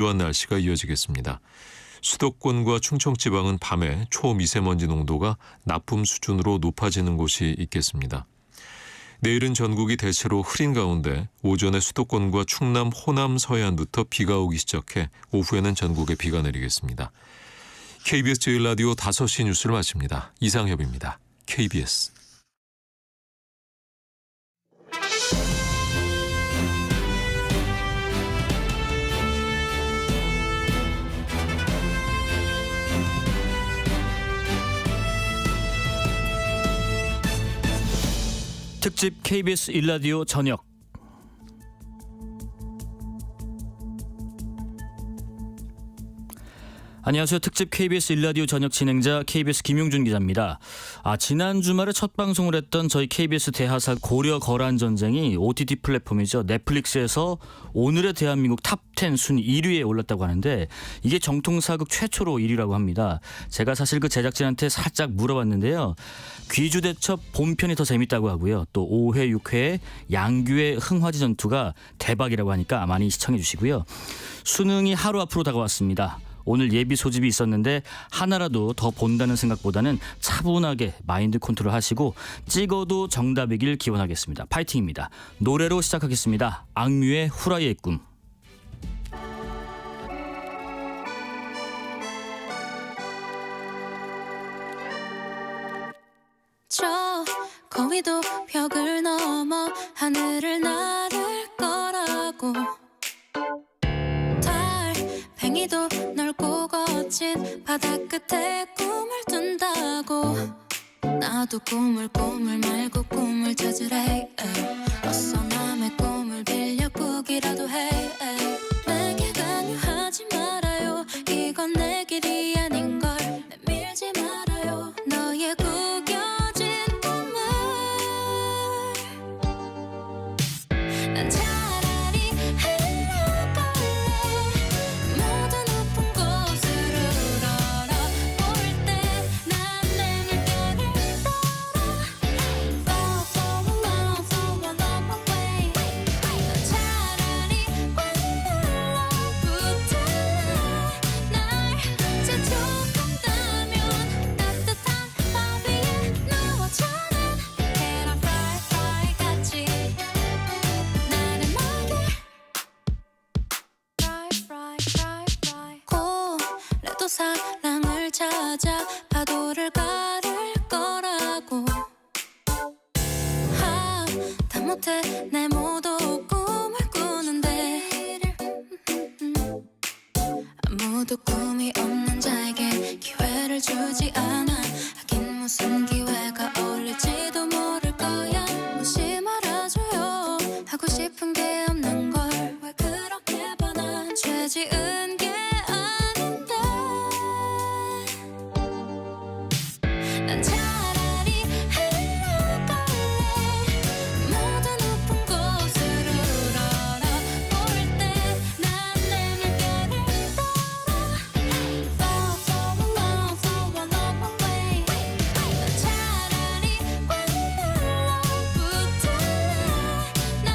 한 날씨가 이어지겠습니다. 수도권과 충청지방은 밤에 초미세먼지 농도가 나쁨 수준으로 높아지는 곳이 있겠습니다. 내일은 전국이 대체로 흐린 가운데 오전에 수도권과 충남, 호남, 서해안부터 비가 오기 시작해 오후에는 전국에 비가 내리겠습니다. KBS 제1라디오 5시 뉴스를 마칩니다. 이상협입니다. KBS. 특집 KBS 1라디오 저녁. 안녕하세요. 특집 KBS 1라디오 저녁 진행자 KBS 김용준 기자입니다. 지난 주말에 첫 방송을 했던 저희 KBS 대하사 고려 거란 전쟁이 OTT 플랫폼이죠. 넷플릭스에서 오늘의 대한민국 탑10 순위 1위에 올랐다고 하는데 이게 정통사극 최초로 1위라고 합니다. 제가 사실 그 제작진한테 살짝 물어봤는데요. 귀주대첩 본편이 더 재밌다고 하고요. 또 5회, 6회 양규의 흥화지 전투가 대박이라고 하니까 많이 시청해 주시고요. 수능이 하루 앞으로 다가왔습니다. 오늘 예비 소집이 있었는데 하나라도 더 본다는 생각보다는 차분하게 마인드 컨트롤 하시고 찍어도 정답이길 기원하겠습니다. 파이팅입니다. 노래로 시작하겠습니다. 악뮤의 후라이의 꿈. 저 거위도 벽을 넘어 하늘을 나를 거라고 달팽이도 넓고 거친 바다 끝에 꿈을 둔다고 나도 꿈을 말고 꿈을 찾으래 어서 남의 꿈을 빌려 꾸기라도 해 내게 강요하지 말아요 이건 내 길이 아닌걸 내밀지 말아요 너의 구겨진 꿈을 난 차라리 흘러갈래 모두 높은 곳으로 날아볼 때 난 내 물결을 따라 Fall a long way 난 차라리 완달러 붙을래 날 재촉한다면 따뜻한 밥 위에 누워자는 Can I fly 같이 나는 너를 fly 고래도 사랑을 찾아 파도를 가를 거라고 다 못해 내 모두 꿈을 꾸는데 아무도 꿈이 없는 자에게 기회를 주지 않아 하긴 무슨 기회가 어울릴지도 모를 거야 무시 말아줘요 하고 싶은 게 없는 걸 왜 그렇게 반한 죄 지은 게 아닌데 난 차라리 흘러갈래 모두 높은 곳으로 날아볼 때 난 내 물결을 따라 Fall a long way 난 차라리 완달러 붙을래 날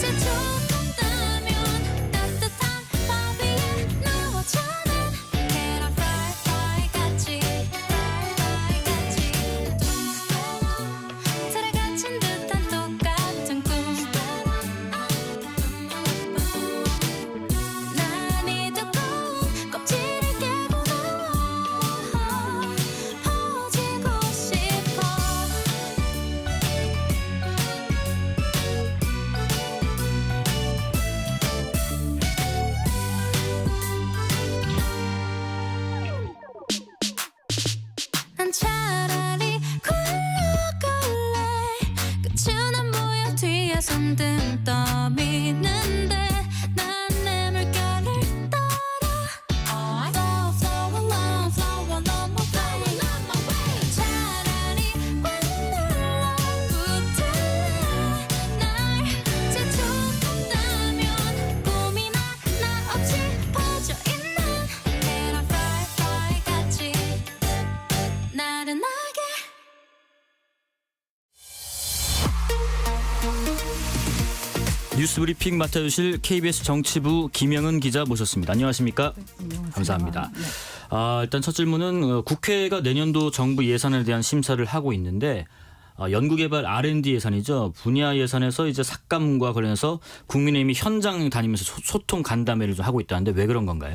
재촉한다면 따뜻한 밥 위에 뉴스브리핑 맡아주실 KBS 정치부 김영은 기자 모셨습니다. 안녕하십니까? 네, 안녕하세요. 감사합니다. 네. 일단 첫 질문은 국회가 내년도 정부 예산에 대한 심사를 하고 있는데 연구개발 R&D 예산이죠. 분야 예산에서 이제 삭감과 관련해서 국민의힘이 현장 다니면서 소통 간담회를 좀 하고 있다는데 왜 그런 건가요?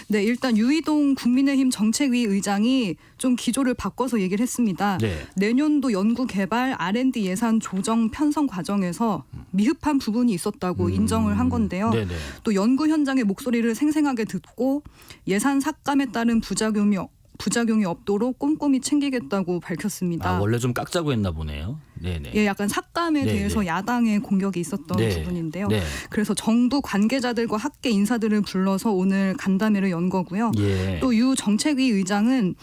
네, 일단 유이동 국민의힘 정책위 의장이 좀 기조를 바꿔서 얘기를 했습니다. 네. 내년도 연구개발 R&D 예산 조정 편성 과정에서 미흡한 부분이 있었다고 인정을 한 건데요. 네네. 또 연구 현장의 목소리를 생생하게 듣고 예산 삭감에 따른 부작용이 없도록 꼼꼼히 챙기겠다고 밝혔습니다. 원래 좀 깎자고 했나 보네요. 네네. 예, 약간 삭감에 네, 대해서 네. 야당의 공격이 있었던 네. 부분인데요. 네. 그래서 정부 관계자들과 학계 인사들을 불러서 오늘 간담회를 연 거고요. 예. 또 유 정책위 의장은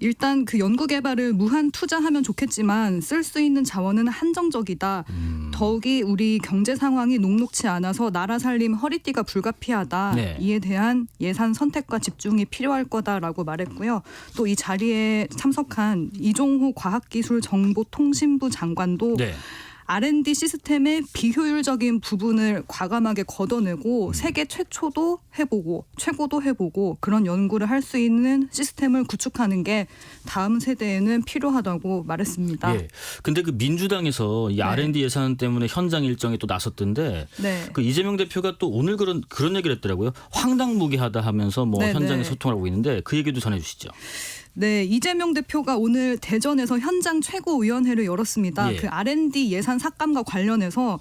일단 그 연구개발을 무한 투자하면 좋겠지만 쓸 수 있는 자원은 한정적이다. 더욱이 우리 경제 상황이 녹록치 않아서 나라 살림 허리띠가 불가피하다. 네. 이에 대한 예산 선택과 집중이 필요할 거다라고 말했고요. 또 이 자리에 참석한 이종호 과학기술정보통신부 장관도 네. R&D 시스템의 비효율적인 부분을 과감하게 걷어내고 세계 최초도 해보고 최고도 해보고 그런 연구를 할 수 있는 시스템을 구축하는 게 다음 세대에는 필요하다고 말했습니다. 예. 근데 그 민주당에서 이 R&D 예산 때문에 현장 일정에 또 나섰던데 네. 그 이재명 대표가 또 오늘 그런 얘기를 했더라고요. 황당무계하다 하면서 뭐 네, 현장에 네. 소통을 하고 있는데 그 얘기도 전해주시죠. 네, 이재명 대표가 오늘 대전에서 현장 최고위원회를 열었습니다. 예. 그 R&D 예산 삭감과 관련해서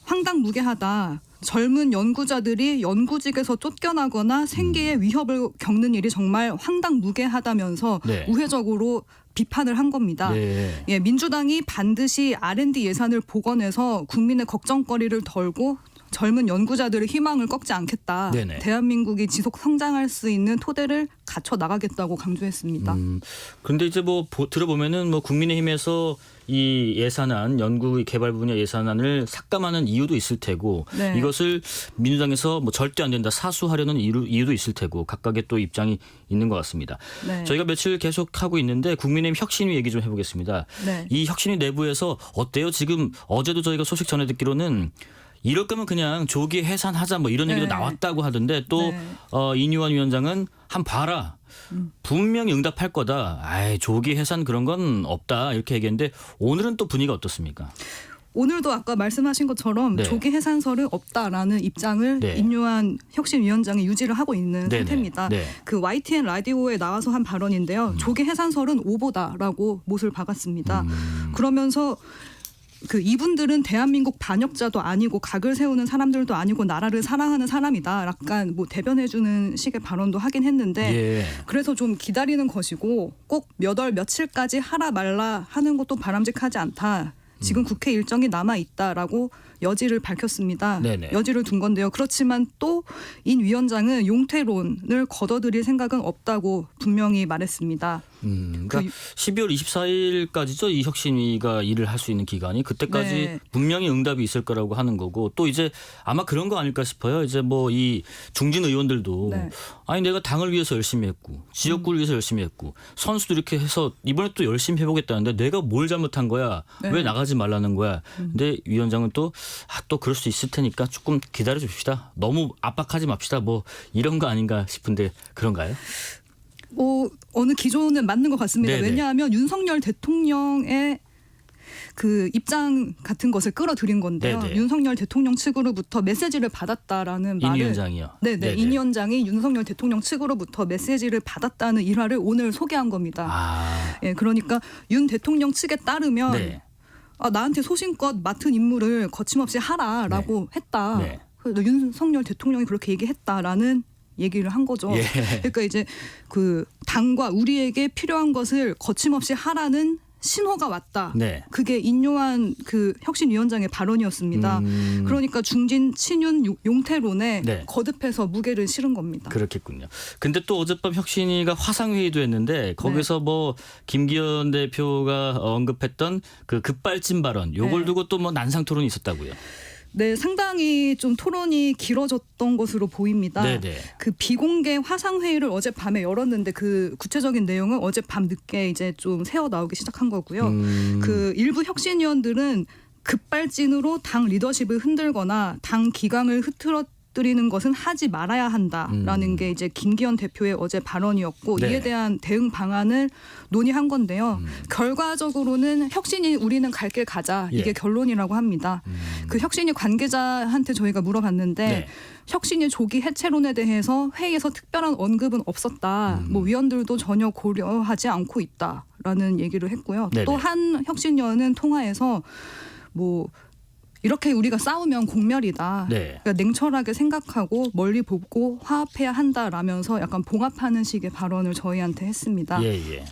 황당무계하다. 젊은 연구자들이 연구직에서 쫓겨나거나 생계의 위협을 겪는 일이 정말 황당무계하다면서 네. 우회적으로 비판을 한 겁니다. 네. 예, 민주당이 반드시 R&D 예산을 복원해서 국민의 걱정거리를 덜고 젊은 연구자들의 희망을 꺾지 않겠다. 네네. 대한민국이 지속 성장할 수 있는 토대를 갖춰 나가겠다고 강조했습니다. 그런데 이제 뭐 들어보면은 뭐 국민의힘에서 이 예산안 연구 개발 분야 예산안을 삭감하는 이유도 있을 테고 네. 이것을 민주당에서 뭐 절대 안 된다 사수하려는 이유도 있을 테고 각각의 또 입장이 있는 것 같습니다. 네. 저희가 며칠 계속 하고 있는데 국민의힘 혁신위 얘기 좀 해보겠습니다. 네. 이 혁신위 내부에서 어때요? 지금 어제도 저희가 소식 전해 듣기로는 이럴 거면 그냥 조기 해산하자 뭐 이런 얘기도 네. 나왔다고 하던데 또 네. 이뉴환 위원장은 한 봐라. 분명히 응답할 거다. 아이 조기 해산 그런 건 없다 이렇게 얘기했는데 오늘은 또 분위기가 어떻습니까? 오늘도 아까 말씀하신 것처럼 네. 조기 해산설은 없다라는 입장을 네. 임요한 혁신위원장이 유지를 하고 있는 네네. 상태입니다. 네. 그 YTN 라디오에 나와서 한 발언인데요. 조기 해산설은 오보다라고 못을 박았습니다. 그러면서 그 이분들은 대한민국 반역자도 아니고 각을 세우는 사람들도 아니고 나라를 사랑하는 사람이다. 약간 뭐 대변해주는 식의 발언도 하긴 했는데 예. 그래서 좀 기다리는 것이고 꼭 몇 월 며칠까지 하라 말라 하는 것도 바람직하지 않다. 지금 국회 일정이 남아 있다라고 여지를 밝혔습니다. 네네. 여지를 둔 건데요. 그렇지만 또 인 위원장은 용퇴론을 걷어들일 생각은 없다고 분명히 말했습니다. 그러니까 12월 24일까지죠. 이 혁신위가 일을 할 수 있는 기간이 그때까지 네. 분명히 응답이 있을 거라고 하는 거고 또 이제 아마 그런 거 아닐까 싶어요. 이제 뭐 이 중진 의원들도 네. 아니 내가 당을 위해서 열심히 했고 지역구를 위해서 열심히 했고 선수도 이렇게 해서 이번에 또 열심히 해보겠다는데 내가 뭘 잘못한 거야? 네. 왜 나가지 말라는 거야? 근데 위원장은 또 그럴 수 있을 테니까 조금 기다려 줍시다. 너무 압박하지 맙시다. 뭐 이런 거 아닌가 싶은데 그런가요? 어느 기조는 맞는 것 같습니다. 네네. 왜냐하면 윤석열 대통령의 그 입장 같은 것을 끌어들인 건데요. 네네. 윤석열 대통령 측으로부터 메시지를 받았다라는 인 말을 위원장이요. 네네. 인 위원장이 윤석열 대통령 측으로부터 메시지를 받았다는 일화를 오늘 소개한 겁니다. 아, 예, 그러니까 윤 대통령 측에 따르면 네. 나한테 소신껏 맡은 임무를 거침없이 하라라고 했다. 네. 그래서 윤석열 대통령이 그렇게 얘기했다라는 얘기를 한 거죠. 예. 그러니까 이제 그 당과 우리에게 필요한 것을 거침없이 하라는 신호가 왔다. 네. 그게 인요한 그 혁신위원장의 발언이었습니다. 그러니까 중진 친윤 용태론에 네. 거듭해서 무게를 실은 겁니다. 그렇겠군요. 근데 또 어젯밤 혁신위가 화상회의도 했는데 거기서 뭐 김기현 대표가 언급했던 그 급발진 발언 요걸 네. 두고 또 뭐 난상 토론이 있었다고요. 네, 상당히 좀 토론이 길어졌던 것으로 보입니다. 네네. 그 비공개 화상 회의를 어젯밤에 열었는데 그 구체적인 내용은 어젯밤 늦게 이제 좀 새어 나오기 시작한 거고요. 그 일부 혁신위원들은 급발진으로 당 리더십을 흔들거나 당 기강을 흐트러뜨리는 것은 하지 말아야 한다라는 게 이제 김기현 대표의 어제 발언이었고 네. 이에 대한 대응 방안을 논의한 건데요. 결과적으로는 혁신이 우리는 갈 길 가자 이게 예. 결론이라고 합니다. 그 혁신이 관계자한테 저희가 물어봤는데 네. 혁신이 조기 해체론에 대해서 회의에서 특별한 언급은 없었다. 뭐 위원들도 전혀 고려하지 않고 있다라는 얘기를 했고요. 네네. 또 한 혁신위원은 통화에서 뭐 이렇게 우리가 싸우면 공멸이다. 네. 그러니까 냉철하게 생각하고 멀리 보고 화합해야 한다라면서 약간 봉합하는 식의 발언을 저희한테 했습니다. 예.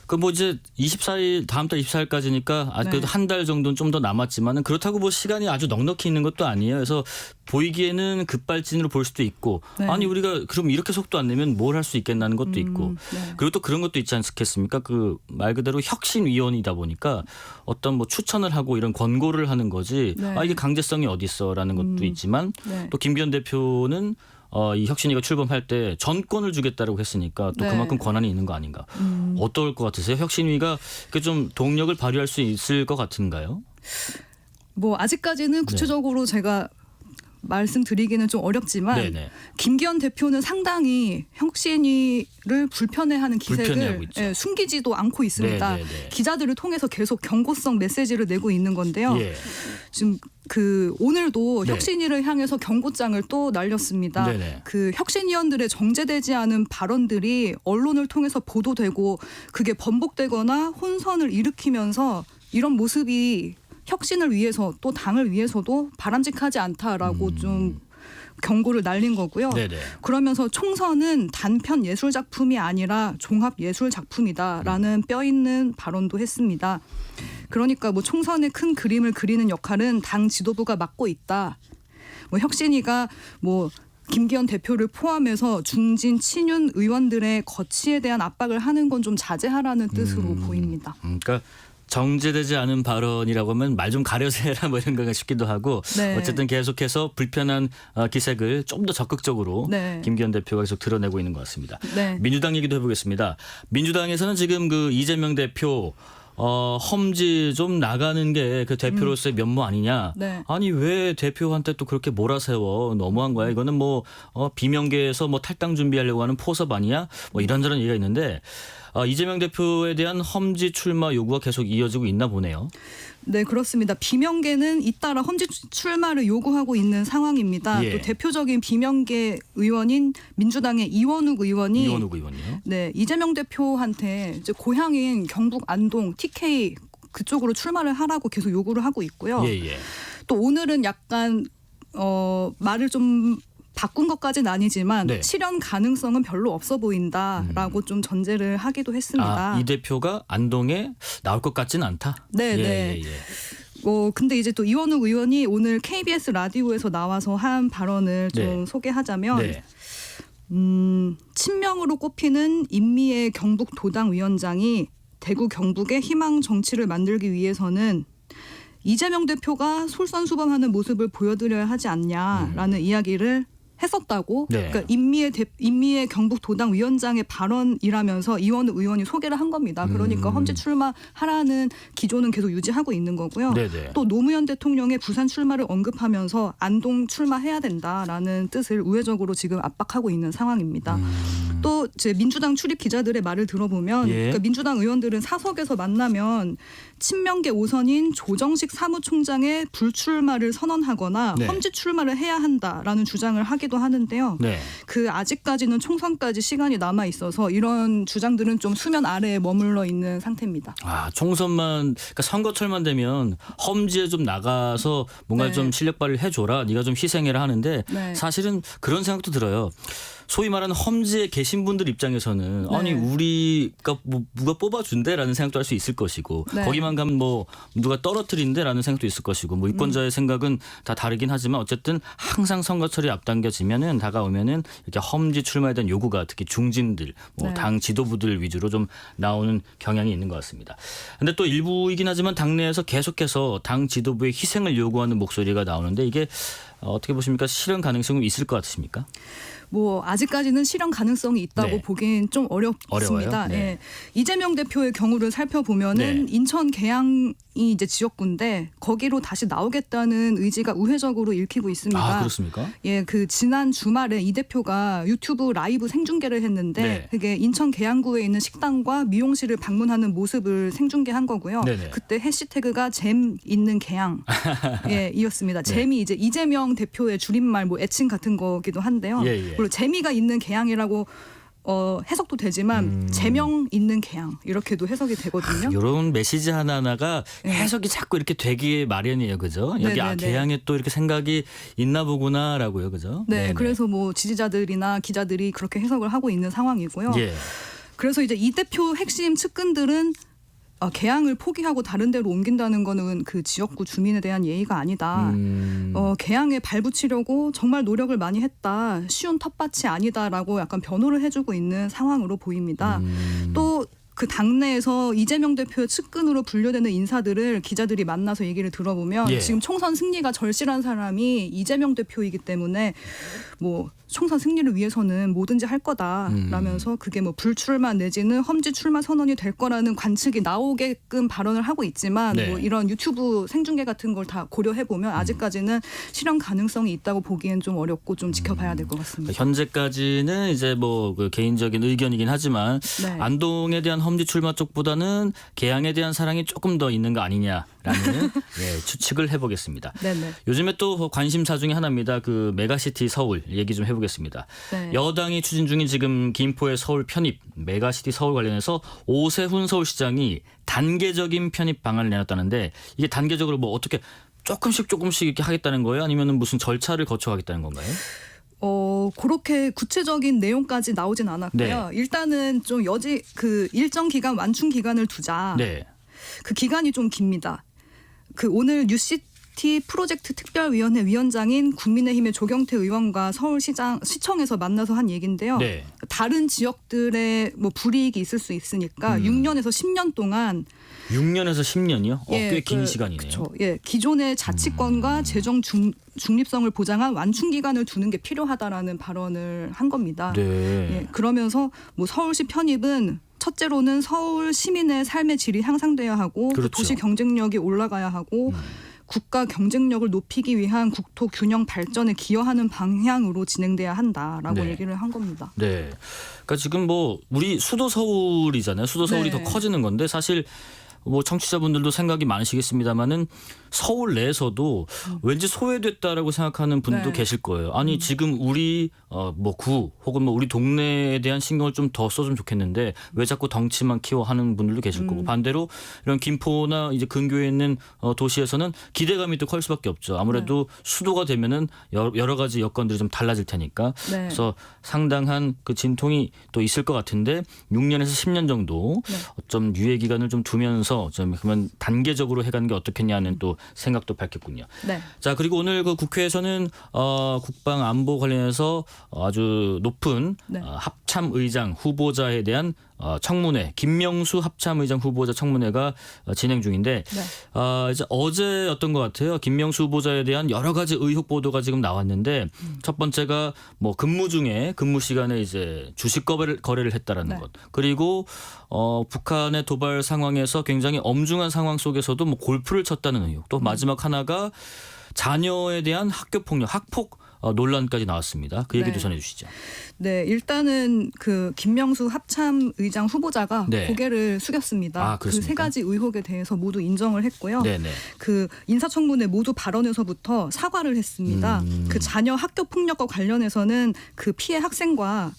그 뭐 이제 24일 다음 달 24일까지니까 그래도 네. 한 달 정도는 좀 더 남았지만은 그렇다고 뭐 시간이 아주 넉넉히 있는 것도 아니에요. 그래서 보이기에는 급발진으로 볼 수도 있고 네. 아니 우리가 그럼 이렇게 속도 안 내면 뭘 할 수 있겠다는 것도 있고 네. 그리고 또 그런 것도 있지 않겠습니까? 그 말 그대로 혁신위원이다 보니까 어떤 뭐 추천을 하고 이런 권고를 하는 거지 네. 이게 강제성이 어디 있어라는 것도 있지만 네. 또 김기현 대표는 이 혁신위가 출범할 때 전권을 주겠다라고 했으니까 또 네. 그만큼 권한이 있는 거 아닌가. 어떨 것 같으세요? 혁신위가 좀 동력을 발휘할 수 있을 것 같은가요? 뭐 아직까지는 구체적으로 제가 말씀드리기는 좀 어렵지만 네네. 김기현 대표는 상당히 혁신위를 불편해하는 불편해하고 기색을 있죠. 숨기지도 않고 있습니다. 네네네. 기자들을 통해서 계속 경고성 메시지를 내고 있는 건데요. 예. 지금 오늘도 네. 혁신위를 향해서 경고장을 또 날렸습니다. 네네. 그 혁신위원들의 정제되지 않은 발언들이 언론을 통해서 보도되고 그게 번복되거나 혼선을 일으키면서 이런 모습이 혁신을 위해서 또 당을 위해서도 바람직하지 않다라고 좀 경고를 날린 거고요. 네네. 그러면서 총선은 단편 예술 작품이 아니라 종합 예술 작품이다라는 뼈 있는 발언도 했습니다. 그러니까 뭐 총선의 큰 그림을 그리는 역할은 당 지도부가 맡고 있다. 뭐 혁신위가 뭐 김기현 대표를 포함해서 중진 친윤 의원들의 거취에 대한 압박을 하는 건 좀 자제하라는 뜻으로 보입니다. 그러니까 정제되지 않은 발언이라고 하면 말 좀 가려서 해라 뭐 이런 거가 싶기도 하고 네. 어쨌든 계속해서 불편한 기색을 좀 더 적극적으로 네. 김기현 대표가 계속 드러내고 있는 것 같습니다. 네. 민주당 얘기도 해보겠습니다. 민주당에서는 지금 그 이재명 대표 험지 좀 나가는 게 그 대표로서의 면모 아니냐. 네. 아니 왜 대표한테 또 그렇게 몰아세워. 너무한 거야. 이거는 뭐 비명계에서 뭐 탈당 준비하려고 하는 포섭 아니야. 뭐 이런저런 얘기가 있는데 이재명 대표에 대한 험지 출마 요구가 계속 이어지고 있나 보네요. 네, 그렇습니다. 비명계는 잇따라 험지 출마를 요구하고 있는 상황입니다. 예. 또 대표적인 비명계 의원인 민주당의 이원욱 의원이 이원욱 의원이요. 네, 이재명 대표한테 이제 고향인 경북 안동 TK 그쪽으로 출마를 하라고 계속 요구를 하고 있고요. 예. 또 오늘은 약간 말을 좀 바꾼 것까지는 아니지만 네. 실현 가능성은 별로 없어 보인다라고 좀 전제를 하기도 했습니다. 이 대표가 안동에 나올 것 같지는 않다. 네, 네. 근데 이제 또 이원욱 의원이 오늘 KBS 라디오에서 나와서 한 발언을 좀 네. 소개하자면 네. 친명으로 꼽히는 임미애 경북도당 위원장이 대구 경북의 희망 정치를 만들기 위해서는 이재명 대표가 솔선수범하는 모습을 보여드려야 하지 않냐라는 이야기를 했었다고. 네. 그러니까 임미애 경북도당 위원장의 발언이라면서 이원욱 의원이 소개를 한 겁니다. 그러니까 험지 출마하라는 기조는 계속 유지하고 있는 거고요. 네네. 또 노무현 대통령의 부산 출마를 언급하면서 안동 출마해야 된다라는 뜻을 우회적으로 지금 압박하고 있는 상황입니다. 또 이제 민주당 출입 기자들의 말을 들어보면 예. 그러니까 민주당 의원들은 사석에서 만나면 친명계 5선인 조정식 사무총장의 불출마를 선언하거나 네. 험지 출마를 해야 한다라는 주장을 하기도 하는데요. 네. 그 아직까지는 총선까지 시간이 남아 있어서 이런 주장들은 좀 수면 아래에 머물러 있는 상태입니다. 총선만 그러니까 선거철만 되면 험지에 좀 나가서 뭔가 네. 좀 실력 발휘를 해줘라. 네가 좀 희생해라 하는데 네. 사실은 그런 생각도 들어요. 소위 말하는 험지에 계신 분들 입장에서는 네. 아니 우리가 뭐 누가 뽑아준대라는 생각도 할 수 있을 것이고 네. 거기만 가면 뭐 누가 떨어뜨린대라는 생각도 있을 것이고 뭐 유권자의 생각은 다 다르긴 하지만 어쨌든 항상 선거철이 앞당겨지면은 다가오면은 이렇게 험지 출마에 대한 요구가 특히 중진들 뭐 네. 당 지도부들 위주로 좀 나오는 경향이 있는 것 같습니다. 근데 또 일부이긴 하지만 당내에서 계속해서 당 지도부의 희생을 요구하는 목소리가 나오는데 이게 어떻게 보십니까? 실현 가능성이 있을 것 같으십니까? 뭐 아직까지는 실현 가능성이 있다고 네. 보기엔 좀 어렵습니다. 어려워요? 네. 예. 이재명 대표의 경우를 살펴보면은 네. 인천 계양에 이제 지역구인데 거기로 다시 나오겠다는 의지가 우회적으로 읽히고 있습니다. 아, 그렇습니까? 예, 그 지난 주말에 이 대표가 유튜브 라이브 생중계를 했는데 네. 그게 인천 계양구에 있는 식당과 미용실을 방문하는 모습을 생중계한 거고요. 네네. 그때 해시태그가 잼 있는 계양 예, 이었습니다. 네. 잼이 이제 이재명 대표의 줄임말 뭐 애칭 같은 거기도 한데요. 예, 예. 물론 재미가 있는 계양이라고 해석도 되지만 제명 있는 계양 이렇게도 해석이 되거든요. 이런 메시지 하나하나가 네. 해석이 자꾸 이렇게 되기 마련이에요, 그죠? 여기 네네네. 개항에 또 이렇게 생각이 있나 보구나라고요, 그죠? 네, 네네. 그래서 뭐 지지자들이나 기자들이 그렇게 해석을 하고 있는 상황이고요. 예. 그래서 이제 이 대표 핵심 측근들은 개항을 포기하고 다른 데로 옮긴다는 거는 그 지역구 주민에 대한 예의가 아니다. 개항에 발붙이려고 정말 노력을 많이 했다. 쉬운 텃밭이 아니다라고 약간 변호를 해주고 있는 상황으로 보입니다. 또 그 당내에서 이재명 대표의 측근으로 분류되는 인사들을 기자들이 만나서 얘기를 들어보면 예. 지금 총선 승리가 절실한 사람이 이재명 대표이기 때문에 뭐 총선 승리를 위해서는 뭐든지 할 거다라면서 그게 뭐 불출마 내지는 험지 출마 선언이 될 거라는 관측이 나오게끔 발언을 하고 있지만 네. 뭐 이런 유튜브 생중계 같은 걸 다 고려해 보면 아직까지는 실현 가능성이 있다고 보기엔 좀 어렵고 좀 지켜봐야 될 것 같습니다. 현재까지는 이제 뭐 그 개인적인 의견이긴 하지만 네. 안동에 대한 험지 출마 쪽보다는 개항에 대한 사랑이 조금 더 있는 거 아니냐라는 예, 추측을 해보겠습니다. 네네. 요즘에 또 관심사 중에 하나입니다. 그 메가시티 서울 얘기 좀 해보겠습니다. 네. 여당이 추진 중인 지금 김포의 서울 편입 메가시티 서울 관련해서 오세훈 서울시장이 단계적인 편입 방안을 내놨다는데 이게 단계적으로 뭐 어떻게 조금씩 이렇게 하겠다는 거예요? 아니면은 무슨 절차를 거쳐가겠다는 건가요? 그렇게 구체적인 내용까지 나오진 않았고요. 일단은 좀 그 일정 기간 완충 기간을 두자. 네. 그 기간이 좀 깁니다. 그 오늘 뉴시티 프로젝트 특별위원회 위원장인 국민의힘의 조경태 의원과 시청에서 만나서 한 얘기인데요. 네. 다른 지역들의 뭐 불이익이 있을 수 있으니까 6년에서 10년 동안 6년에서 10년이요? 꽤 긴 시간이네요. 그쵸. 예, 기존의 자치권과 재정 중립성을 보장한 완충 기간을 두는 게 필요하다라는 발언을 한 겁니다. 네. 예, 그러면서 뭐 서울시 편입은 첫째로는 서울 시민의 삶의 질이 향상돼야 하고 또 그렇죠. 도시 경쟁력이 올라가야 하고 국가 경쟁력을 높이기 위한 국토 균형 발전에 기여하는 방향으로 진행돼야 한다라고 네. 얘기를 한 겁니다. 네. 그러니까 지금 뭐 우리 수도 서울이잖아요. 수도 서울이 네. 더 커지는 건데 사실 뭐 청취자분들도 생각이 많으시겠습니다만은 서울 내에서도 왠지 소외됐다라고 생각하는 분도 네. 계실 거예요. 아니 지금 우리 뭐 구 혹은 뭐 우리 동네에 대한 신경을 좀 더 써주면 좋겠는데 왜 자꾸 덩치만 키워하는 분들도 계실 거고 반대로 이런 김포나 이제 근교에 있는 도시에서는 기대감이 또 클 수밖에 없죠. 아무래도 수도가 되면은 여러 가지 여건들이 좀 달라질 테니까 네. 그래서 상당한 그 진통이 또 있을 것 같은데 6년에서 10년 정도 네. 좀 유예 기간을 좀 두면서 좀 그러면 단계적으로 해가는 게 어떻겠냐는 또 생각도 밝혔군요. 네. 자 그리고 오늘 그 국회에서는 국방 안보 관련해서 아주 높은 네. 합참의장 후보자에 대한 청문회 김명수 합참의장 후보자 청문회가 진행 중인데 네. 이제 어제였던 것 같아요. 김명수 후보자에 대한 여러 가지 의혹 보도가 지금 나왔는데 첫 번째가 뭐 근무 중에 근무 시간에 이제 주식 거래를 했다라는 네. 것 그리고 북한의 도발 상황에서 굉장히 엄중한 상황 속에서도 뭐 골프를 쳤다는 의혹 또 마지막 하나가 자녀에 대한 학교 폭력 학폭 논란까지 나왔습니다. 그 얘기도 네. 전해주시죠. 네, 일단은 그 김명수 합참의장 후보자가 네. 고개를 숙였습니다. 아, 그 세 그렇습니까? 가지 의혹에 대해서 모두 인정을 했고요. 네네. 그 인사청문회 모두 발언에서부터 사과를 했습니다. 그 자녀 학교 폭력과 관련해서는 그 피해 학생과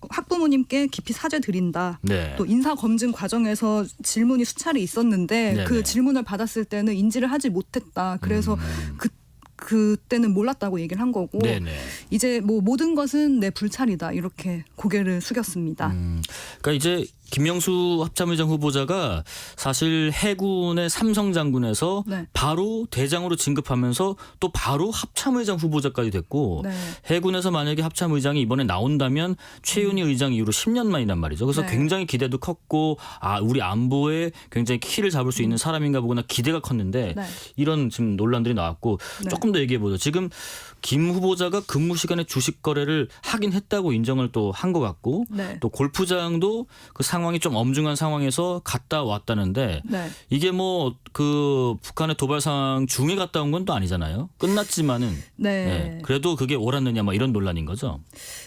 학부모님께 깊이 사죄드린다. 네. 또 인사 검증 과정에서 질문이 수차례 있었는데 네네. 그 질문을 받았을 때는 인지를 하지 못했다. 그래서 그때는 몰랐다고 얘기를 한 거고 네네. 이제 뭐 모든 것은 내 불찰이다 이렇게 고개를 숙였습니다. 그러니까 이제 김명수 합참의장 후보자가 사실 해군의 삼성 장군에서 네. 바로 대장으로 진급하면서 또 바로 합참의장 후보자까지 됐고 네. 해군에서 만약에 합참의장이 이번에 나온다면 최윤희 의장 이후로 10년 만이란 말이죠. 그래서 네. 굉장히 기대도 컸고 우리 안보에 굉장히 키를 잡을 수 있는 사람인가 보구나 기대가 컸는데 네. 이런 지금 논란들이 나왔고 네. 조금 더 얘기해 보죠. 지금 김 후보자가 근무 시간에 주식 거래를 하긴 했다고 인정을 또 한 것 같고 네. 또 골프장도 그 상황이 좀 엄중한 상황에서 갔다 왔다는데 네. 이게 뭐 그 북한의 도발 상황 중에 갔다 온 건 또 아니잖아요. 끝났지만은 네. 그래도 그게 옳았느냐 뭐 이런 논란인 거죠.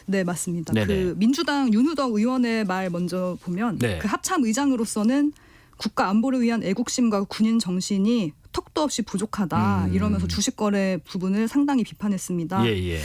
네, 맞습니다. 네네. 그 민주당 윤우덕 의원의 말 먼저 보면 네. 그 합참 의장으로서는 국가 안보를 위한 애국심과 군인 정신이 턱도 없이 부족하다 이러면서 주식 거래 부분을 상당히 비판했습니다. 예.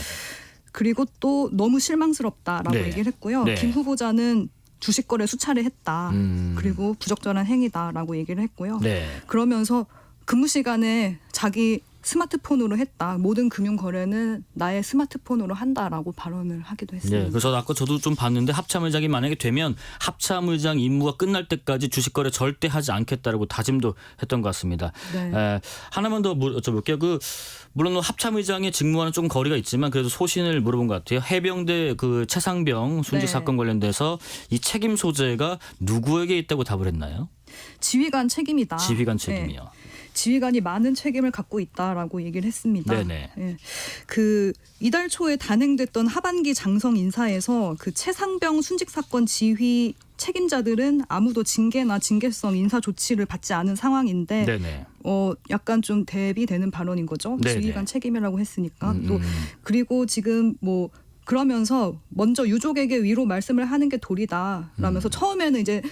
그리고 또 너무 실망스럽다라고 네. 얘기를 했고요. 네. 김 후보자는 주식 거래 수차례 했다. 음. 그리고 부적절한 행위다라고 얘기를 했고요. 네. 그러면서 근무 시간에 자기 스마트폰으로 했다. 모든 금융 거래는 나의 스마트폰으로 한다라고 발언을 하기도 했습니다. 네, 그래서 아까 저도 좀 봤는데 합참의장이 만약에 되면 합참의장 임무가 끝날 때까지 주식거래 절대 하지 않겠다라고 다짐도 했던 것 같습니다. 네. 하나만 더 여쭤볼게요. 물론 뭐 합참의장의 직무와는 조금 거리가 있지만 그래도 소신을 물어본 것 같아요. 해병대 그 최상병 순직 네. 사건 관련돼서 이 책임 소재가 누구에게 있다고 답을 했나요? 지휘관 책임이다. 지휘관 네. 책임이요. 지휘관이 많은 책임을 갖고 있다라고 얘기를 했습니다. 네네. 예. 그 이달 초에 단행됐던 하반기 장성 인사에서 그 최상병 순직 사건 지휘 책임자들은 아무도 징계나 징계성 인사 조치를 받지 않은 상황인데 네네. 약간 좀 대비되는 발언인 거죠. 네네. 지휘관 책임이라고 했으니까 또 그리고 지금 뭐 그러면서 먼저 유족에게 위로 말씀을 하는 게 도리다라면서 처음에는 이제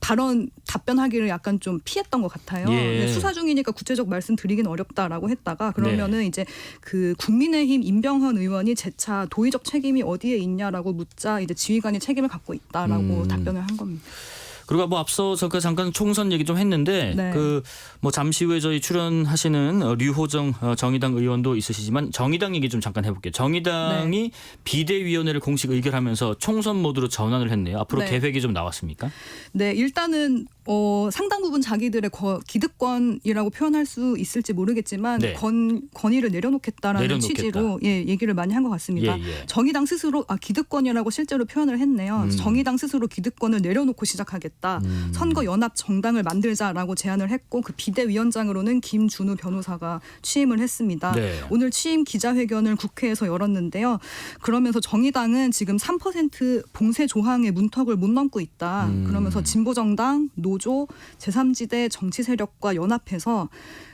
발언 답변하기를 약간 좀 피했던 것 같아요. 예. 수사 중이니까 구체적 말씀 드리긴 어렵다라고 했다가 그러면은 이제 그 국민의힘 임병헌 의원이 재차 도의적 책임이 어디에 있냐라고 묻자 이제 지휘관이 책임을 갖고 있다라고 답변을 한 겁니다. 그리고 뭐 앞서 잠깐 총선 얘기 좀 했는데 네. 그 뭐 잠시 후에 저희 출연하시는 류호정 정의당 의원도 있으시지만 정의당 얘기 좀 잠깐 해볼게요. 정의당이 비대위원회를 공식 의결하면서 총선 모드로 전환을 했네요. 앞으로 네. 계획이 좀 나왔습니까? 네, 일단은 상당 부분 자기들의 기득권이라고 표현할 수 있을지 모르겠지만 네. 권위를 내려놓겠다라는 취지로 얘기를 많이 한 것 같습니다. 예. 정의당 스스로 기득권이라고 실제로 표현을 했네요. 정의당 스스로 기득권을 내려놓고 시작하겠다. 선거 연합 정당을 만들자라고 제안을 했고 그 비대위원장으로는 김준우 변호사가 취임을 했습니다. 네. 오늘 취임 기자회견을 국회에서 열었는데요. 그러면서 정의당은 지금 3% 봉쇄 조항의 문턱을 못 넘고 있다. 그러면서 진보정당, 노조, 제3지대 정치 세력과 연합해서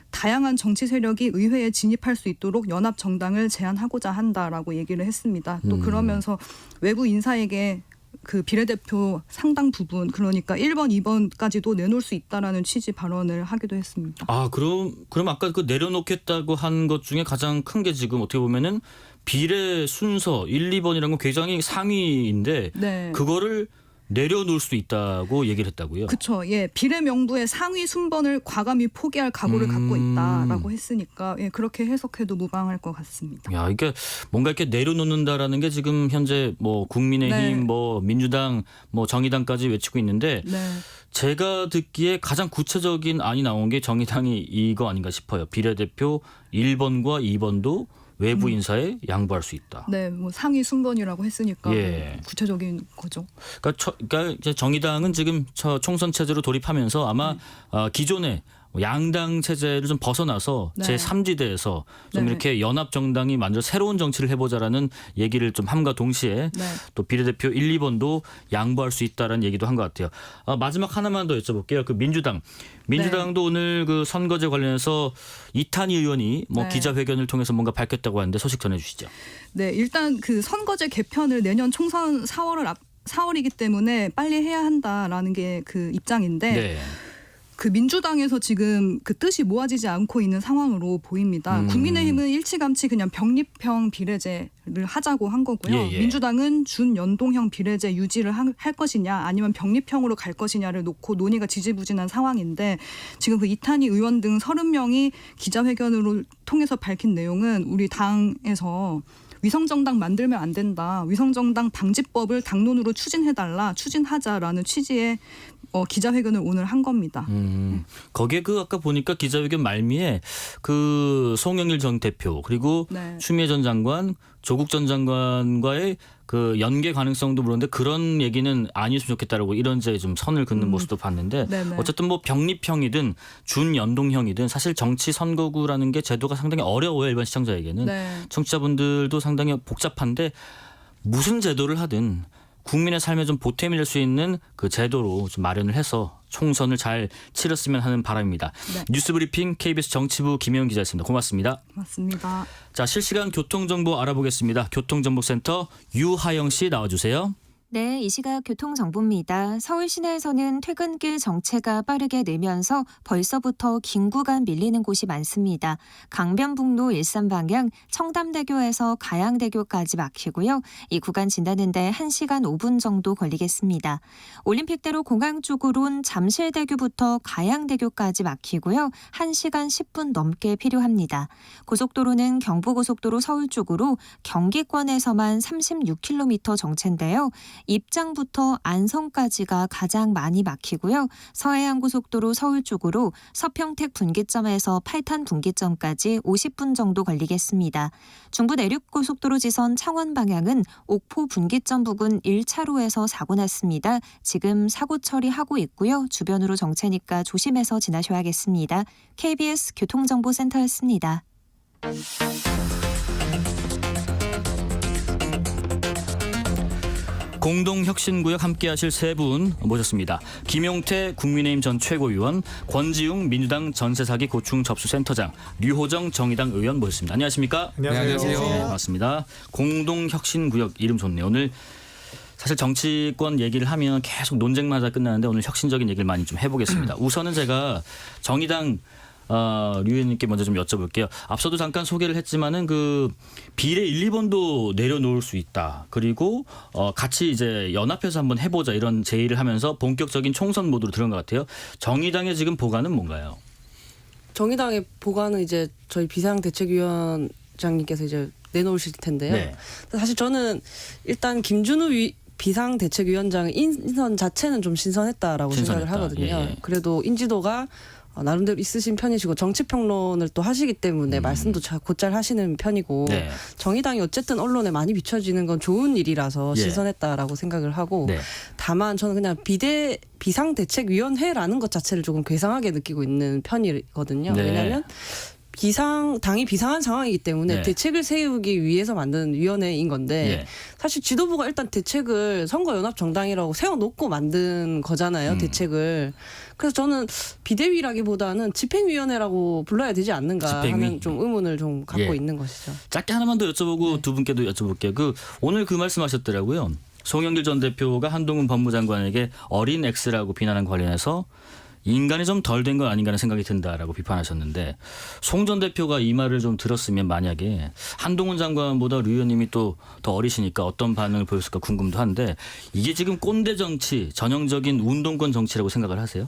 다양한 정치 세력이 의회에 진입할 수 있도록 연합 정당을 제안하고자 한다라고 얘기를 했습니다. 또 그러면서 외부 인사에게 그 비례대표 상당 부분 그러니까 1번, 2번까지도 내놓을 수 있다라는 취지 발언을 하기도 했습니다. 그럼 아까 그 내려놓겠다고 한 것 중에 가장 큰 게 지금 어떻게 보면은 비례 순서 1, 2번이라는 건 굉장히 상위인데 네. 그거를 내려놓을 수 있다고 얘기를 했다고요. 그렇죠. 예, 비례 명부의 상위 순번을 과감히 포기할 각오를 갖고 있다라고 했으니까 그렇게 해석해도 무방할 것 같습니다. 야, 이게 뭔가 이렇게 내려놓는다라는 게 지금 현재 뭐 국민의힘, 네. 뭐 민주당, 뭐 정의당까지 외치고 있는데 네. 제가 듣기에 가장 구체적인 안이 나온 게 정의당이 이거 아닌가 싶어요. 비례대표 1번과 2번도 외부 인사에 양보할 수 있다. 네, 뭐 상위 순번이라고 했으니까 예. 구체적인 거죠. 그러니까 이제 정의당은 지금 총선 체제로 돌입하면서 아마 기존의 양당 체제를 좀 벗어나서 네. 제3지대에서 좀 네. 이렇게 연합 정당이 만들어 새로운 정치를 해보자라는 얘기를 좀 함과 동시에 네. 또 비례대표 1, 2번도 양보할 수 있다라는 얘기도 한 것 같아요. 마지막 하나만 더 여쭤볼게요. 그 민주당도 오늘 그 선거제 관련해서 이탄희 의원이 뭐 네. 기자회견을 통해서 뭔가 밝혔다고 하는데 소식 전해주시죠. 네, 일단 그 선거제 개편을 내년 총선 4월이기 때문에 빨리 해야 한다라는 게 그 입장인데 네. 그 민주당에서 지금 그 뜻이 모아지지 않고 있는 상황으로 보입니다. 국민의힘은 일찌감치 그냥 병립형 비례제를 하자고 한 거고요. 예. 민주당은 준연동형 비례제 유지를 할 것이냐 아니면 병립형으로 갈 것이냐를 놓고 논의가 지지부진한 상황인데 지금 그 이탄희 의원 등 30명이 기자회견을 통해서 밝힌 내용은 우리 당에서 위성정당 만들면 안 된다. 위성정당 방지법을 당론으로 추진하자라는 취지의 기자회견을 오늘 한 겁니다. 거기에 그 아까 보니까 기자회견 말미에 그 송영일 전 대표 그리고 네. 추미애 전 장관, 조국 전 장관과의 그 연계 가능성도 물었는데 그런 얘기는 아니었으면 좋겠다라고 이런저런 좀 선을 긋는 모습도 봤는데 네네. 어쨌든 뭐 병립형이든 준연동형이든 사실 정치 선거구라는 게 제도가 상당히 어려워요. 일반 시청자에게는. 네. 청취자분들도 상당히 복잡한데 무슨 제도를 하든 국민의 삶에 좀 보탬이 될 수 있는 그 제도로 좀 마련을 해서 총선을 잘 치렀으면 하는 바람입니다. 네. 뉴스브리핑 KBS 정치부 김혜영 기자였습니다. 고맙습니다. 맞습니다. 자, 실시간 교통정보 알아보겠습니다. 교통정보센터 유하영 씨 나와주세요. 네, 이 시각 교통정보입니다. 서울 시내에서는 퇴근길 정체가 빠르게 늘면서 벌써부터 긴 구간 밀리는 곳이 많습니다. 강변북로 일산 방향 청담대교에서 가양대교까지 막히고요. 이 구간 지나는데 1시간 5분 정도 걸리겠습니다. 올림픽대로 공항 쪽으론 잠실대교부터 가양대교까지 막히고요. 1시간 10분 넘게 필요합니다. 고속도로는 경부고속도로 서울 쪽으로 경기권에서만 36km 정체인데요. 입장부터 안성까지가 가장 많이 막히고요. 서해안고속도로 서울 쪽으로 서평택 분기점에서 팔탄 분기점까지 50분 정도 걸리겠습니다. 중부 내륙고속도로 지선 창원 방향은 옥포 분기점 부근 1차로에서 사고 났습니다. 지금 사고 처리하고 있고요. 주변으로 정체니까 조심해서 지나셔야겠습니다. KBS 교통정보센터였습니다. 공동혁신구역 함께하실 세 분 모셨습니다. 김용태 국민의힘 전 최고위원, 권지웅 민주당 전세사기 고충 접수센터장, 류호정 정의당 의원 모셨습니다. 안녕하십니까? 안녕하세요. 네, 반갑습니다. 공동혁신구역 이름 좋네요. 오늘 사실 정치권 얘기를 하면 계속 논쟁마다 끝나는데 오늘 혁신적인 얘기를 많이 좀 해보겠습니다. 우선은 제가 정의당 류 의원님께 먼저 좀 여쭤볼게요. 앞서도 잠깐 소개를 했지만은 그 비례 1, 2번도 내려놓을 수 있다. 그리고 같이 이제 연합해서 한번 해보자 이런 제의를 하면서 본격적인 총선 모드로 들어간 것 같아요. 정의당의 지금 보관은 뭔가요? 정의당의 보관은 이제 저희 비상대책위원장님께서 이제 내놓으실 텐데요. 네. 사실 저는 일단 김준우 비상대책위원장의 인선 자체는 좀 신선했다라고 신선했다. 생각을 하거든요. 예. 그래도 인지도가 나름대로 있으신 편이시고 정치평론을 또 하시기 때문에 말씀도 곧잘 하시는 편이고 네. 정의당이 어쨌든 언론에 많이 비춰지는 건 좋은 일이라서 예. 신선했다라고 생각을 하고 네. 다만 저는 그냥 비상대책위원회라는 것 자체를 조금 괴상하게 느끼고 있는 편이거든요. 네. 왜냐하면 당이 비상한 상황이기 때문에 네. 대책을 세우기 위해서 만든 위원회인 건데 예. 사실 지도부가 일단 대책을 선거연합정당이라고 세워놓고 만든 거잖아요. 대책을. 그래서 저는 비대위라기보다는 집행위원회라고 불러야 되지 않는가 집행위? 하는 좀 의문을 좀 갖고 예. 있는 것이죠. 짧게 하나만 더 여쭤보고 네. 두 분께도 여쭤볼게요. 오늘 그 말씀하셨더라고요. 송영길 전 대표가 한동훈 법무장관에게 어린 X라고 비난한 관련해서 인간이 좀 덜 된 건 아닌가라는 생각이 든다라고 비판하셨는데 송 전 대표가 이 말을 좀 들었으면 만약에 한동훈 장관보다 류 의원님이 또 더 어리시니까 어떤 반응을 보였을까 궁금도 한데 이게 지금 꼰대 정치, 전형적인 운동권 정치라고 생각을 하세요?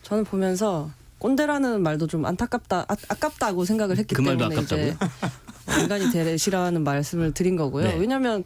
저는 보면서 꼰대라는 말도 좀 아깝다고 생각을 했기 그 말도 때문에 이제 아깝다고요? 인간이 되시라는 말씀을 드린 거고요. 네. 왜냐하면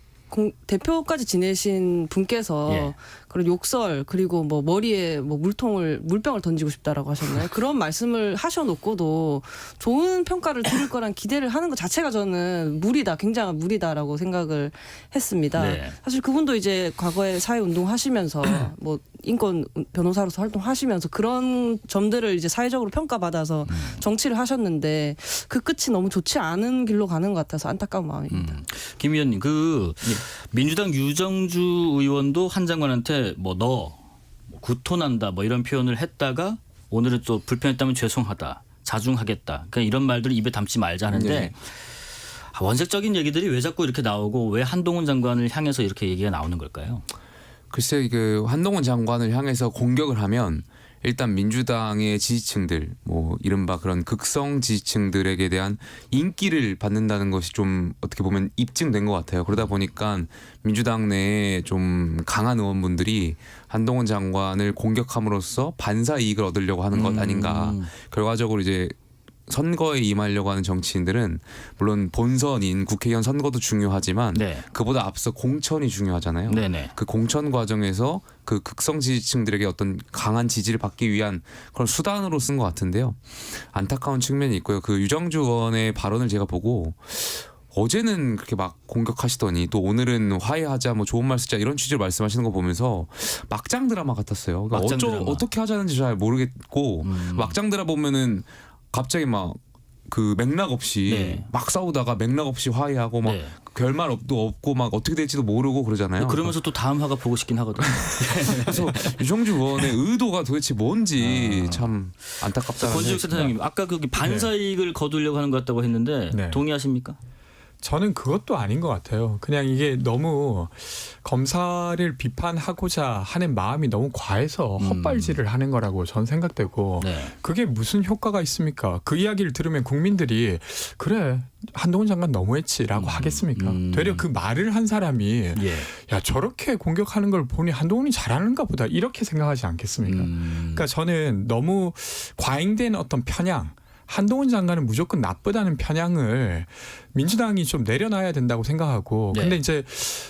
대표까지 지내신 분께서 예. 그런 욕설 그리고 뭐 머리에 뭐 물병을 던지고 싶다라고 하셨나요? 그런 말씀을 하셔놓고도 좋은 평가를 들을 거란 기대를 하는 것 자체가 저는 굉장한 무리다라고 생각을 했습니다. 네. 사실 그분도 이제 과거에 사회운동 하시면서 뭐 인권 변호사로서 활동하시면서 그런 점들을 이제 사회적으로 평가받아서 정치를 하셨는데 그 끝이 너무 좋지 않은 길로 가는 것 같아서 안타까운 마음입니다. 김 의원님, 민주당 유정주 의원도 한 장관한테 너 구토난다 이런 표현을 했다가 오늘은 또 불편했다면 죄송하다, 자중하겠다. 그냥 이런 말들을 입에 담지 말자 하는데 네. 원색적인 얘기들이 왜 자꾸 이렇게 나오고 왜 한동훈 장관을 향해서 이렇게 얘기가 나오는 걸까요? 글쎄 그 한동훈 장관을 향해서 공격을 하면 일단 민주당의 지지층들 이른바 그런 극성 지지층들에게 대한 인기를 받는다는 것이 좀 어떻게 보면 입증된 것 같아요. 그러다 보니까 민주당 내에 좀 강한 의원분들이 한동훈 장관을 공격함으로써 반사 이익을 얻으려고 하는 것 아닌가. 결과적으로 이제 선거에 임하려고 하는 정치인들은 물론 본선인 국회의원 선거도 중요하지만 네. 그보다 앞서 공천이 중요하잖아요. 네네. 그 공천 과정에서 그 극성 지지층들에게 어떤 강한 지지를 받기 위한 그런 수단으로 쓴 것 같은데요. 안타까운 측면이 있고요. 그 유정주 의원의 발언을 제가 보고 어제는 그렇게 막 공격하시더니 또 오늘은 화해하자 좋은 말 쓰자 이런 취지로 말씀하시는 거 보면서 막장 드라마 같았어요. 그러니까 막장 드라마. 어떻게 하자는지 잘 모르겠고 막장 드라마 보면은 갑자기 그 맥락 없이 네. 막 싸우다가 맥락 없이 화해하고 네. 결말도 없고 막 어떻게 될지도 모르고 그러잖아요. 그러면서 또 다음 화가 보고 싶긴 하거든요. 그래서 유정주 의원의 의도가 도대체 뭔지 참 안타깝다는 권지욱 센터장님, 아까 거기 반사이익을 거두려고 하는 것 같다고 했는데 네. 동의하십니까? 저는 그것도 아닌 것 같아요. 그냥 이게 너무 검사를 비판하고자 하는 마음이 너무 과해서 헛발질을 하는 거라고 전 생각되고 네. 그게 무슨 효과가 있습니까? 그 이야기를 들으면 국민들이 그래 한동훈 장관 너무했지라고 하겠습니까? 되려 그 말을 한 사람이 예. 야 저렇게 공격하는 걸 보니 한동훈이 잘하는가 보다 이렇게 생각하지 않겠습니까? 그러니까 저는 너무 과잉된 어떤 편향 한동훈 장관은 무조건 나쁘다는 편향을 민주당이 좀 내려놔야 된다고 생각하고 네. 근데 이제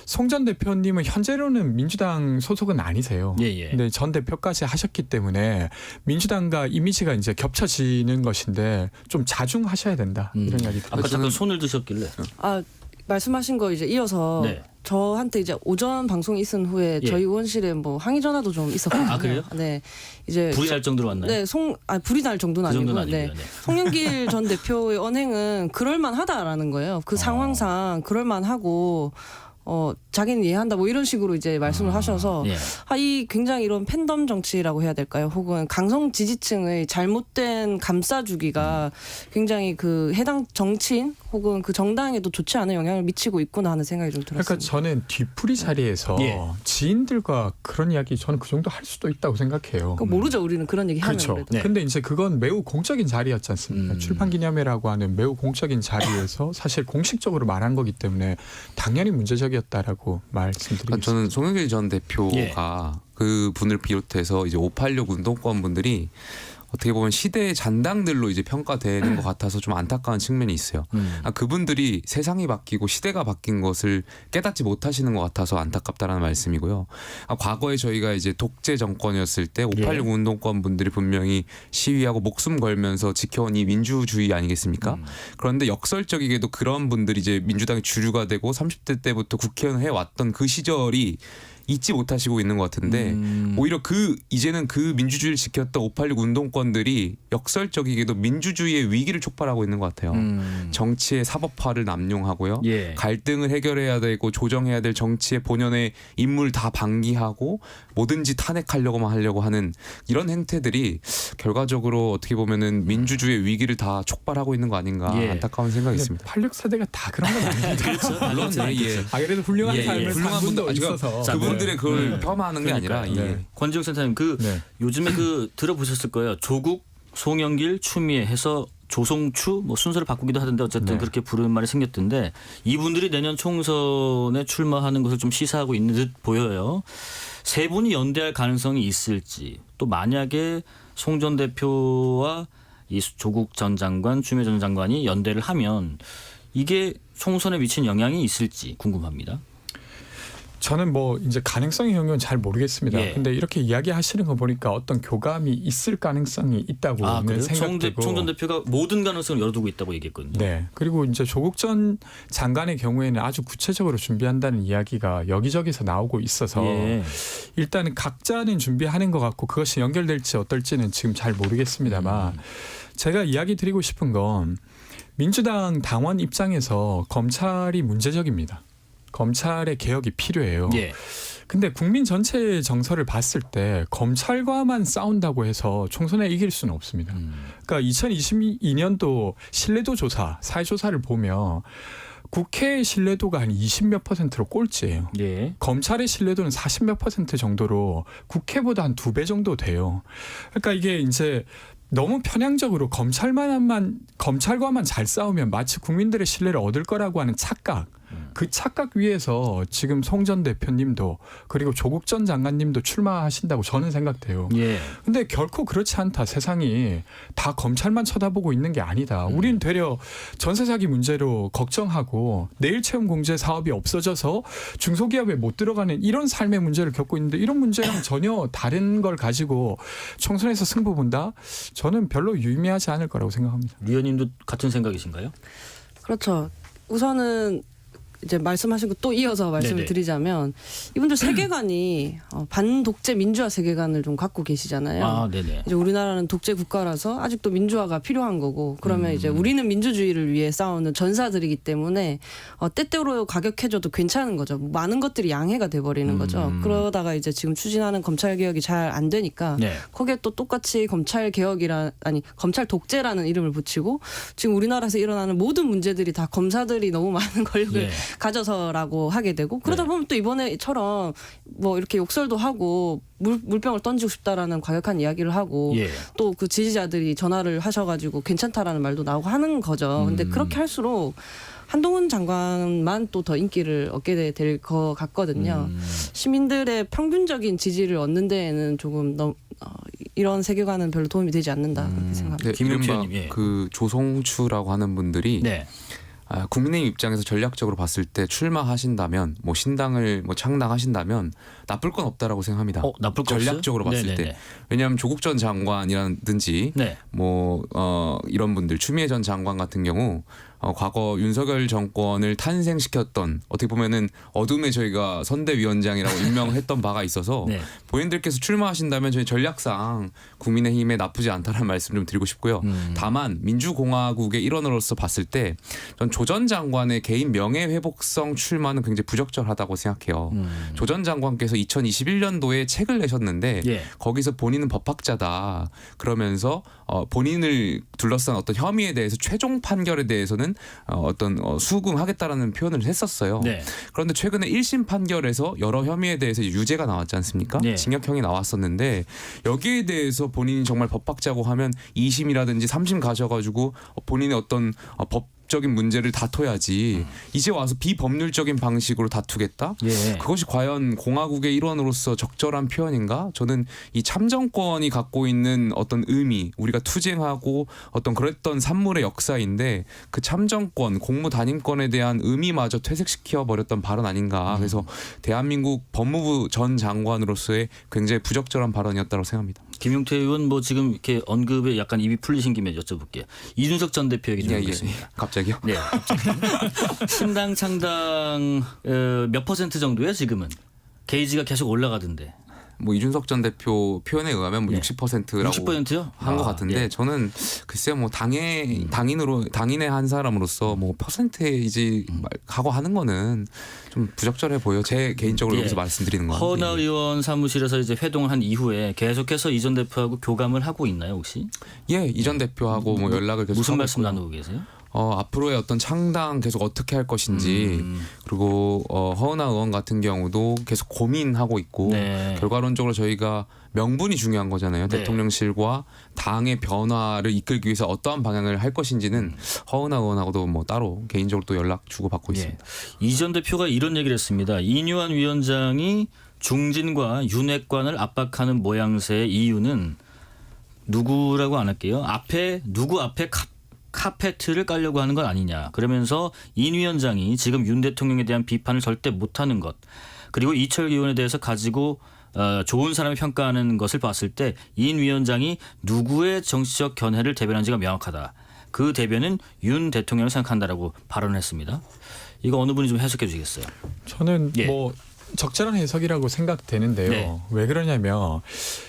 송 전 대표님은 현재로는 민주당 소속은 아니세요. 예. 근데 전 대표까지 하셨기 때문에 민주당과 이미지가 이제 겹쳐지는 것인데 좀 자중하셔야 된다 이런 이야기 아까 들었어요. 잠깐 손을 드셨길래. 아 말씀하신 거 이제 이어서 네. 저한테 이제 오전 방송이 있은 후에 예. 저희 의원실에 뭐 항의 전화도 좀 있었거든요. 아, 그래요? 네, 이제 불이 날 정도로 왔나요? 네, 불이 날 정도는 그 아니고, 정도는 네, 아니고요. 네. 송영길 전 대표의 언행은 그럴만하다라는 거예요. 그 상황상 그럴만하고. 자기는 이해한다 뭐 이런 식으로 이제 말씀을 하셔서 예. 이 굉장히 이런 팬덤 정치라고 해야 될까요? 혹은 강성 지지층의 잘못된 감싸주기가 굉장히 그 해당 정치인 혹은 그 정당에도 좋지 않은 영향을 미치고 있구나 하는 생각이 좀 들었습니다. 그러니까 저는 뒤풀이 자리에서 예. 지인들과 그런 이야기 저는 그 정도 할 수도 있다고 생각해요. 그러니까 모르죠 우리는 그런 얘기 하면 그렇죠. 그래도. 네. 근데 이제 그건 매우 공적인 자리였지 않습니까? 출판기념회라고 하는 매우 공적인 자리에서 사실 공식적으로 말한 거기 때문에 당연히 문제적이었다라고 말씀드리겠습니다. 그러니까 저는 송영길 전 대표가 그 분을 비롯해서 이제 586 운동권 분들이 어떻게 보면 시대의 잔당들로 이제 평가되는 것 같아서 좀 안타까운 측면이 있어요. 그분들이 세상이 바뀌고 시대가 바뀐 것을 깨닫지 못하시는 것 같아서 안타깝다라는 말씀이고요. 과거에 저희가 이제 독재 정권이었을 때 586 운동권 분들이 분명히 시위하고 목숨 걸면서 지켜온 이 민주주의 아니겠습니까? 그런데 역설적이게도 그런 분들이 이제 민주당의 주류가 되고 30대 때부터 국회의원 해왔던 그 시절이 잊지 못하시고 있는 것 같은데 오히려 이제는 그 민주주의를 지켰던 586 운동권들이 역설적이게도 민주주의의 위기를 촉발하고 있는 것 같아요. 정치의 사법화를 남용하고요. 예. 갈등을 해결해야 되고 조정해야 될 정치의 본연의 인물 다 방기하고 뭐든지 탄핵하려고만 하려고 하는 이런 행태들이 결과적으로 어떻게 보면은 민주주의의 위기를 다 촉발하고 있는 거 아닌가 예. 안타까운 생각이 있습니다. 86 세대가 다 그런 건 아닙니다. 그렇죠. 물론 예. 아 그래도 훌륭한 예, 예. 삶을 산 훌륭한 분도 분들, 있어서 자, 그분들의 그걸 네. 폄하하는 게 아니라 그러니까요. 예. 권지욱 센터장님 네. 요즘에 들어보셨을 거예요. 조국, 송영길, 추미애 해서 조송추 뭐 순서를 바꾸기도 하던데 어쨌든 네. 그렇게 부르는 말이 생겼던데 이분들이 내년 총선에 출마하는 것을 좀 시사하고 있는 듯 보여요. 세 분이 연대할 가능성이 있을지 또 만약에 송 전 대표와 이 조국 전 장관, 추미애 전 장관이 연대를 하면 이게 총선에 미친 영향이 있을지 궁금합니다. 저는 뭐 이제 가능성의 영역은 잘 모르겠습니다. 예. 근데 이렇게 이야기하시는 거 보니까 어떤 교감이 있을 가능성이 있다고는 그래요? 생각되고. 송 전 대표가 모든 가능성을 열어두고 있다고 얘기했거든요. 네. 그리고 이제 조국 전 장관의 경우에는 아주 구체적으로 준비한다는 이야기가 여기저기서 나오고 있어서 예. 일단은 각자는 준비하는 것 같고 그것이 연결될지 어떨지는 지금 잘 모르겠습니다만 제가 이야기 드리고 싶은 건 민주당 당원 입장에서 검찰이 문제적입니다. 검찰의 개혁이 필요해요. 예. 근데 국민 전체의 정서를 봤을 때 검찰과만 싸운다고 해서 총선에 이길 수는 없습니다. 그러니까 2022년도 신뢰도 조사, 사회조사를 보면 국회의 신뢰도가 한 20몇 %로 꼴찌예요. 예. 검찰의 신뢰도는 40몇 % 정도로 국회보다 한 2배 정도 돼요. 그러니까 이게 이제 너무 편향적으로 검찰과만 잘 싸우면 마치 국민들의 신뢰를 얻을 거라고 하는 착각. 그 착각 위에서 지금 송 전 대표님도 그리고 조국 전 장관님도 출마하신다고 저는 생각돼요. 예. 근데 결코 그렇지 않다. 세상이 다 검찰만 쳐다보고 있는 게 아니다. 우리는 되려 전세 사기 문제로 걱정하고 내일 채용 공제 사업이 없어져서 중소기업에 못 들어가는 이런 삶의 문제를 겪고 있는데 이런 문제랑 전혀 다른 걸 가지고 총선에서 승부 본다? 저는 별로 유의미하지 않을 거라고 생각합니다. 류 의원님도 같은 생각이신가요? 그렇죠. 우선은 이제 말씀하신 거 또 이어서 말씀을 네네. 드리자면 이분들 세계관이 반독재 민주화 세계관을 좀 갖고 계시잖아요. 아, 네네. 이제 우리나라는 독재 국가라서 아직도 민주화가 필요한 거고 그러면 이제 우리는 민주주의를 위해 싸우는 전사들이기 때문에 때때로 가격해줘도 괜찮은 거죠. 많은 것들이 양해가 돼버리는 거죠. 그러다가 이제 지금 추진하는 검찰 개혁이 잘 안 되니까 네. 거기에 또 똑같이 검찰 독재라는 이름을 붙이고 지금 우리나라에서 일어나는 모든 문제들이 다 검사들이 너무 많은 권력을 예. 가져서라고 하게 되고 그러다 네. 보면 또 이번에처럼 뭐 이렇게 욕설도 하고 물병을 던지고 싶다라는 과격한 이야기를 하고 예. 또 그 지지자들이 전화를 하셔가지고 괜찮다라는 말도 나오고 하는 거죠. 근데 그렇게 할수록 한동훈 장관만 또 더 인기를 얻게 될 것 같거든요. 시민들의 평균적인 지지를 얻는 데에는 조금 이런 세계관은 별로 도움이 되지 않는다 그렇게 생각합니다. 네, 김용태 이른바 의원님, 예. 그 조성추라고 하는 분들이 네. 국민의힘 입장에서 전략적으로 봤을 때 출마하신다면 뭐 신당을 뭐 창당하신다면 나쁠 건 없다라고 생각합니다. 나쁠 거 전략적으로 없어요? 봤을 네네네. 때. 왜냐하면 조국 전 장관이라든지 네. 뭐 이런 분들 추미애 전 장관 같은 경우 과거 윤석열 정권을 탄생시켰던 어떻게 보면은 어둠의 저희가 선대위원장이라고 임명했던 바가 있어서 네. 본인들께서 출마하신다면 저희 전략상 국민의힘에 나쁘지 않다는 말씀 좀 드리고 싶고요. 다만 민주공화국의 일원으로서 봤을 때 전 조 전 장관의 개인 명예회복성 출마는 굉장히 부적절하다고 생각해요. 조 전 장관께서 2021년도에 책을 내셨는데 예. 거기서 본인은 법학자다 그러면서 본인을 둘러싼 어떤 혐의에 대해서 최종 판결에 대해서는 수긍하겠다라는 표현을 했었어요. 네. 그런데 최근에 1심 판결에서 여러 혐의에 대해서 유죄가 나왔지 않습니까? 네. 징역형이 나왔었는데 여기에 대해서 본인이 정말 법학자고 하면 2심이라든지 3심 가셔가지고 본인의 어떤 법적인 문제를 다퉈야지 이제 와서 비법률적인 방식으로 다투겠다? 예. 그것이 과연 공화국의 일원으로서 적절한 표현인가? 저는 이 참정권이 갖고 있는 어떤 의미, 우리가 투쟁하고 어떤 그랬던 산물의 역사인데 그 참정권, 공무 단임권에 대한 의미마저 퇴색시켜 버렸던 발언 아닌가? 그래서 대한민국 법무부 전 장관으로서의 굉장히 부적절한 발언이었다고 생각합니다. 김용태 의원 뭐 지금 이렇게 언급에 약간 입이 풀리신 김에 여쭤볼게요. 이준석 전 대표 얘기 좀 예, 해보겠습니다. 갑자기요? 네. 신당 창당 몇 퍼센트 정도예요 지금은? 게이지가 계속 올라가던데. 뭐 이준석 전 대표 표현에 의하면 뭐 네. 60%라고 60%요? 한 것 같은데 예. 저는 글쎄요 뭐 당인의 한 사람으로서 뭐 퍼센테이지 하고 하는 거는 좀 부적절해 보여. 제 개인적으로 예. 여기서 말씀드리는 건. 허은하 의원 사무실에서 이제 회동을 한 이후에 계속해서 이 전 대표하고 교감을 하고 있나요 혹시? 예, 이 전 대표하고 뭐 연락을 계속 무슨 하고 말씀 있고요. 나누고 계세요? 앞으로의 어떤 창당 계속 어떻게 할 것인지 그리고 허은하 의원 같은 경우도 계속 고민하고 있고 네. 결과론적으로 저희가 명분이 중요한 거잖아요. 네. 대통령실과 당의 변화를 이끌기 위해서 어떠한 방향을 할 것인지는 허은하 의원하고도 뭐 따로 개인적으로 또 연락 주고받고 있습니다. 이 전 대표가 이런 얘기를 했습니다. 이뉴한 위원장이 중진과 윤핵관을 압박하는 모양새의 이유는 누구라고 안 할게요. 누구 앞에 카페트를 깔려고 하는 건 아니냐. 그러면서 인 위원장이 지금 윤 대통령에 대한 비판을 절대 못하는 것. 그리고 이철 의원에 대해서 가지고 좋은 사람을 평가하는 것을 봤을 때 인 위원장이 누구의 정치적 견해를 대변한지가 명확하다. 그 대변은 윤 대통령을 생각한다라고 발언했습니다. 이거 어느 분이 좀 해석해 주시겠어요? 저는 예. 뭐 적절한 해석이라고 생각되는데요. 네. 왜 그러냐면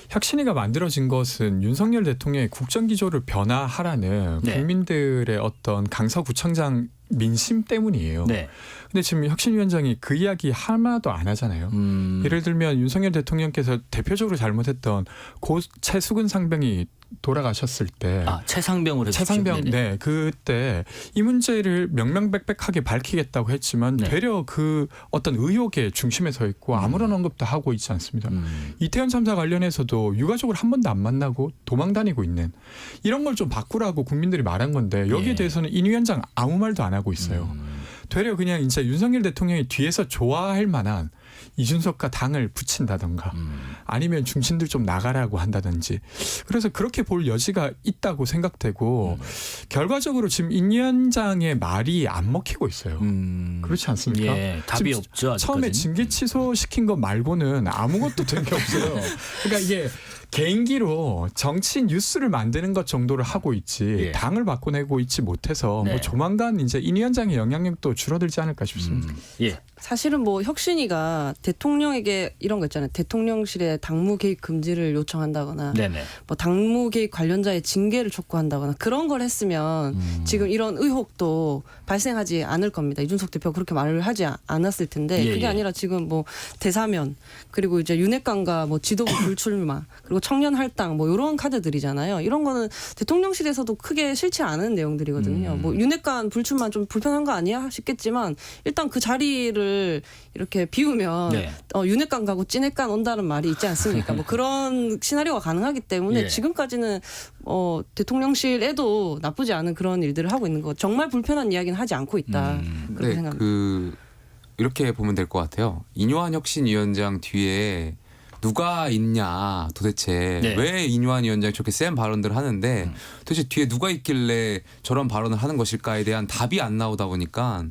혁신위가 만들어진 것은 윤석열 대통령의 국정기조를 변화하라는 네. 국민들의 어떤 강서구청장 민심 때문이에요. 네. 근데 지금 혁신위원장이 그 이야기 하나도 안 하잖아요. 예를 들면 윤석열 대통령께서 대표적으로 잘못했던 고 최수근 상병이 돌아가셨을 때 최상병으로 해주십시오. 최상병 네네. 그때 이 문제를 명명백백하게 밝히겠다고 했지만 네. 되려 그 어떤 의혹의 중심에 서 있고 아무런 언급도 하고 있지 않습니다. 이태원 참사 관련해서도 유가족을 한 번도 안 만나고 도망 다니고 있는 이런 걸 좀 바꾸라고 국민들이 말한 건데 여기에 예. 대해서는 인 위원장 아무 말도 안 하고 있어요. 되려 그냥 이제 윤석열 대통령이 뒤에서 좋아할 만한 이준석과 당을 붙인다던가 아니면 중심들 좀 나가라고 한다든지 그래서 그렇게 볼 여지가 있다고 생각되고 결과적으로 지금 인 위원장의 말이 안 먹히고 있어요. 그렇지 않습니까? 예, 답이 지금 없죠. 아직까지. 처음에 징계 취소시킨 것 말고는 아무것도 된 게 없어요. 그러니까 이게 개인기로 정치 뉴스를 만드는 것 정도를 하고 있지 예. 당을 바꿔내고 있지 못해서 네. 뭐 조만간 이제 인 위원장의 영향력도 줄어들지 않을까 싶습니다. 예. 사실은 뭐 혁신이가 대통령에게 이런 거 있잖아요. 대통령실에 당무 개입 금지를 요청한다거나 네네. 뭐 당무 개입 관련자의 징계를 촉구한다거나 그런 걸 했으면 지금 이런 의혹도 발생하지 않을 겁니다. 이준석 대표가 그렇게 말을 하지 않았을 텐데 예, 그게 예. 아니라 지금 뭐 대사면 그리고 이제 윤핵관과 뭐 지도부 불출마 그리고 청년 할당 뭐 이런 카드들이잖아요. 이런 거는 대통령실에서도 크게 싫지 않은 내용들이거든요. 뭐 윤핵관 불출마 좀 불편한 거 아니야 싶겠지만 일단 그 자리를 이렇게 비우면 네. 윤핵관 가고 찐핵관 온다는 말이 있지 않습니까? 뭐 그런 시나리오가 가능하기 때문에 예. 지금까지는 대통령실에도 나쁘지 않은 그런 일들을 하고 있는 거. 정말 불편한 이야기는 하지 않고 있다. 그렇게 네, 생각합니다. 이렇게 보면 될 것 같아요. 인요한 혁신위원장 뒤에 누가 있냐 도대체 네. 왜 인요한 위원장이 저렇게 센 발언들을 하는데 도대체 뒤에 누가 있길래 저런 발언을 하는 것일까에 대한 답이 안 나오다 보니까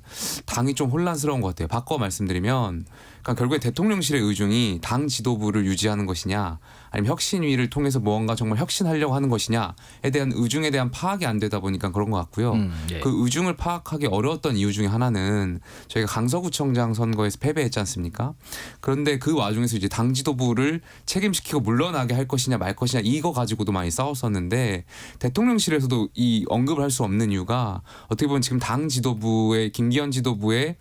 당이 좀 혼란스러운 것 같아요. 바꿔 말씀드리면 그러니까 결국에 대통령실의 의중이 당 지도부를 유지하는 것이냐 아니면 혁신위를 통해서 무언가 정말 혁신하려고 하는 것이냐에 대한 의중에 대한 파악이 안 되다 보니까 그런 것 같고요. 예. 그 의중을 파악하기 어려웠던 이유 중에 하나는 저희가 강서구청장 선거에서 패배했지 않습니까? 그런데 그 와중에서 이제 당 지도부를 책임시키고 물러나게 할 것이냐 말 것이냐 이거 가지고도 많이 싸웠었는데 대통령실에서도 이 언급을 할 수 없는 이유가 어떻게 보면 지금 당 지도부의 김기현 지도부의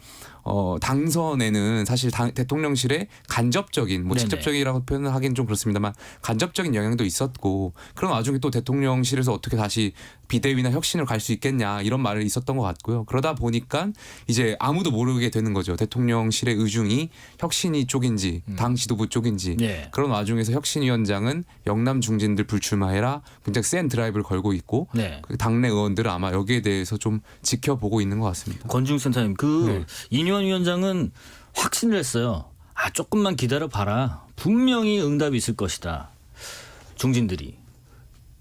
당선에는 사실 대통령실의 간접적인 뭐 네네. 직접적이라고 표현을 하기는 좀 그렇습니다만 간접적인 영향도 있었고 그런 와중에 또 대통령실에서 어떻게 다시 비대위나 혁신을 갈 수 있겠냐 이런 말이 있었던 것 같고요. 그러다 보니까 이제 아무도 모르게 되는 거죠. 대통령실의 의중이 혁신위 쪽인지 당 지도부 쪽인지 예. 그런 와중에서 혁신위원장은 영남 중진들 불출마해라 굉장히 센 드라이브를 걸고 있고 네. 그 당내 의원들은 아마 여기에 대해서 좀 지켜보고 있는 것 같습니다. 권중센터님, 네. 인유한 위원장은 확신을 했어요. 조금만 기다려 봐라. 분명히 응답이 있을 것이다. 중진들이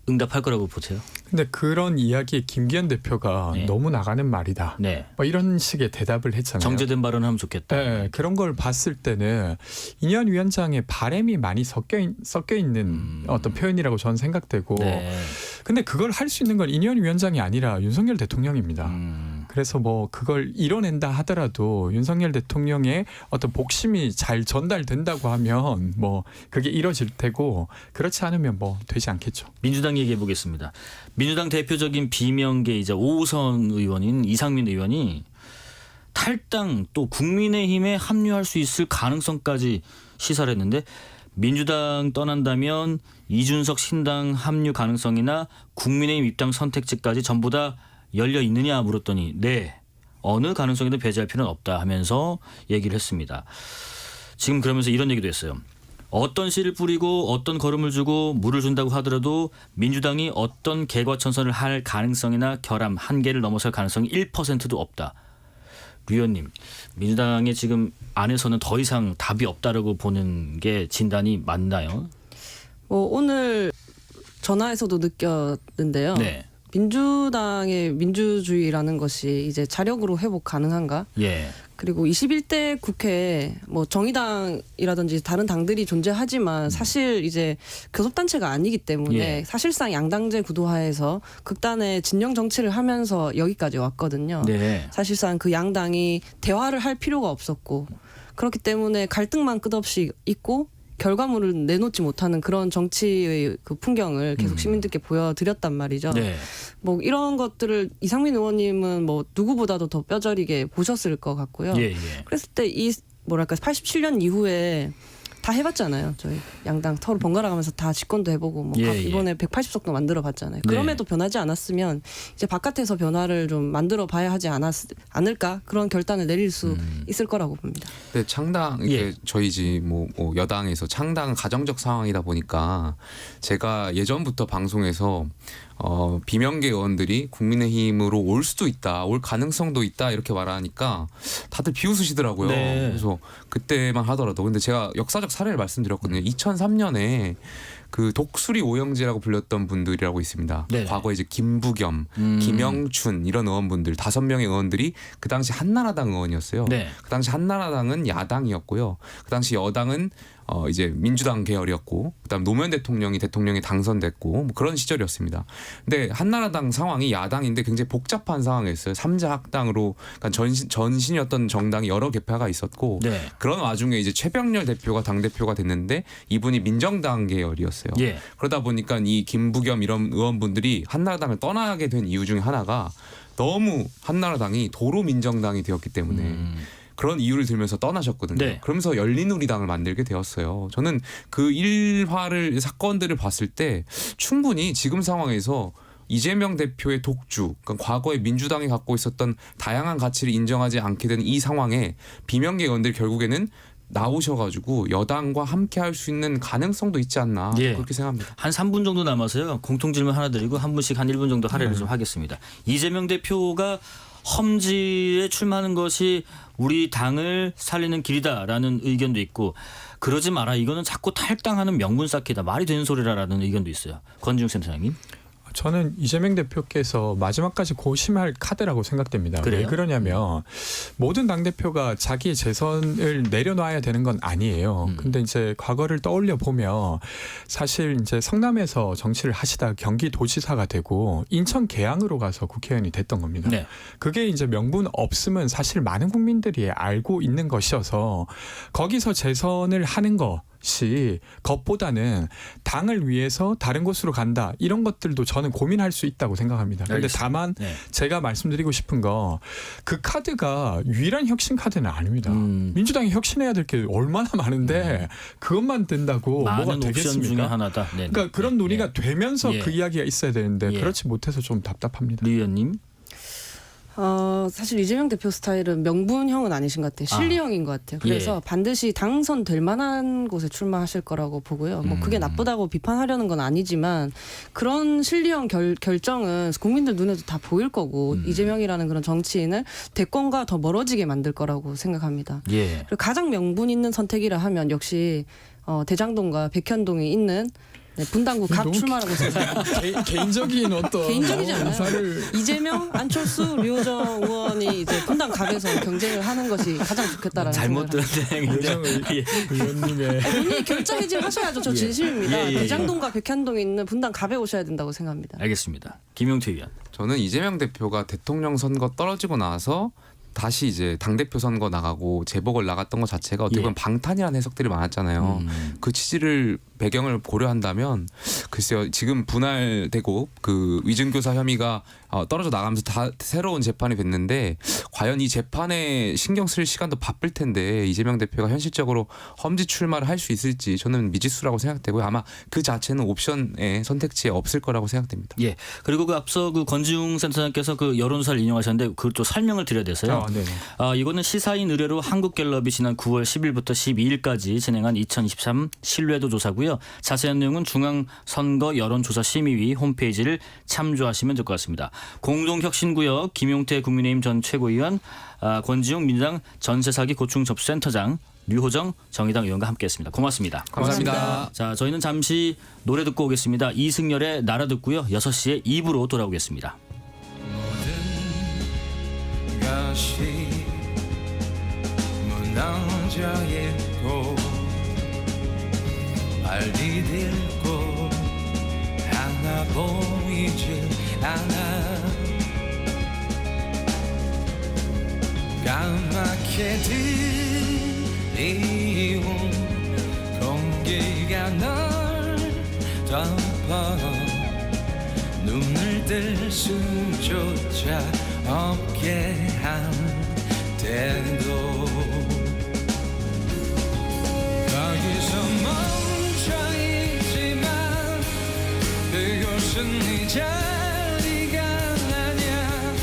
응답할 거라고 보세요? 근데 그런 이야기에 김기현 대표가 네. 너무 나가는 말이다. 네. 뭐 이런 식의 대답을 했잖아요. 정제된 발언하면 좋겠다. 네, 그런 걸 봤을 때는 인현 위원장의 바램이 많이 섞여 있는 어떤 표현이라고 저는 생각되고 네. 근데 그걸 할 수 있는 건 인현 위원장이 아니라 윤석열 대통령입니다. 그래서 뭐 그걸 이뤄낸다 하더라도 윤석열 대통령의 어떤 복심이 잘 전달된다고 하면 뭐 그게 이뤄질 테고 그렇지 않으면 뭐 되지 않겠죠. 민주당 얘기해 보겠습니다. 민주당 대표적인 비명계이자 5선 의원인 이상민 의원이 탈당 또 국민의힘에 합류할 수 있을 가능성까지 시사를 했는데 민주당 떠난다면 이준석 신당 합류 가능성이나 국민의힘 입당 선택지까지 전부 다 열려 있느냐 물었더니 네. 어느 가능성에도 배제할 필요는 없다 하면서 얘기를 했습니다. 지금 그러면서 이런 얘기도 했어요. 어떤 씨를 뿌리고 어떤 걸음을 주고 물을 준다고 하더라도 민주당이 어떤 개과천선을 할 가능성이나 결함 한계를 넘어설 가능성이 1%도 없다. 류 의원님, 민주당의 지금 안에서는 더 이상 답이 없다라고 보는 게 진단이 맞나요? 오늘 전화에서도 느꼈는데요. 네. 민주당의 민주주의라는 것이 이제 자력으로 회복 가능한가? 예. 그리고 21대 국회에 뭐 정의당이라든지 다른 당들이 존재하지만 사실 이제 교섭단체가 아니기 때문에 예. 사실상 양당제 구도하에서 극단의 진영 정치를 하면서 여기까지 왔거든요. 네. 사실상 그 양당이 대화를 할 필요가 없었고 그렇기 때문에 갈등만 끝없이 있고 결과물을 내놓지 못하는 그런 정치의 그 풍경을 계속 시민들께 보여드렸단 말이죠. 네. 뭐 이런 것들을 이상민 의원님은 뭐 누구보다도 더 뼈저리게 보셨을 것 같고요. 예, 예. 그랬을 때 이 뭐랄까 87년 이후에 다 해봤잖아요. 저희 양당 서로 번갈아가면서 다 집권도 해보고 뭐 예, 이번에 180석도 만들어봤잖아요. 네. 그럼에도 변하지 않았으면 이제 바깥에서 변화를 좀 만들어봐야 하지 않을까 그런 결단을 내릴 수 있을 거라고 봅니다. 근데 창당 이게 저희지 뭐 여당에서 창당은 가정적 상황이다 보니까 제가 예전부터 방송에서 비명계 의원들이 국민의힘으로 올 수도 있다, 올 가능성도 있다 이렇게 말하니까 다들 비웃으시더라고요. 네. 그래서 그때만 하더라도 근데 제가 역사적 사례를 말씀드렸거든요. 2003년에 그 독수리 오영재라고 불렸던 분들이라고 있습니다. 네네. 과거에 이제 김부겸, 김영춘 이런 의원분들 5명의 의원들이 그 당시 한나라당 의원이었어요. 네. 그 당시 한나라당은 야당이었고요. 그 당시 여당은 이제 민주당 계열이었고, 그다음 노무현 대통령이 당선됐고 뭐 그런 시절이었습니다. 근데 한나라당 상황이 야당인데 굉장히 복잡한 상황이었어요. 3자 학당으로 그러니까 전신이었던 정당이 여러 개파가 있었고, 네. 그런 와중에 이제 최병렬 대표가 당 대표가 됐는데 이분이 민정당 계열이었어요. 예. 그러다 보니까 이 김부겸 이런 의원분들이 한나라당을 떠나게 된 이유 중에 하나가 너무 한나라당이 도로 민정당이 되었기 때문에. 그런 이유를 들면서 떠나셨거든요. 네. 그러면서 열린우리당을 만들게 되었어요. 저는 그 사건들을 봤을 때 충분히 지금 상황에서 이재명 대표의 독주, 그러니까 과거에 민주당이 갖고 있었던 다양한 가치를 인정하지 않게 된 이 상황에 비명계 의원들이 결국에는 나오셔가지고 여당과 함께 할 수 있는 가능성도 있지 않나 예. 그렇게 생각합니다. 한 3분 정도 남아서요. 공통 질문 하나 드리고 한 분씩 한 1분 정도 할애를 좀 하겠습니다. 이재명 대표가 험지에 출마하는 것이 우리 당을 살리는 길이다라는 의견도 있고, 그러지 마라, 이거는 자꾸 탈당하는 명분 쌓기다, 말이 되는 소리라라는 의견도 있어요. 권지웅 센터장님. 저는 이재명 대표께서 마지막까지 고심할 카드라고 생각됩니다. 그래요? 왜 그러냐면 모든 당대표가 자기의 재선을 내려놔야 되는 건 아니에요. 근데 이제 과거를 떠올려 보면 사실 이제 성남에서 정치를 하시다가 경기도지사가 되고 인천 계양으로 가서 국회의원이 됐던 겁니다. 네. 그게 이제 명분 없음은 사실 많은 국민들이 알고 있는 것이어서 거기서 재선을 하는 것이 것보다는 당을 위해서 다른 곳으로 간다, 이런 것들도 저는 고민할 수 있다고 생각합니다. 그런데 알겠습니다. 다만 네. 제가 말씀드리고 싶은 거, 그 카드가 유일한 혁신 카드는 아닙니다. 민주당이 혁신해야 될 게 얼마나 많은데 그것만 된다고 뭐가 많은 옵션 중에 되겠습니까? 하나다. 네. 그러니까 그런 논의가 되면서 예. 그 이야기가 있어야 되는데 예. 그렇지 못해서 좀 답답합니다. 류 의원님. 사실 이재명 대표 스타일은 명분형은 아니신 것 같아요. 실리형인 것 같아요. 그래서 예. 반드시 당선될 만한 곳에 출마하실 거라고 보고요. 뭐 그게 나쁘다고 비판하려는 건 아니지만 그런 실리형 결정은 국민들 눈에도 다 보일 거고 이재명이라는 그런 정치인을 대권과 더 멀어지게 만들 거라고 생각합니다. 예. 그리고 가장 명분 있는 선택이라 하면 역시 대장동과 백현동이 있는 분당구 갑 너무 출마라고 생각합니다. 개인적인 어떤 개인적이지 않아요. 의사를 이재명, 안철수, 류호정 의원이 이제 분당 갑에서 경쟁을 하는 것이 가장 좋겠다라는 잘못 생각을 들은 요정 예. 의원님의 본인이 결자 해지를 하셔야죠. 저 진심입니다. 예, 예, 예. 대장동과 백현동에 있는 분당 갑에 오셔야 된다고 생각합니다. 알겠습니다. 김용태 의원. 저는 이재명 대표가 대통령 선거 떨어지고 나서 다시 이제 당대표 선거 나가고 재보궐 나갔던 것 자체가 어떻게 보면 방탄이라는 해석들이 많았잖아요. 그 취지를 배경을 고려한다면 글쎄요, 지금 분할되고 그 위증교사 혐의가 떨어져 나가면서 다 새로운 재판이 됐는데 과연 이 재판에 신경 쓸 시간도 바쁠 텐데 이재명 대표가 현실적으로 험지 출마를 할 수 있을지 저는 미지수라고 생각되고요. 아마 그 자체는 옵션의 선택지에 없을 거라고 생각됩니다. 예. 그리고 그 앞서 그 권지웅 센터장께서 그 여론조사를 인용하셨는데 그걸 또 설명을 드려야 돼서요. 네. 이거는 시사인 의뢰로 한국갤럽이 지난 9월 10일부터 12일까지 진행한 2023 신뢰도 조사고요. 자세한 내용은 중앙선거 여론조사심의위 홈페이지를 참조하시면 될 것 같습니다. 공동혁신구역 김용태 국민의힘 전 최고위원, 권지웅 민주당 전세사기 고충접수센터장, 류호정 정의당 의원과 함께했습니다. 고맙습니다. 감사합니다. 자, 저희는 잠시 노래 듣고 오겠습니다. 이승열의 나라 듣고요. 6시에 2부로 돌아오겠습니다. 것이 무너져 있고 빨리 딜고 하나 보이지 않아 까맣게 들이운 공기가 널 덮어 눈을 뜰 수조차 없게 한데도 거기서 이곳은 네 자리가 아냐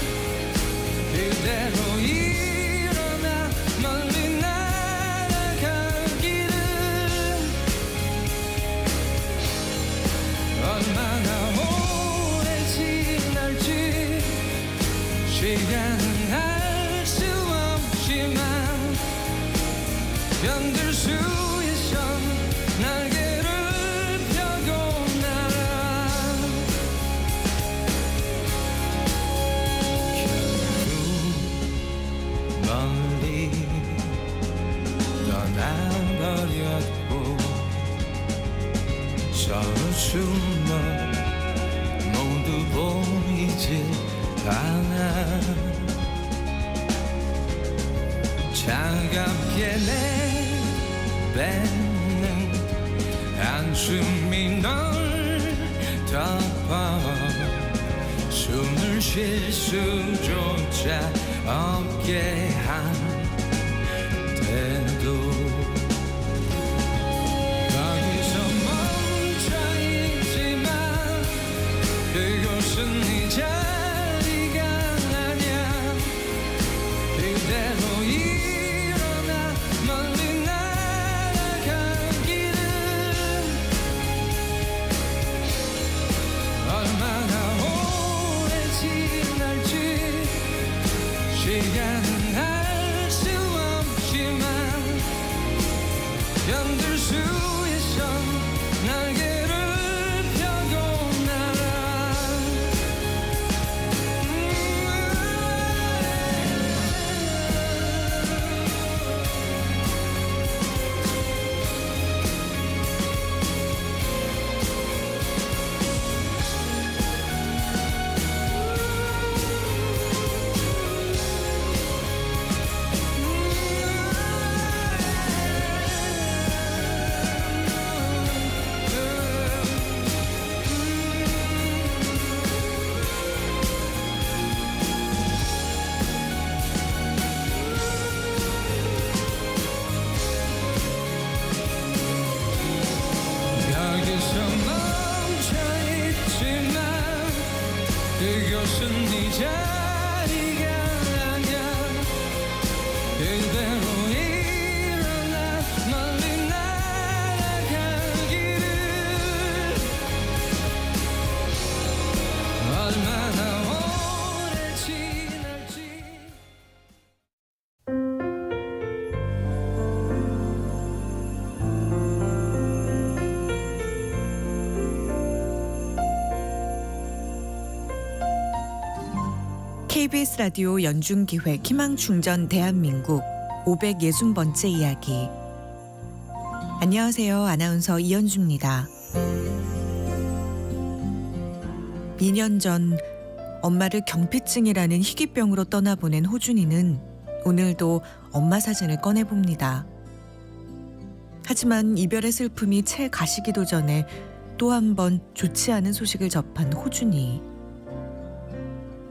그대로 일어나 멀리 날아가기를 얼마나 오래 지날지 시간은 알 수 없지만 견딜 수 있어 날개를 펴고 날아 결국 멀리 떠나버렸고 서로 숨어 모두 보이질 않아 차갑게 내뱉는 한숨이 널 덮어 숨을 쉴 수조차 없게 한데도 거기서 멈춰있지만 그곳은 네 자리가 아냐 그대로 일어나 멀리 날아가기를 얼마나 오래 지날지 시간은 알 수 없지만 견딜 수 있어 날개를 펴고 날아 여기서 멈춰있지만 그곳은 네 자리가 아냐 그대로 일어나 멀리 날아가기를 얼마나 오래 지날지 KBS 라디오 연중기획 희망충전 대한민국 560번째 이야기. 안녕하세요. 아나운서 이현주입니다. 2년 전 엄마를 경피증이라는 희귀병으로 떠나보낸 호준이는 오늘도 엄마 사진을 꺼내봅니다. 하지만 이별의 슬픔이 채 가시기도 전에 또 한 번 좋지 않은 소식을 접한 호준이.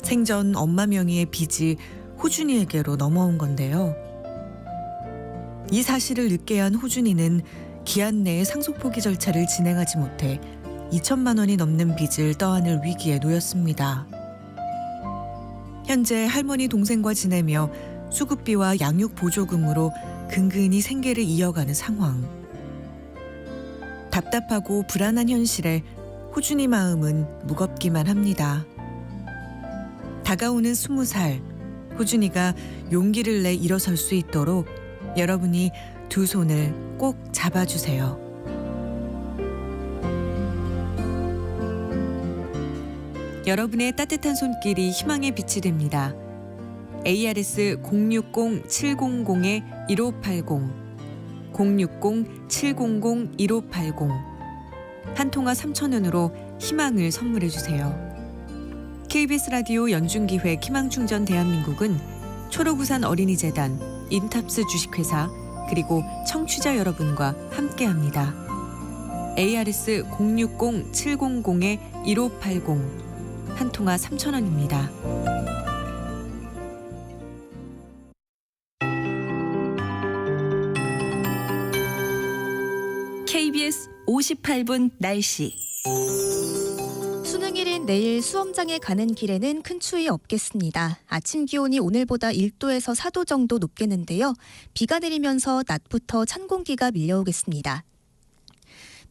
생전 엄마 명의의 빚이 호준이에게로 넘어온 건데요. 이 사실을 늦게 한 호준이는 기한 내에 상속포기 절차를 진행하지 못해 2천만 원이 넘는 빚을 떠안을 위기에 놓였습니다. 현재 할머니 동생과 지내며 수급비와 양육 보조금으로 근근히 생계를 이어가는 상황. 답답하고 불안한 현실에 호준이 마음은 무겁기만 합니다. 다가오는 20살, 호준이가 용기를 내 일어설 수 있도록 여러분이 두 손을 꼭 잡아주세요. 여러분의 따뜻한 손길이 희망의 빛이 됩니다. ARS 060-700-1580 060-700-1580 한 통화 3,000원으로 희망을 선물해주세요. KBS 라디오 연중기획 희망충전 대한민국은 초록우산 어린이재단, 인탑스 주식회사 그리고 청취자 여러분과 함께합니다. ARS 060-700-1580 한 통화 3,000원입니다. KBS 58분 날씨. 수능일인 내일 수험장에 가는 길에는 큰 추위 없겠습니다. 아침 기온이 오늘보다 1도에서 4도 정도 높겠는데요. 비가 내리면서 낮부터 찬 공기가 밀려오겠습니다.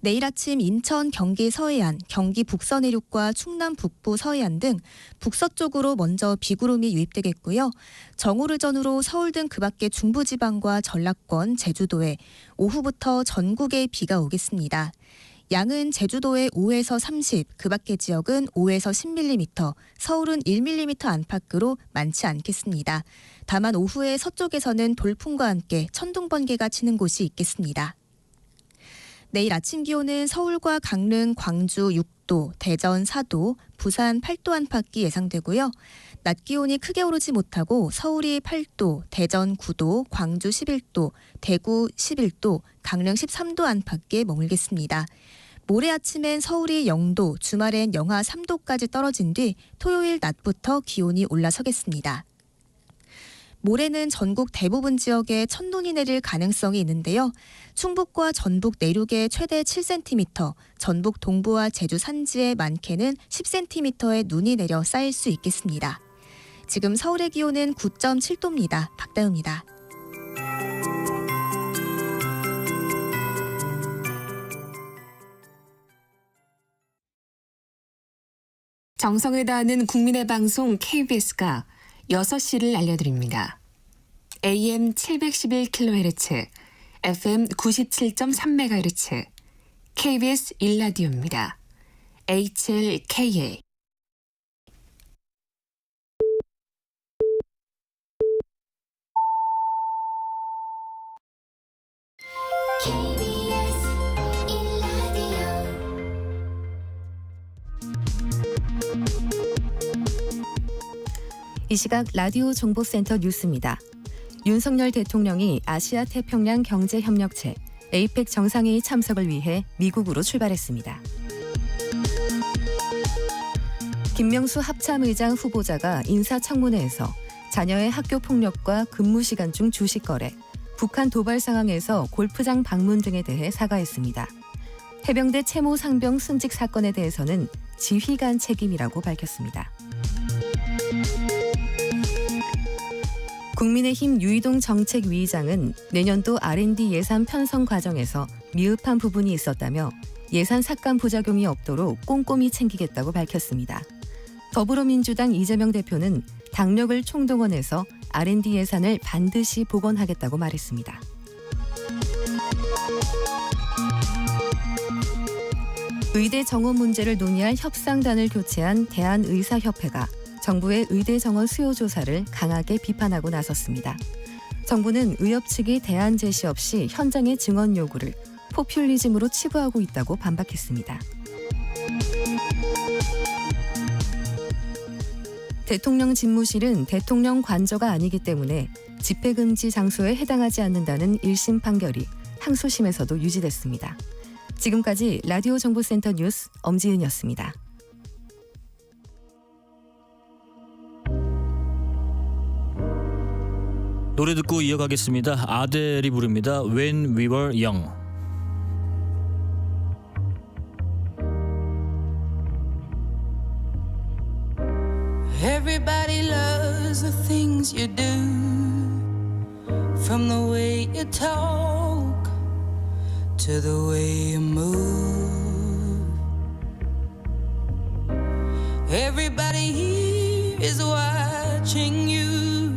내일 아침 인천, 경기 서해안, 경기 북서 내륙과 충남 북부 서해안 등 북서쪽으로 먼저 비구름이 유입되겠고요. 정오를 서울 등 그 밖의 중부지방과 전라권, 제주도에 오후부터 전국에 비가 오겠습니다. 양은 제주도에 5에서 30, 그 밖의 지역은 5에서 10mm, 서울은 1mm 안팎으로 많지 않겠습니다. 다만 오후에 서쪽에서는 돌풍과 함께 천둥 번개가 치는 곳이 있겠습니다. 내일 아침 기온은 서울과 강릉, 광주 6도, 대전 4도, 부산 8도 안팎이 예상되고요. 낮 기온이 크게 오르지 못하고 서울이 8도, 대전 9도, 광주 11도, 대구 11도, 강릉 13도 안팎에 머물겠습니다. 모레 아침엔 서울이 0도, 주말엔 영하 3도까지 떨어진 뒤 토요일 낮부터 기온이 올라서겠습니다. 모레는 전국 대부분 지역에 첫눈이 내릴 가능성이 있는데요. 충북과 전북 내륙에 최대 7cm, 전북 동부와 제주 산지에 많게는 10cm의 눈이 내려 쌓일 수 있겠습니다. 지금 서울의 기온은 9.7도입니다. 박다영입니다. 정성을 다하는 국민의 방송 KBS가 6시를 알려드립니다. AM 711kHz, FM 97.3MHz, KBS 1라디오입니다. HLKA. KBS 1라디오 이 시각 라디오 정보센터 뉴스입니다. 윤석열 대통령이 아시아 태평양 경제협력체 APEC 정상회의 참석을 위해 미국으로 출발했습니다. 김명수 합참의장 후보자가 인사청문회에서 자녀의 학교 폭력과 근무 시간 중 주식 거래, 북한 도발 상황에서 골프장 방문 등에 대해 사과했습니다. 해병대 채모 상병 순직 사건에 대해서는 지휘관 책임이라고 밝혔습니다. 국민의힘 유이동 정책위의장은 내년도 R&D 예산 편성 과정에서 미흡한 부분이 있었다며 예산 삭감 부작용이 없도록 꼼꼼히 챙기겠다고 밝혔습니다. 더불어민주당 이재명 대표는 당력을 총동원해서 R&D 예산을 반드시 복원하겠다고 말했습니다. 의대 정원 문제를 논의할 협상단을 교체한 대한의사협회가 정부의 의대 정원 수요 조사를 강하게 비판하고 나섰습니다. 정부는 의협 측이 대안 제시 없이 현장의 증원 요구를 포퓰리즘으로 치부하고 있다고 반박했습니다. 대통령 집무실은 대통령 관저가 아니기 때문에 집회금지 장소에 해당하지 않는다는 1심 판결이 항소심에서도 유지됐습니다. 지금까지 라디오 정보센터 뉴스 엄지은이었습니다. 노래 듣고 이어가겠습니다. 아델이 부릅니다. When We Were Young. Everybody loves the things you do, from the way you talk to the way you move. Everybody here is watching you,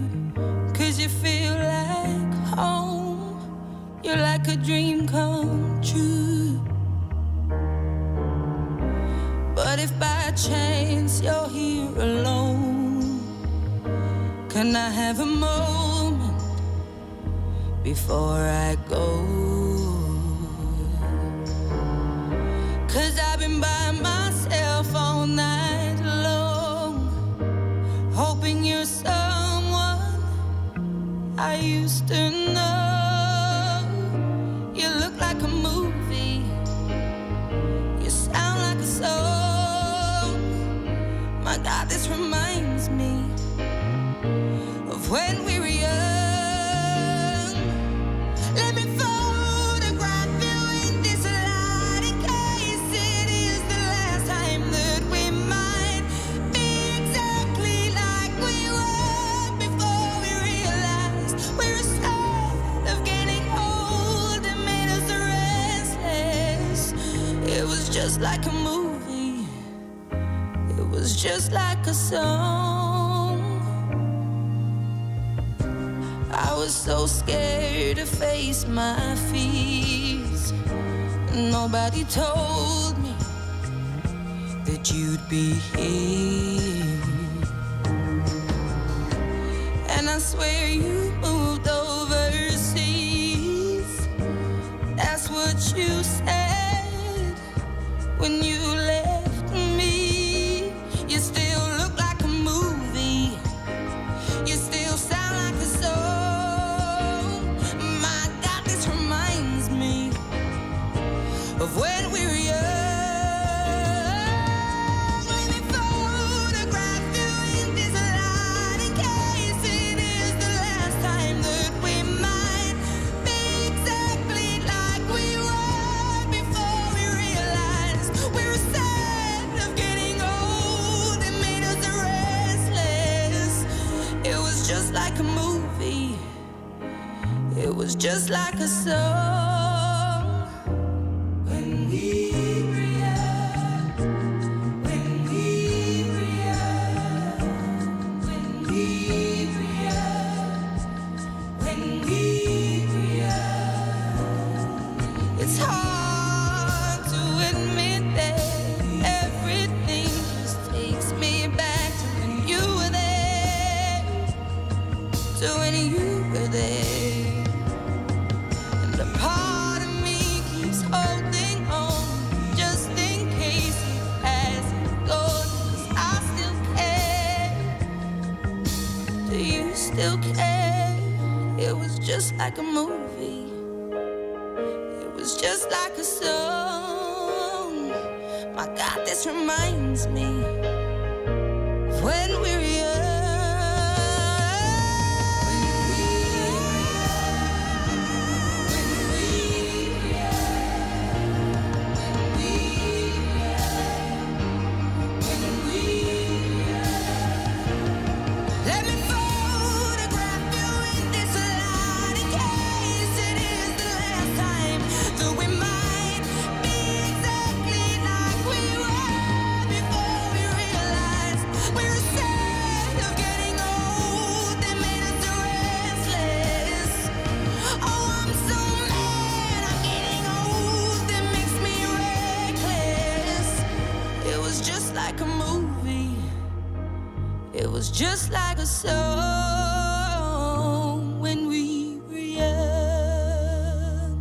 'cause you feel like home. You're like a dream come true. But if by chance you're here alone, can I have a moment before I go? 'Cause I've been by myself all night long, hoping you're someone I used to know. You look like a movie, you sound like a song. My God, this reminds me of when we were young. Let me photograph you in this light, in case it is the last time that we just like a movie. It was just like a song. I was so scared to face my fears. Nobody told me that you'd be here. And I swear you moved overseas. That's what you said when you left me. You still look like a movie. You still sound like a song. My God, this reminds me of when we were young. Let me photograph you in this light in case it is the last time that we might be exactly like we were before we realized we were sad of getting old. It made us restless. It was just like a movie. It was just like a song. When we were young, when we were young, when we were young, when we were young. It's hard to admit that everything just takes me back to when you were there, to when you were there. And a part of me keeps holding on just in case it hasn't gone. 'Cause I still care. Do you still care? It was just like a movie. It was just like a song. My God, this reminds me of when we were young. Let me photograph you in this light in case it is the last time that we might be exactly like we were before we realized we were sad of getting old. They made us restless. Oh, I'm so mad I'm getting old. It makes me reckless. It was just like a movie. It was just like a song when we were young.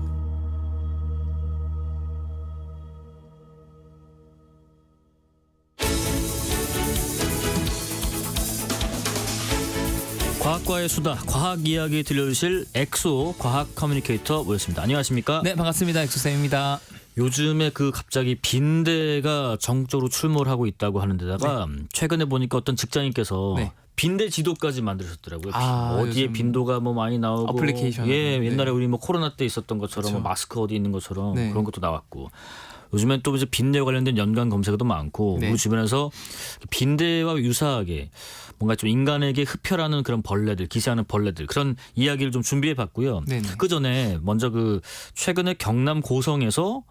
과학과의 수다, 과학 이야기 들려주실 엑소 과학 커뮤니케이터 모였습니다. 안녕하십니까? 네, 반갑습니다. 엑소쌤입니다. 요즘에 그 갑자기 빈대가 전국적으로 출몰을 하고 있다고 하는 데다가 최근에 보니까 어떤 직장인께서 네. 빈대 지도까지 만드셨더라고요. 아, 어디에 요즘 빈도가 뭐 많이 나오고 어플리케이션. 예, 네. 옛날에 우리 뭐 코로나 때 있었던 것처럼 그렇죠. 뭐 마스크 어디 있는 것처럼 네. 그런 것도 나왔고 요즘엔 또 이제 빈대와 관련된 연관 검색어도 많고 네. 우리 주변에서 빈대와 유사하게 뭔가 좀 인간에게 흡혈하는 그런 벌레들, 기생하는 벌레들 그런 이야기를 좀 준비해 봤고요. 네네. 그 전에 먼저 그 최근에 경남 고성에서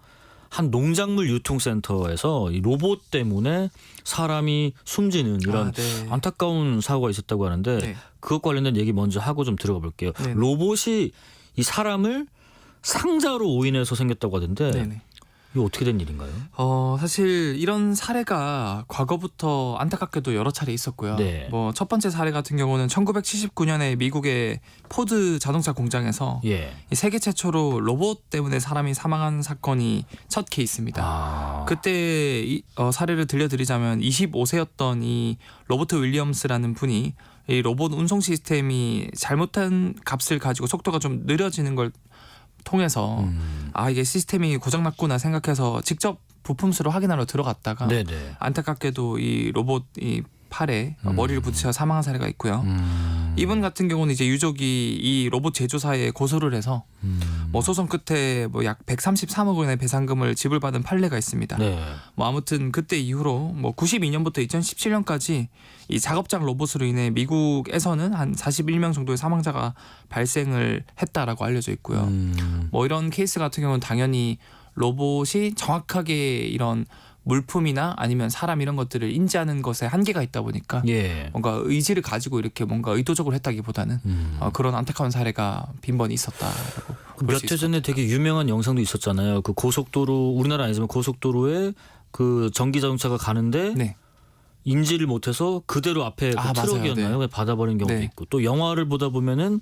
한 농작물 유통센터에서 이 로봇 때문에 사람이 숨지는 이런 네. 안타까운 사고가 있었다고 하는데 네. 그것 관련된 얘기 먼저 하고 좀 들어가 볼게요. 네네. 로봇이 이 사람을 상자로 오인해서 생겼다고 하던데 네네. 이거 어떻게 된 일인가요? 사실 이런 사례가 과거부터 안타깝게도 여러 차례 있었고요. 네. 뭐 첫 번째 사례 같은 경우는 1979년에 미국의 포드 자동차 공장에서 예. 이 세계 최초로 로봇 때문에 사람이 사망한 사건이 첫 케이스입니다. 아. 그때 사례를 들려드리자면 25세였던 이 로버트 윌리엄스라는 분이 이 로봇 운송 시스템이 잘못한 값을 가지고 속도가 좀 느려지는 걸 통해서 이게 시스템이 고장났구나 생각해서 직접 부품수로 확인하러 들어갔다가 네네. 안타깝게도 이 로봇 이 팔에 머리를 부딪혀 사망한 사례가 있고요. 이분 같은 경우는 이제 유족이 이 로봇 제조사에 고소를 해서 뭐 소송 끝에 뭐 약 133억 원의 배상금을 지불받은 판례가 있습니다. 네. 뭐 아무튼 그때 이후로 뭐 92년부터 2017년까지 이 작업장 로봇으로 인해 미국에서는 한 41명 정도의 사망자가 발생을 했다라고 알려져 있고요. 뭐 이런 케이스 같은 경우는 당연히 로봇이 정확하게 이런 물품이나 아니면 사람 이런 것들을 인지하는 것에 한계가 있다 보니까 예. 뭔가 의지를 가지고 이렇게 뭔가 의도적으로 했다기보다는 그런 안타까운 사례가 빈번히 있었다라고 볼 수 몇 해 있을 전에 되게 유명한 영상도 있었잖아요. 그 고속도로 우리나라 아니지만 고속도로에 그 전기 자동차가 가는데 네. 인지를 못해서 그대로 앞에 그 맞아요. 트럭이었나요? 네. 받아버린 경우도 네. 있고 또 영화를 보다 보면은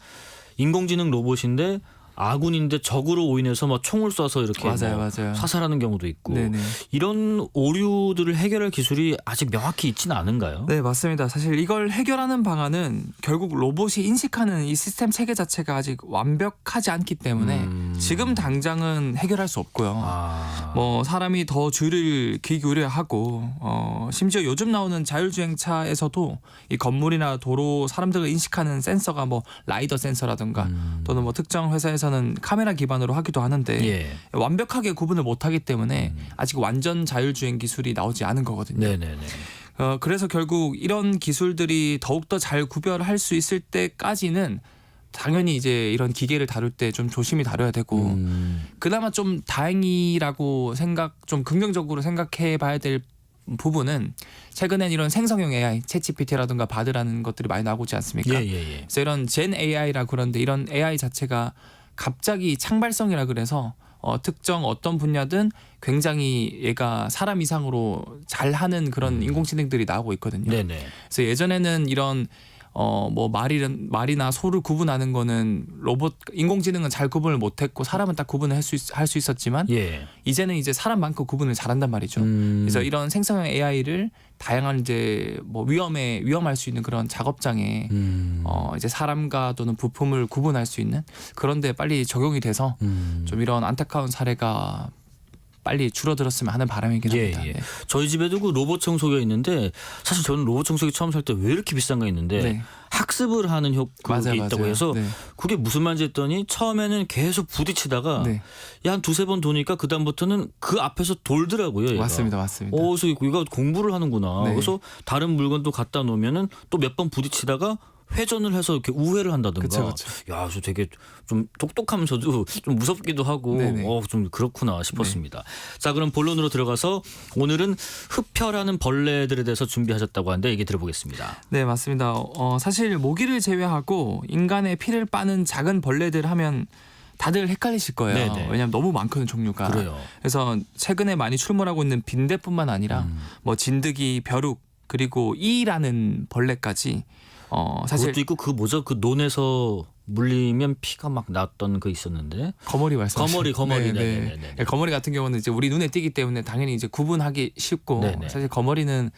인공지능 로봇인데 아군인데 적으로 오인해서 막 총을 쏴서 이렇게 맞아요. 사살하는 경우도 있고 네네. 이런 오류들을 해결할 기술이 아직 명확히 있지는 않은가요? 네, 맞습니다. 사실 이걸 해결하는 방안은 결국 로봇이 인식하는 이 시스템 체계 자체가 아직 완벽하지 않기 때문에 지금 당장은 해결할 수 없고요. 뭐 사람이 더 주의를 기울여야 하고 심지어 요즘 나오는 자율주행차에서도 이 건물이나 도로 사람들을 인식하는 센서가 뭐 라이더 센서라든가 또는 뭐 특정 회사에서는 카메라 기반으로 하기도 하는데 예. 완벽하게 구분을 못하기 때문에 아직 완전 자율주행 기술이 나오지 않은 거거든요. 네네네. 그래서 결국 이런 기술들이 더욱더 잘 구별할 수 있을 때까지는 당연히 이제 이런 기계를 다룰 때 좀 조심히 다뤄야 되고 그나마 좀 다행이라고 좀 긍정적으로 생각해 봐야 될 부분은 최근엔 이런 생성형 AI, 챗GPT라든가 바드라는 것들이 많이 나오지 않습니까? 예. 그래서 이런 젠 AI라 그런데 이런 AI 자체가 갑자기 창발성이라 그래서 특정 어떤 분야든 굉장히 얘가 사람 이상으로 잘하는 그런 인공지능들이 나오고 있거든요. 네네. 그래서 예전에는 이런 뭐 말이나 소를 구분하는 거는 인공지능은 잘 구분을 못했고 사람은 딱 구분을 할 수 있었지만 예. 이제는 이제 사람만큼 구분을 잘한단 말이죠. 그래서 이런 생성형 AI를 다양한 이제 뭐 위험할 수 있는 그런 작업장에 이제 사람과 또는 부품을 구분할 수 있는 그런데 빨리 적용이 돼서 좀 이런 안타까운 사례가 빨리 줄어들었으면 하는 바람이긴 합니다. 예. 네. 저희 집에도 그 로봇 청소기가 있는데 사실 저는 로봇 청소기 처음 살 때 왜 이렇게 비싼가 했는데 네. 학습을 하는 그게 있다고 해서 네. 그게 무슨 말인지 했더니 처음에는 계속 부딪히다가 네. 한 두세 번 도니까 그다음부터는 그 앞에서 돌더라고요. 얘가. 맞습니다. 그래서 얘가 공부를 하는구나. 네. 그래서 다른 물건도 갖다 놓으면은 또 몇 번 부딪히다가 회전을 해서 이렇게 우회를 한다든가. 그쵸. 야, 저 되게 좀 똑똑하면서도 좀 무섭기도 하고, 네네. 좀 그렇구나 싶었습니다. 자, 그럼 본론으로 들어가서 오늘은 흡혈하는 벌레들에 대해서 준비하셨다고 하는데 얘기 들어보겠습니다. 네, 맞습니다. 사실 모기를 제외하고 인간의 피를 빠는 작은 벌레들 하면 다들 헷갈리실 거예요. 네네. 왜냐하면 너무 많거든요, 종류가. 그래요. 그래서 최근에 많이 출몰하고 있는 빈대뿐만 아니라 뭐 진드기, 벼룩 그리고 이라는 벌레까지 사실 그것도 있고 그 뭐죠? 그 논에서 물리면 피가 막 났던 거 있었는데. 거머리 말씀하시죠. 거머리. 네. 거머리 같은 경우는 이제 우리 눈에 띄기 때문에 당연히 이제 구분하기 쉽고 네네. 사실 거머리는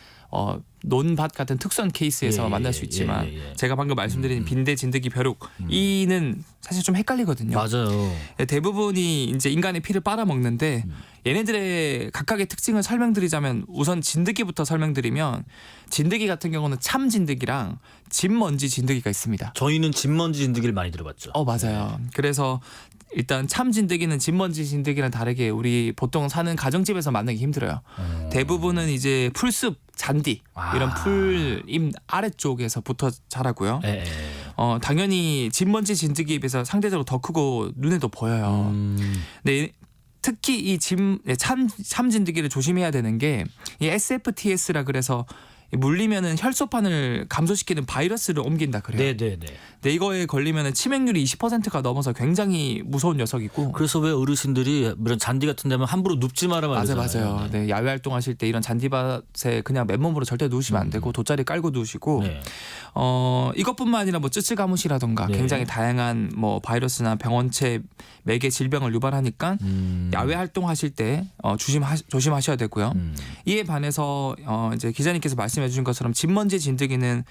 논밭 같은 특수한 케이스에서 만날 수 있지만 제가 방금 말씀드린 빈대, 진드기, 벼룩 이는 사실 좀 헷갈리거든요. 맞아요. 대부분이 이제 인간의 피를 빨아먹는데 얘네들의 각각의 특징을 설명드리자면 우선 진드기부터 설명드리면 진드기 같은 경우는 참 진드기랑 진먼지 진드기가 있습니다. 저희는 진먼지 진드기를 많이 들어봤죠. 맞아요. 그래서 일단 참 진드기는 진먼지 진드기랑 다르게 우리 보통 사는 가정집에서 만나기 힘들어요. 대부분은 이제 풀숲, 잔디 이런 풀잎 아래쪽에서 붙어 자라고요. 당연히 진먼지 진드기에 비해서 상대적으로 더 크고 눈에도 보여요. 근데 특히 이 참 진드기를 조심해야 되는 게 이 SFTS라 그래서 물리면은 혈소판을 감소시키는 바이러스를 옮긴다 그래요. 네네네. 근데 이거에 걸리면은 치명률이 20%가 넘어서 굉장히 무서운 녀석이고. 그래서 왜 어르신들이 이런 잔디 같은 데면 함부로 눕지 마라 말잖아요. 맞아요. 네, 야외 활동하실 때 이런 잔디밭에 그냥 맨몸으로 절대 누우시면 안 되고 돗자리 깔고 누우시고. 네. 이것뿐만 아니라 뭐 쯔쯔가무시라던가 네. 굉장히 다양한 뭐 바이러스나 병원체 매개 질병을 유발하니까 야외 활동하실 때 조심하셔야 되고요. 이에 반해서 이제 기자님께서 말씀해 주신 것처럼 진먼지 진드기는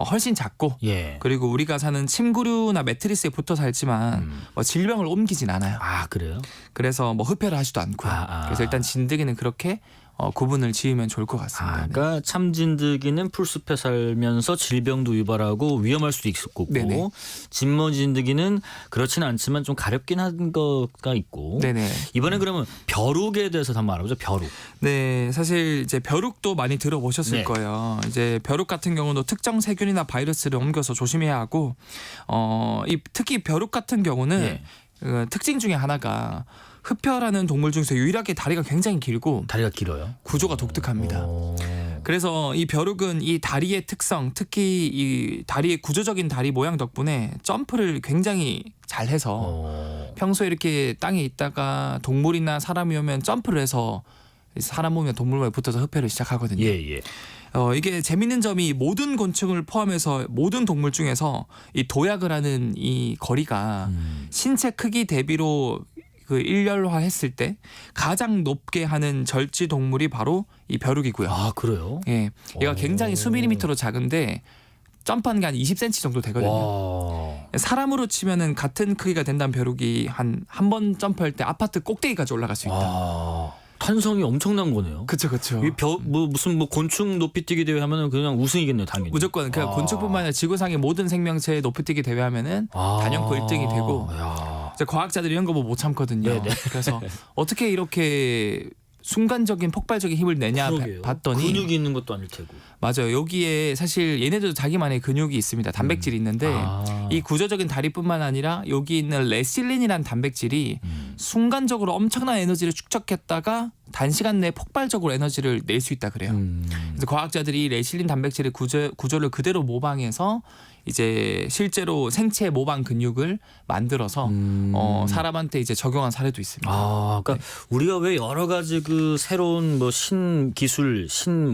훨씬 작고 그리고 우리가 사는 침구류나 매트리스에 붙어 살지만 뭐 질병을 옮기진 않아요. 그래요? 그래서 뭐 흡혈을 하지도 않고요. 그래서 일단 진드기는 그렇게 구분을 지으면 좋을 것 같습니다. 그러니까 참진드기는 풀숲에 살면서 질병도 유발하고 위험할 수도 있고 네네. 진먼지 진드기는 그렇지는 않지만 좀 가렵긴 한 거가 있고. 네네. 이번에 그러면 벼룩에 대해서 한번 알아보죠. 벼룩. 네, 사실 이제 벼룩도 많이 들어보셨을 거예요. 이제 벼룩 같은 경우도 특정 세균이나 바이러스를 옮겨서 조심해야 하고, 특히 벼룩 같은 경우는 특징 중에 하나가 흡혈하는 동물 중에서 유일하게 다리가 굉장히 길고 다리가 길어요. 구조가 독특합니다. 그래서 이 벼룩은 이 다리의 특성, 특히 이 다리의 구조적인 다리 모양 덕분에 점프를 굉장히 잘해서 평소에 이렇게 땅에 있다가 동물이나 사람이 오면 점프를 해서 사람 몸이나 동물 몸에 붙어서 흡혈을 시작하거든요. 예. 이게 재밌는 점이 모든 곤충을 포함해서 모든 동물 중에서 이 도약을 하는 이 거리가 신체 크기 대비로 그 일렬화했을 때 가장 높게 하는 절지 동물이 바로 이 벼룩이고요. 아 그래요? 예, 얘가 굉장히 수밀리미터로 작은데 점프하는 게 한 20cm 정도 되거든요. 와. 사람으로 치면은 같은 크기가 된다는 벼룩이 한 번 점프할 때 아파트 꼭대기까지 올라갈 수 있다. 와. 탄성이 엄청난 거네요. 그렇죠. 무슨 곤충 높이뛰기 대회 하면은 그냥 우승이겠네요, 당연히. 무조건 그 곤충뿐만 아니라 지구상의 모든 생명체의 높이뛰기 대회 하면은 단연코 1등이 되고 이제 과학자들이 이런 거 못 참거든요. 네네. 그래서 어떻게 이렇게 순간적인 폭발적인 힘을 내냐 그러게요. 봤더니 근육이 있는 것도 아닐 테고. 맞아요. 여기에 사실 얘네들도 자기만의 근육이 있습니다. 단백질이 있는데 이 구조적인 다리뿐만 아니라 여기 있는 레실린이라는 단백질이 순간적으로 엄청난 에너지를 축적했다가 단시간 내에 폭발적으로 에너지를 낼 수 있다 그래요. 그래서 과학자들이 이 레실린 단백질의 구조를 그대로 모방해서 이제 실제로 생체 모방 근육을 만들어서 사람한테 이제 적용한 사례도 있습니다. 그러니까 우리가 왜 여러 가지 그 새로운 뭐 신기술,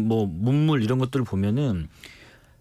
뭐 문물 이런 것들을 보면은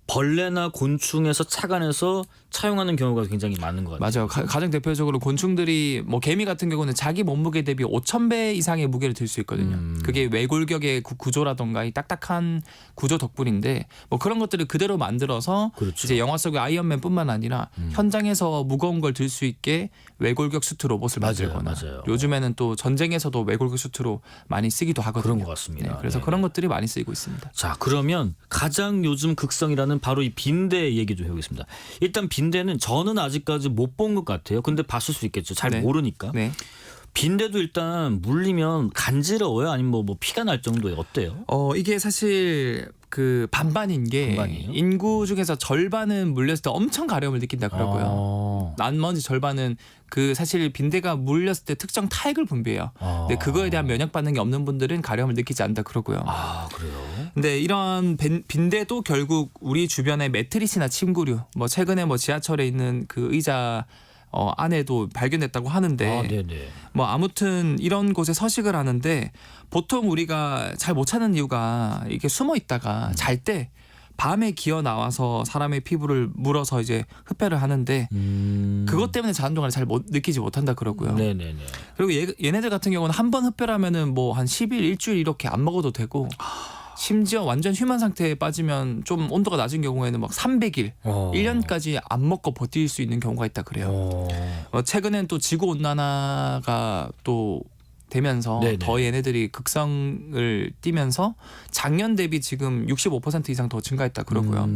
벌레나 곤충에서 착안해서 차용하는 경우가 굉장히 많은 것 같아요. 맞아요. 가장 대표적으로 곤충들이 뭐 개미 같은 경우는 자기 몸무게 대비 5,000배 이상의 무게를 들 수 있거든요. 그게 외골격의 구조라던가 이 딱딱한 구조 덕분인데 뭐 그런 것들을 그대로 만들어서 그렇죠. 이제 영화 속의 아이언맨뿐만 아니라 현장에서 무거운 걸 들 수 있게 외골격 수트 로봇을 만들거나 맞아요. 요즘에는 또 전쟁에서도 외골격 수트로 많이 쓰기도 하거든요. 그런 것 같습니다. 네, 그래서 그런 것들이 많이 쓰이고 있습니다. 자, 그러면 가장 요즘 극성이라는 바로 이 빈대 얘기 좀 해보겠습니다. 일단 빈대는 저는 아직까지 못 본 것 같아요. 근데 봤을 수 있겠죠. 잘 네. 모르니까. 네. 빈대도 일단 물리면 간지러워요? 아니면 뭐 피가 날 정도예요? 어때요? 이게 사실 그 반반인 게 반반이에요? 인구 중에서 절반은 물렸을 때 엄청 가려움을 느낀다 그러고요. 나머지 절반은 그 사실 빈대가 물렸을 때 특정 타액을 분비해요. 근데 그거에 대한 면역 반응이 없는 분들은 가려움을 느끼지 않는다 그러고요. 그래요? 근데 이런 빈대도 결국 우리 주변의 매트리스나 침구류, 뭐 최근에 뭐 지하철에 있는 그 의자 안에도 발견됐다고 하는데 네네. 뭐 아무튼 이런 곳에 서식을 하는데 보통 우리가 잘 못 찾는 이유가 이게 숨어 있다가 잘 때 밤에 기어 나와서 사람의 피부를 물어서 이제 흡혈을 하는데 그것 때문에 자는 동안에 잘 느끼지 못한다 그러고요. 네네네. 그리고 얘네들 같은 경우는 한 번 흡혈하면은 뭐 한 10일, 일주일 이렇게 안 먹어도 되고 심지어 완전 휴먼 상태에 빠지면 좀 온도가 낮은 경우에는 막 300일, 1년까지 안 먹고 버틸 수 있는 경우가 있다 그래요. 최근엔 또 지구 온난화가 또 되면서 네네. 더 얘네들이 극성을 띠면서 작년 대비 지금 65% 이상 더 증가했다 그러고요.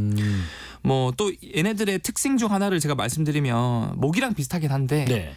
뭐 또 얘네들의 특징 중 하나를 제가 말씀드리면 모기랑 비슷하긴 한데 네.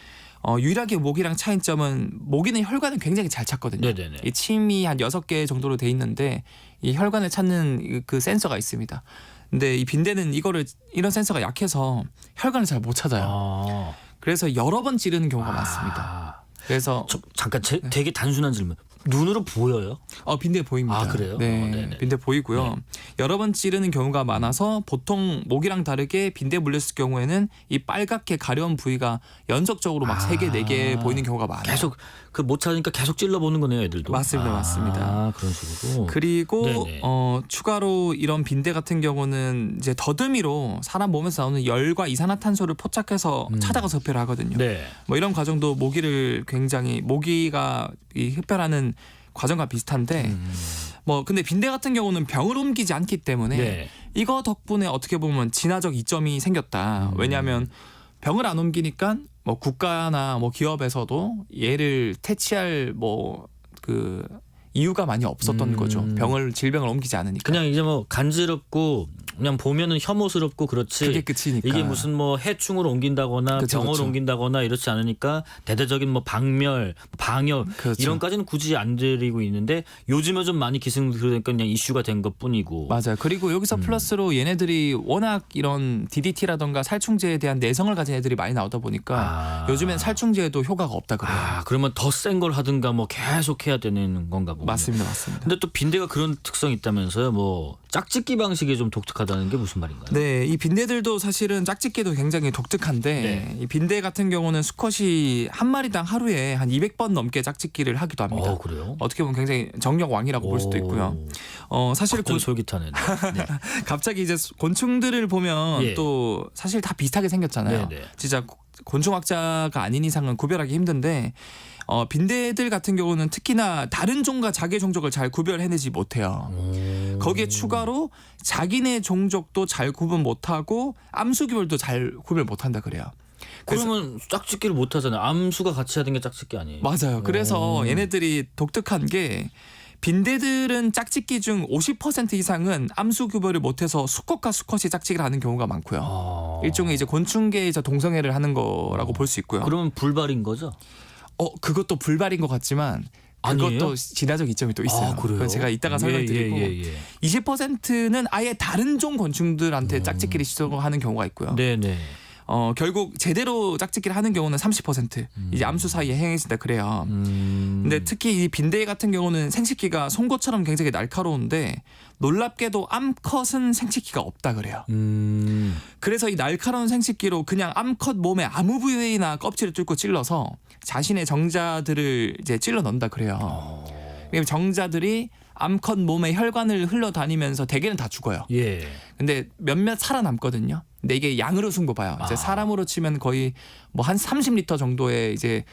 유일하게 모기랑 차이점은 모기는 혈관을 굉장히 잘 찾거든요. 네네네. 이 침이 한 6개 정도로 돼 있는데 이 혈관을 찾는 그 센서가 있습니다. 근데 이 빈대는 이런 센서가 약해서 혈관을 잘 못 찾아요. 그래서 여러 번 찌르는 경우가 많습니다. 그래서 잠깐 되게 단순한 질문. 눈으로 보여요? 빈대 보입니다. 그래요? 네, 네네. 빈대 보이고요. 여러 번 찌르는 경우가 많아서 보통 모기랑 다르게 빈대 물렸을 경우에는 이 빨갛게 가려운 부위가 연속적으로 막 3개, 4개 보이는 경우가 많아요. 계속 그 못 찾으니까 계속 찔러보는 거네요, 애들도. 맞습니다. 그런 식으로. 그리고 네네. 추가로 이런 빈대 같은 경우는 이제 더듬이로 사람 몸에서 나오는 열과 이산화탄소를 포착해서 찾아가서 흡혈을 하거든요. 네. 뭐 이런 과정도 모기가 이 흡혈하는 과정과 비슷한데 뭐 근데 빈대 같은 경우는 병을 옮기지 않기 때문에 네. 이거 덕분에 어떻게 보면 진화적 이점이 생겼다. 왜냐하면 병을 안 옮기니까 뭐 국가나 뭐 기업에서도 얘를 퇴치할 뭐 그 이유가 많이 없었던 거죠. 질병을 옮기지 않으니까. 그냥 이제 뭐 간지럽고 그냥 보면은 혐오스럽고 그렇지. 그게 끝이니까. 이게 무슨 뭐 해충을 옮긴다거나 그쵸, 병을 그쵸. 옮긴다거나 이렇지 않으니까 대대적인 뭐 방멸, 방역 그렇죠. 이런까지는 굳이 안 들이고 있는데 요즘에 좀 많이 기승 그러니까 그냥 이슈가 된 것뿐이고. 맞아요. 그리고 여기서 플러스로 얘네들이 워낙 이런 DDT라던가 살충제에 대한 내성을 가진 애들이 많이 나오다 보니까 요즘엔 살충제에도 효과가 없다 그래요. 그러면 더 센 걸 하든가 뭐 계속 해야 되는 건가 보군요. 맞습니다. 맞습니다. 근데 또 빈대가 그런 특성이 있다면서요. 뭐 짝짓기 방식이 좀 독특하다는 게 무슨 말인가요? 네, 이 빈대들도 사실은 짝짓기도 굉장히 독특한데 이 빈대 같은 경우는 수컷이 한 마리당 하루에 한 200번 넘게 짝짓기를 하기도 합니다. 그래요? 어떻게 보면 굉장히 정력 왕이라고 볼 수도 있고요. 사실 솔깃하네. 네. 갑자기 이제 곤충들을 보면 예. 또 사실 다 비슷하게 생겼잖아요. 네네. 진짜 곤충학자가 아닌 이상은 구별하기 힘든데 빈대들 같은 경우는 특히나 다른 종과 자기의 종족을 잘 구별해내지 못해요. 거기에 추가로 자기네 종족도 잘 구분 못하고 암수 구별도 잘 구별 못한다 그래요. 그러면 짝짓기를 못 하잖아요. 암수가 같이 하는 게 짝짓기 아니에요? 맞아요. 그래서 얘네들이 독특한 게 빈대들은 짝짓기 중 50% 이상은 암수 구별을 못해서 수컷과 수컷이 짝짓기를 하는 경우가 많고요. 일종의 이제 곤충계에서 동성애를 하는 거라고 볼 수 있고요. 그러면 불발인 거죠? 그것도 불발인 것 같지만 그것도 아니에요? 진화적 이점이 또 있어요. 그래요? 그건 제가 이따가 설명드리고 20%는 아예 다른 종 곤충들한테 짝짓기를 시도하는 경우가 있고요. 네네. 결국 제대로 짝짓기를 하는 경우는 30% 이제 암수 사이에 행해진다 그래요. 근데 특히 이 빈대 같은 경우는 생식기가 송곳처럼 굉장히 날카로운데 놀랍게도 암컷은 생식기가 없다 그래요. 그래서 이 날카로운 생식기로 그냥 암컷 몸의 아무 부위나 껍질을 뚫고 찔러서 자신의 정자들을 이제 찔러 넣는다 그래요. 정자들이 암컷 몸의 혈관을 흘러다니면서 대개는 다 죽어요. 예. 근데 몇몇 살아남거든요. 근데 이게 양으로 승부 봐요. 이제 사람으로 치면 거의 뭐 한 30리터 정도의 이제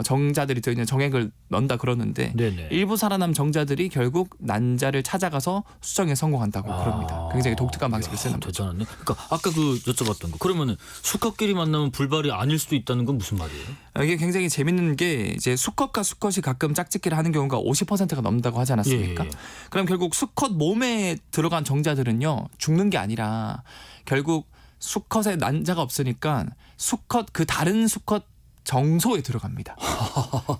정자들이 들어있는 정액을 넣는다 그러는데 네네. 일부 살아남 정자들이 결국 난자를 찾아가서 수정에 성공한다고 그럽니다. 굉장히 독특한 방식을 쓰는 거죠. 대단하네. 그러니까 아까 그 여쭤봤던 거. 그러면은 수컷끼리 만나면 불발이 아닐 수도 있다는 건 무슨 말이에요? 이게 굉장히 재밌는 게 이제 수컷과 수컷이 가끔 짝짓기를 하는 경우가 50%가 넘는다고 하지 않았습니까? 예. 그럼 결국 수컷 몸에 들어간 정자들은요 죽는 게 아니라 결국 수컷에 난자가 없으니까 수컷 그 다른 수컷 정소에 들어갑니다.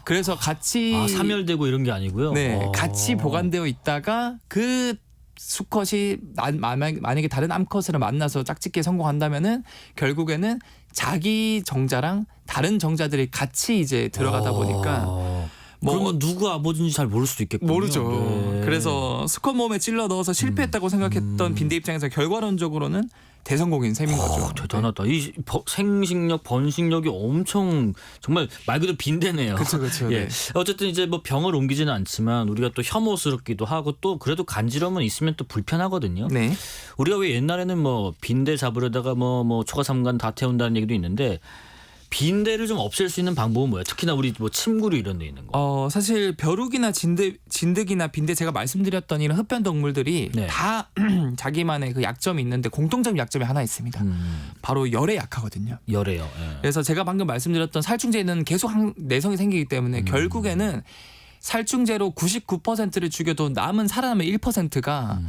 그래서 같이 사멸되고 이런 게 아니고요. 네, 같이 보관되어 있다가 그 수컷이 만약에 다른 암컷을 만나서 짝짓기에 성공한다면은 결국에는 자기 정자랑 다른 정자들이 같이 이제 들어가다 보니까 그러면 누구 아버지인지 잘 모를 수도 있겠군요. 모르죠. 네. 그래서 수컷 몸에 찔러 넣어서 실패했다고 생각했던 빈대 입장에서 결과론적으로는 대성공인 셈인 거죠. 대단하다. 이 생식력, 번식력이 엄청 정말 말 그대로 빈대네요. 그렇죠. 예. 네. 어쨌든 이제 뭐 병을 옮기지는 않지만 우리가 또 혐오스럽기도 하고 또 그래도 간지러움은 있으면 또 불편하거든요. 네. 우리가 왜 옛날에는 뭐 빈대 잡으려다가 뭐 초가삼간 다 태운다는 얘기도 있는데 빈대를 좀 없앨 수 있는 방법은 뭐예요? 특히나 우리 뭐 침구류 이런 데 있는 거. 사실 벼룩이나 진드기나 빈대 제가 말씀드렸던 이런 흡변 동물들이 다 자기만의 그 약점이 있는데 공통적인 약점이 하나 있습니다. 바로 열에 약하거든요. 열에요. 예. 그래서 제가 방금 말씀드렸던 살충제는 계속 내성이 생기기 때문에 결국에는 살충제로 99%를 죽여도 남은 살아남은 1%가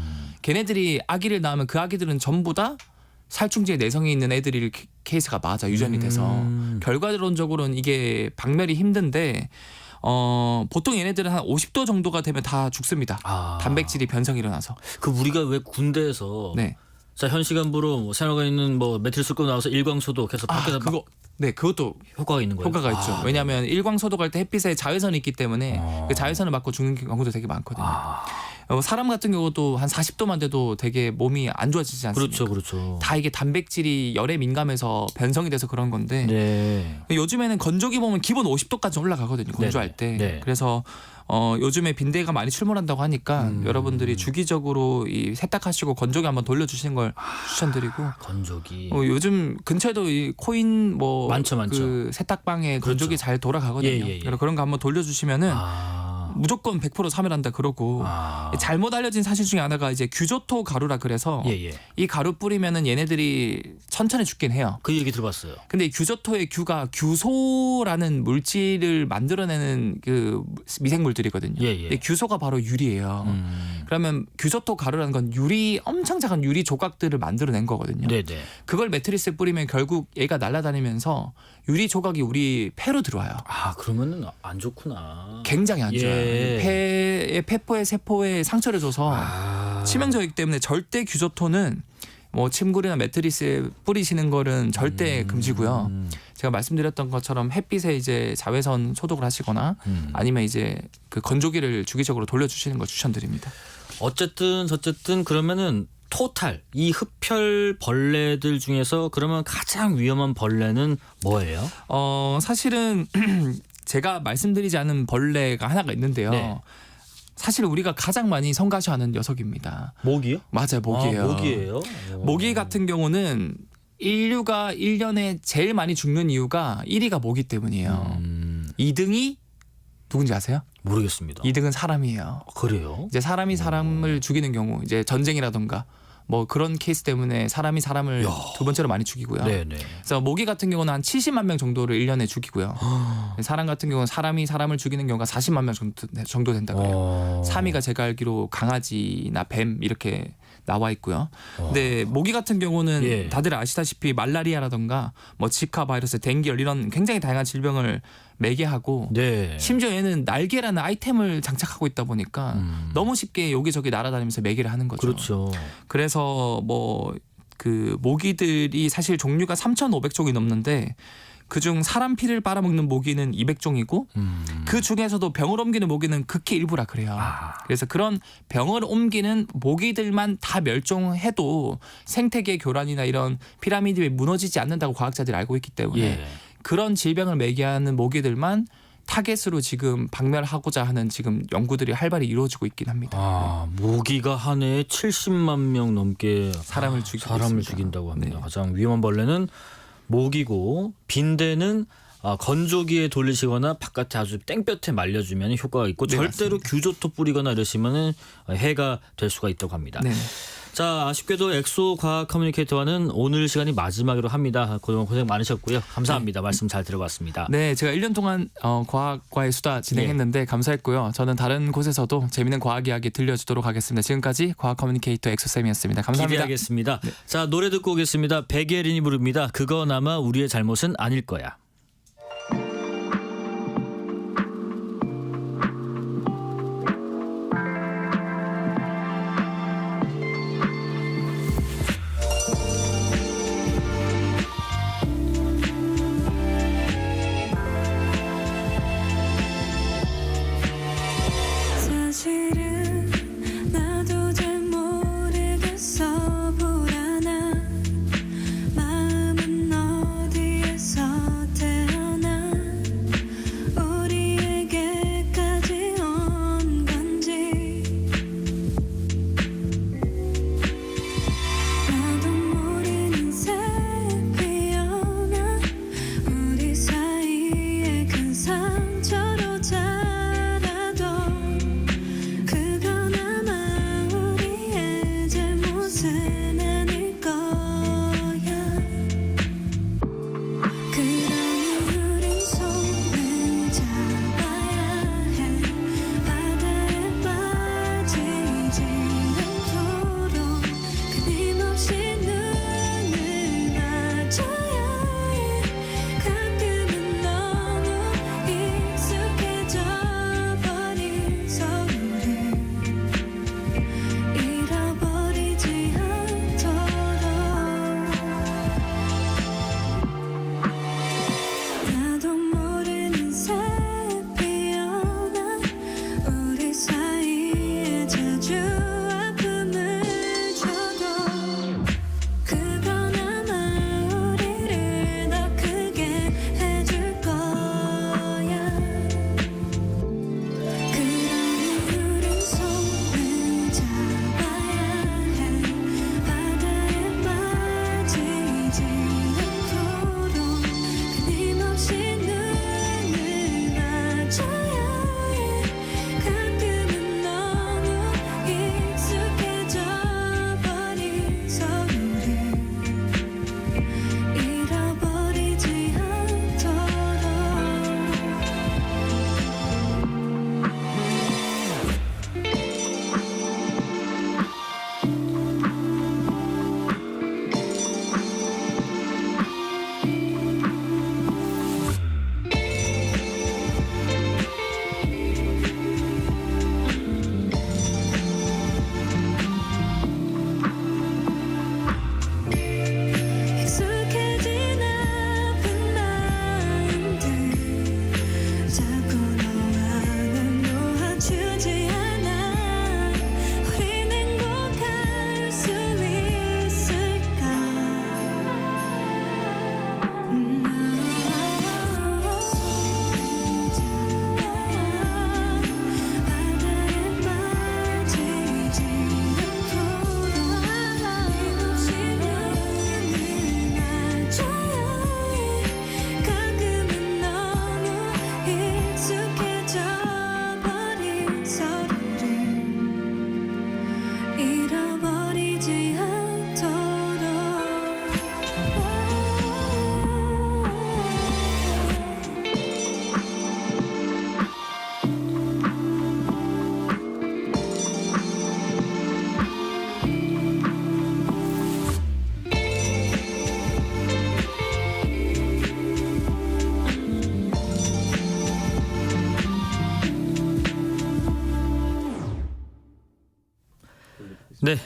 걔네들이 아기를 낳으면 그 아기들은 전부 다 살충제에 내성이 있는 애들이 케이스가 맞아 유전이 돼서 결과론적으로는 이게 박멸이 힘든데 보통 얘네들은 한 50도 정도가 되면 다 죽습니다. 단백질이 변성이 일어나서. 그 우리가 왜 군대에서 자 현시간부로 뭐 생활관 있는 뭐 매트리스 끌고 나와서 일광소독해서 밖에서 그것도 효과가 있는 거예요. 효과가 있죠. 왜냐하면 일광소독할 때 햇빛에 자외선이 있기 때문에 그 자외선을 맞고 죽는 경우도 되게 많거든요. 사람 같은 경우도 한 40도만 돼도 되게 몸이 안 좋아지지 않습니까? 그렇죠. 다 이게 단백질이 열에 민감해서 변성이 돼서 그런 건데 요즘에는 건조기 보면 기본 50도까지 올라가거든요. 건조할 때. 그래서 요즘에 빈대가 많이 출몰한다고 하니까 여러분들이 주기적으로 이 세탁하시고 건조기 한번 돌려주시는 걸 추천드리고 건조기 요즘 근처에도 이 코인 뭐 많죠. 그 세탁방에 건조기 잘 돌아가거든요. 그런 거 한번 돌려주시면은 무조건 100% 사멸한다 그러고 잘못 알려진 사실 중에 하나가 이제 규조토 가루라 그래서 이 가루 뿌리면은 얘네들이 천천히 죽긴 해요. 그 얘기 들어봤어요. 근데 이 규조토의 규가 규소라는 물질을 만들어내는 그 미생물들이거든요. 근데 규소가 바로 유리예요. 그러면 규조토 가루라는 건 유리 엄청 작은 유리 조각들을 만들어낸 거거든요. 네네. 그걸 매트리스에 뿌리면 결국 얘가 날아다니면서 유리 조각이 우리 폐로 들어와요. 아 그러면은 안 좋구나. 굉장히 안 좋아요. 예. 폐의 폐포에 세포에 상처를 줘서 치명적이기 때문에 절대 규조토는 뭐 침구리나 매트리스에 뿌리시는 거는 절대 금지고요. 제가 말씀드렸던 것처럼 햇빛에 이제 자외선 소독을 하시거나 아니면 이제 그 건조기를 주기적으로 돌려주시는 걸 추천드립니다. 어쨌든 저쨌든 그러면은 토탈 이 흡혈 벌레들 중에서 그러면 가장 위험한 벌레는 뭐예요? 사실은 제가 말씀드리지 않은 벌레가 하나가 있는데요. 네. 사실 우리가 가장 많이 성가셔하는 녀석입니다. 모기요? 맞아요, 모기예요. 아, 모기예요? 모기 같은 경우는 인류가 1년에 제일 많이 죽는 이유가 1위가 모기 때문이에요. 2등이 누군지 아세요? 모르겠습니다. 2등은 사람이에요. 그래요? 이제 사람이 사람을 죽이는 경우, 이제 전쟁이라던가 뭐 그런 케이스 때문에 사람이 사람을 두 번째로 많이 죽이고요. 네네. 그래서 모기 같은 경우는 한 70만 명 정도를 1년에 죽이고요. 사람 같은 경우는 사람이 사람을 죽이는 경우가 40만 명 정도 된다고 해요. 3위가 제가 알기로 강아지나 뱀 이렇게 나와 있고요. 근데 모기 같은 경우는 예. 다들 아시다시피 말라리아라던가 뭐 지카 바이러스, 댕기열 이런 굉장히 다양한 질병을 매개하고 네. 심지어 얘는 날개라는 아이템을 장착하고 있다 보니까 너무 쉽게 여기저기 날아다니면서 매개를 하는 거죠. 그렇죠. 그래서 뭐 그 모기들이 사실 종류가 3,500종이 넘는데 그중 사람 피를 빨아먹는 모기는 200종이고 그 중에서도 병을 옮기는 모기는 극히 일부라 그래요. 그래서 그런 병을 옮기는 모기들만 다 멸종해도 생태계 교란이나 이런 피라미드에 무너지지 않는다고 과학자들이 알고 있기 때문에 예. 그런 질병을 매개하는 모기들만 타겟으로 지금 박멸하고자 하는 지금 연구들이 활발히 이루어지고 있긴 합니다. 아, 모기가 한 해에 70만 명 넘게 사람을 죽이고 사람을 있습니다. 죽인다고 합니다. 네. 가장 위험한 벌레는 모기고 빈대는 건조기에 돌리시거나 바깥에 아주 땡볕에 말려주면 효과가 있고 네, 절대로 맞습니다. 규조토 뿌리거나 이러시면 해가 될 수가 있다고 합니다. 네. 자, 아쉽게도 엑소 과학 커뮤니케이터와는 오늘 시간이 마지막으로 합니다. 그동안 고생 많으셨고요. 감사합니다. 말씀 잘 들어봤습니다. 네, 제가 1년 동안 과학과의 수다 진행했는데 감사했고요. 저는 다른 곳에서도 재미있는 과학 이야기 들려주도록 하겠습니다. 지금까지 과학 커뮤니케이터 엑소쌤이었습니다. 감사합니다. 기대하겠습니다. 자, 노래 듣고 오겠습니다. 백예린이 부릅니다. 그건 아마 우리의 잘못은 아닐 거야. 사실은 나도 잘 모르겠어 불안한 마음은 어디에서 태어나 우리에게까지 온 건지 나도 모르는 새 피어나 우리 사이에 큰 상처로 자라도 그건 아마 우리의 잘못은 아닐 거야 그러니 우린 손을 잡아야 해 바다에 빠지지 않도록 끊임없이 눈을 맞춰야 해 가끔은 너무 익숙해져 버린 서로를 잃어버리지 않도록 나도 모르는 새 피어나 우리 사이에 자주 아픔을 줘도 그건 아마 우리를 더 크게 해줄 거야 그러니 우린 손을 잡아야 해 바다에 빠지지 않도록 끊임없이 눈을 맞춰야 해 가끔은 너무 네,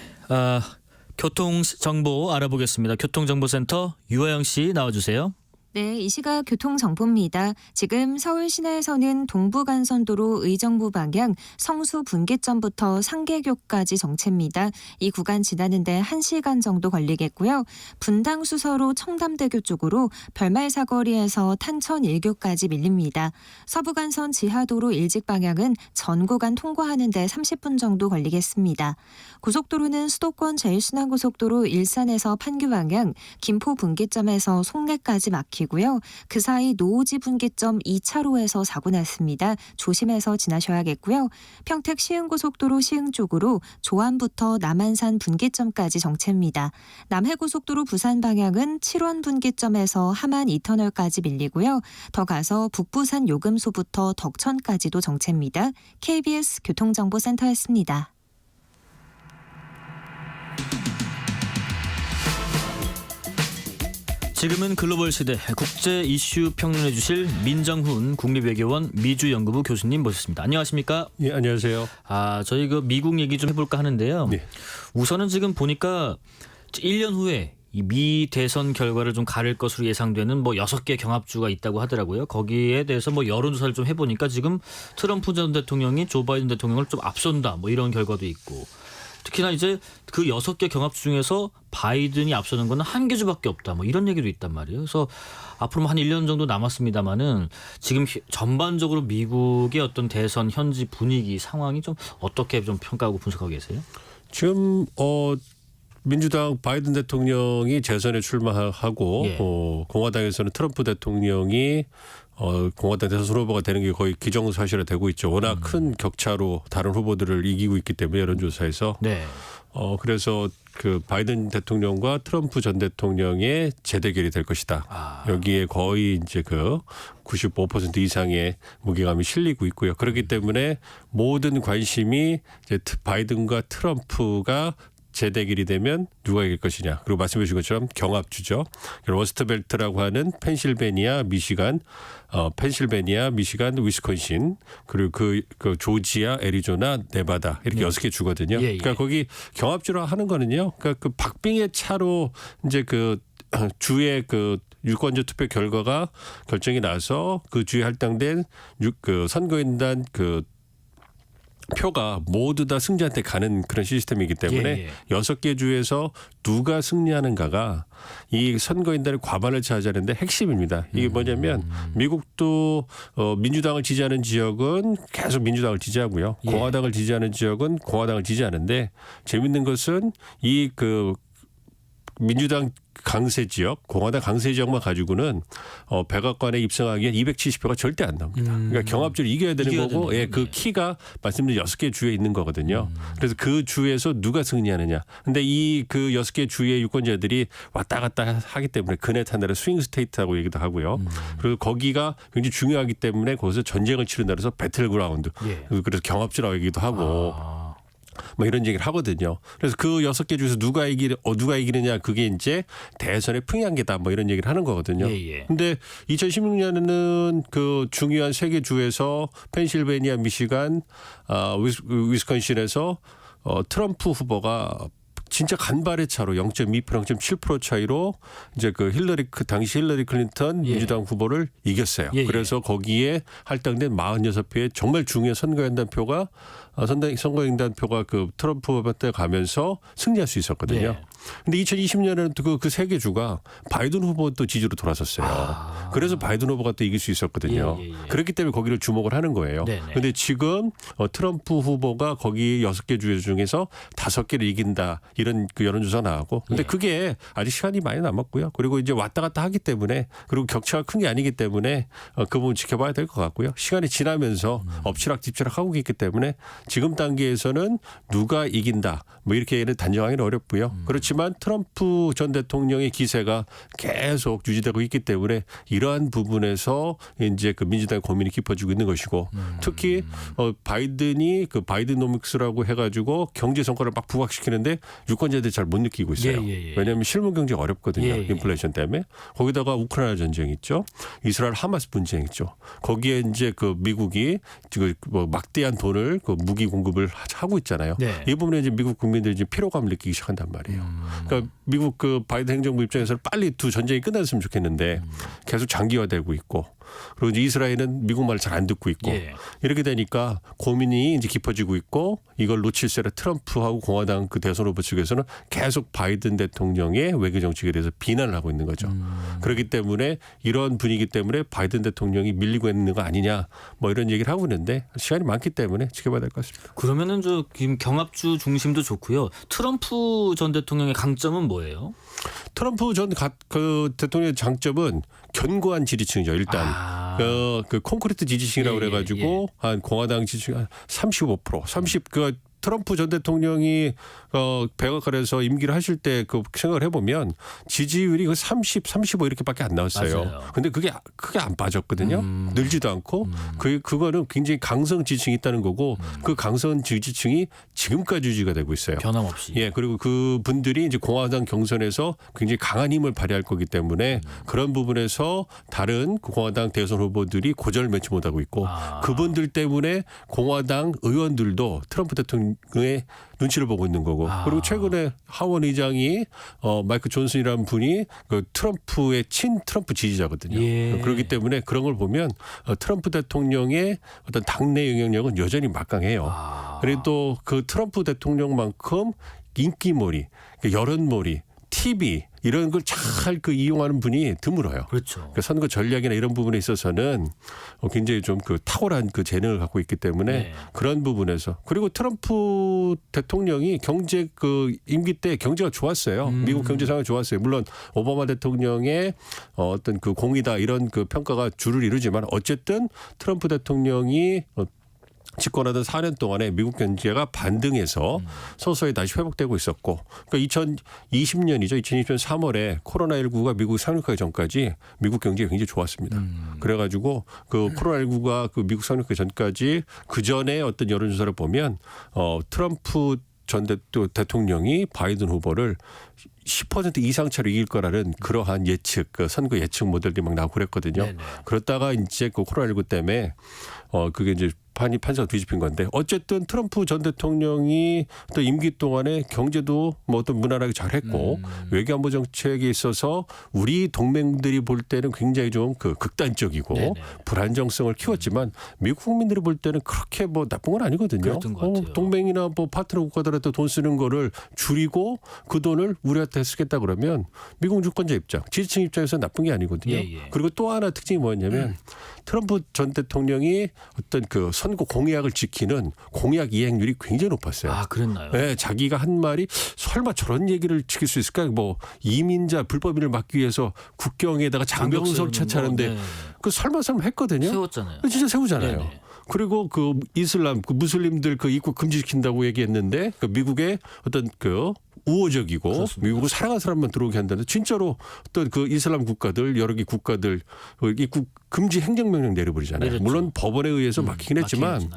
교통 정보 알아보겠습니다. 교통정보센터 유아영 씨 나와주세요. 네, 이 시각 교통정보입니다. 지금 서울 시내에서는 동부간선도로 의정부 방향 성수 분기점부터 상계교까지 정체입니다. 이 구간 지나는데 1시간 정도 걸리겠고요. 분당 수서로 청담대교 쪽으로 별말사거리에서 탄천 1교까지 밀립니다. 서부간선 지하도로 일직 방향은 전 구간 통과하는 데 30분 정도 걸리겠습니다. 고속도로는 수도권 제일순환고속도로 일산에서 판교 방향 김포 분기점에서 송내까지 막히고요. 그 사이 노오지 분기점 2차로에서 사고 났습니다. 조심해서 지나셔야겠고요. 평택 시흥고속도로 시흥 쪽으로 조안부터 남한산 분기점까지 정체입니다. 남해고속도로 부산 방향은 7원 분기점에서 하만 2터널까지 밀리고요. 더 가서 북부산 요금소부터 덕천까지도 정체입니다. KBS 교통정보센터였습니다. 지금은 글로벌 시대 국제 이슈 평론해 주실 민정훈 국립외교원 미주연구부 교수님 모셨습니다. 안녕하십니까? 예, 안녕하세요. 저희 그 미국 얘기 좀 해볼까 하는데요. 네. 우선은 지금 보니까 1년 후에 이 미 대선 결과를 좀 가를 것으로 예상되는 뭐 6개 경합주가 있다고 하더라고요. 거기에 대해서 뭐 여론조사를 좀 해보니까 지금 트럼프 전 대통령이 조 바이든 대통령을 좀 앞선다 뭐 이런 결과도 있고, 특히나 이제 그 6개 경합주 중에서 바이든이 앞서는 거는 1개주밖에 없다. 뭐 이런 얘기도 있단 말이에요. 그래서 앞으로 한 1년 정도 남았습니다만은 지금 전반적으로 미국의 어떤 대선 현지 분위기 상황이 좀 어떻게 좀 평가하고 분석하고 계세요? 지금 민주당 바이든 대통령이 재선에 출마하고 예. 공화당에서는 트럼프 대통령이 공화당 대선 후보가 되는 게 거의 기정사실화 되고 있죠. 워낙 큰 격차로 다른 후보들을 이기고 있기 때문에 여론조사에서. 네. 그래서 그 바이든 대통령과 트럼프 전 대통령의 재대결이 될 것이다. 여기에 거의 이제 그 95% 이상의 무게감이 실리고 있고요. 그렇기 때문에 모든 관심이 이제 바이든과 트럼프가 재대결이 되면 누가 이길 것이냐. 그리고 말씀해 주신 것처럼 경합주죠. 워스트벨트라고 하는 펜실베니아, 미시간, 위스콘신, 그리고 그 조지아, 애리조나, 네바다 이렇게 6개 주거든요. 그러니까 거기 경합주로 하는 거는요. 그러니까 그 박빙의 차로 이제 그 주의 그 유권자 투표 결과가 결정이 나서 그 주에 할당된 그 선거인단 그 표가 모두 다 승자한테 가는 그런 시스템이기 때문에 6개 주에서 누가 승리하는가가 이 선거인단의 과반을 차지하는데 핵심입니다. 이게 뭐냐면 미국도 민주당을 지지하는 지역은 계속 민주당을 지지하고요. 공화당을 지지하는 지역은 공화당을 지지하는데 재밌는 것은 이 그 민주당 강세 지역, 공화당 강세 지역만 가지고는 백악관에 입성하기엔 270표가 절대 안 나옵니다. 그러니까 경합주를 이겨야 되는 거고, 그 키가 말씀드린 6개 주에 있는 거거든요. 그래서 그 주에서 누가 승리하느냐. 근데 이 그 6개 주의 유권자들이 왔다 갔다 하기 때문에 그네 하나를 스윙 스테이트라고 얘기도 하고요. 그리고 거기가 굉장히 중요하기 때문에 거기서 전쟁을 치른다 그래서 배틀그라운드. 그래서 경합주라고 얘기도 하고. 뭐 이런 얘기를 하거든요. 그래서 그 6개 중에서 누가 이기느냐 그게 이제 대선의 평양계다 뭐 이런 얘기를 하는 거거든요. 근데 2016년에는 그 중요한 3개 주에서 펜실베니아, 미시간, 위스콘신에서 트럼프 후보가 진짜 간발의 차로 0.2%, 0.7% 차이로 이제 그 당시 힐러리 클린턴 민주당 후보를 이겼어요. 그래서 거기에 할당된 46표의 정말 중요한 선거인단 표가 그 트럼프 후보한테 가면서 승리할 수 있었거든요. 근데 2020년에는 그 3개 주가 바이든 후보도 지지로 돌아섰어요. 그래서 바이든 후보가 또 이길 수 있었거든요. 그렇기 때문에 거기를 주목을 하는 거예요. 그런데 지금 트럼프 후보가 거기 6개 주 중에서 5개를 이긴다. 이런 그 여론조사 나왔고. 근데 그게 아직 시간이 많이 남았고요. 그리고 이제 왔다 갔다 하기 때문에, 그리고 격차가 큰 게 아니기 때문에 그 부분 지켜봐야 될 것 같고요. 시간이 지나면서 엎치락뒤치락 하고 있기 때문에 지금 단계에서는 누가 이긴다. 뭐 이렇게는 단정하기는 어렵고요. 그렇지만 그렇지만 트럼프 전 대통령의 기세가 계속 유지되고 있기 때문에 이러한 부분에서 이제 그 민주당의 고민이 깊어지고 있는 것이고 특히 바이든이 그 바이든노믹스라고 해가지고 경제 성과를 막 부각시키는데 유권자들이 잘 못 느끼고 있어요. 왜냐하면 실물 경제가 어렵거든요. 인플레이션 때문에. 거기다가 우크라이나 전쟁 있죠. 이스라엘 하마스 분쟁 있죠. 거기에 이제 그 미국이 지금 뭐 막대한 돈을 그 무기 공급을 하고 있잖아요. 이 부분에 이제 미국 국민들이 이제 피로감을 느끼기 시작한단 말이에요. 그러니까 미국 그 바이든 행정부 입장에서는 빨리 두 전쟁이 끝났으면 좋겠는데 계속 장기화되고 있고 그리고 이제 이스라엘은 미국 말을 잘 안 듣고 있고 이렇게 되니까 고민이 이제 깊어지고 있고 이걸 놓칠세라 트럼프하고 공화당 그 대선 후보 측에서는 계속 바이든 대통령의 외교 정책에 대해서 비난을 하고 있는 거죠. 그렇기 때문에 이런 분위기 때문에 바이든 대통령이 밀리고 있는 거 아니냐 뭐 이런 얘기를 하고 있는데 시간이 많기 때문에 지켜봐야 될 것 같습니다. 그러면은 저 경합주 중심도 좋고요. 트럼프 전 대통령의 강점은 뭐예요? 트럼프 전 그 대통령의 장점은 견고한 지지층이죠. 일단 그 콘크리트 지지층이라고 그래가지고 한 공화당 지지층 한 35%, 30 그 트럼프 전 대통령이 백악관에서 임기를 하실 때 그 생각을 해보면 지지율이 그 30, 35 이렇게밖에 안 나왔어요. 근데 그게 크게 안 빠졌거든요. 늘지도 않고 그거는 굉장히 강성 지지층이 있다는 거고 그 강성 지지층이 지금까지 유지가 되고 있어요. 변함없이. 예, 그리고 그 분들이 이제 공화당 경선에서 굉장히 강한 힘을 발휘할 거기 때문에 그런 부분에서 다른 공화당 대선 후보들이 고전을 맺지 못하고 있고 그분들 때문에 공화당 의원들도 트럼프 대통령의 눈치를 보고 있는 거고 그리고 최근에 하원 의장이 마이크 존슨이라는 분이 그 트럼프의 친 트럼프 지지자거든요. 그렇기 때문에 그런 걸 보면 트럼프 대통령의 어떤 당내 영향력은 여전히 막강해요. 그리고 또 그 트럼프 대통령만큼 인기몰이, 여론몰이, TV 이런 걸 잘 그 이용하는 분이 드물어요. 그렇죠. 그 선거 전략이나 이런 부분에 있어서는 굉장히 좀 그 탁월한 그 재능을 갖고 있기 때문에 그런 부분에서 그리고 트럼프 대통령이 경제 그 임기 때 경제가 좋았어요. 미국 경제 상황이 좋았어요. 물론 오바마 대통령의 어떤 그 공이다 이런 그 평가가 주를 이루지만 어쨌든 트럼프 대통령이 집권하던 4년 동안에 미국 경제가 반등해서 서서히 다시 회복되고 있었고 그러니까 2020년이죠. 2020년 3월에 코로나19가 미국에 상륙하기 전까지 미국 경제가 굉장히 좋았습니다. 그래가지고 그 코로나19가 그 미국 상륙하기 전까지 그 전에 어떤 여론조사를 보면 트럼프 전 대통령이 바이든 후보를 10% 이상 차로 이길 거라는 그러한 예측, 그 선거 예측 모델들이 막 나오고 그랬거든요. 그렇다가 이제 그 코로나19 때문에 그게 이제 판세가 뒤집힌 건데 어쨌든 트럼프 전 대통령이 또 임기 동안에 경제도 뭐 어떤 무난하게 잘했고 외교안보 정책에 있어서 우리 동맹들이 볼 때는 굉장히 좀 그 극단적이고 불안정성을 키웠지만 미국 국민들이 볼 때는 그렇게 뭐 나쁜 건 아니거든요. 동맹이나 뭐 파트너 국가들한테 돈 쓰는 거를 줄이고 그 돈을 우리한테 쓰겠다 그러면 미국 유권자 입장, 지지층 입장에서 나쁜 게 아니거든요. 그리고 또 하나 특징이 뭐였냐면 트럼프 전 대통령이 어떤 그 선거 공약을 지키는 공약 이행률이 굉장히 높았어요. 아, 그랬나요? 네, 자기가 한 말이 설마 저런 얘기를 지킬 수 있을까? 뭐 이민자 불법인을 막기 위해서 국경에다가 장병설 차차하는데 그 설마 했거든요. 세웠잖아요. 진짜 세우잖아요. 그리고 그 이슬람, 그 무슬림들 그 입국 금지시킨다고 얘기했는데 그 미국의 어떤 그 우호적이고 그렇습니다. 미국을 사랑하는 사람만 들어오게 한다는데 진짜로 어떤 그 이슬람 국가들 여러 개 국가들 입국 금지 행정명령 내려버리잖아요. 내렸죠. 물론 법원에 의해서 막히긴 했지만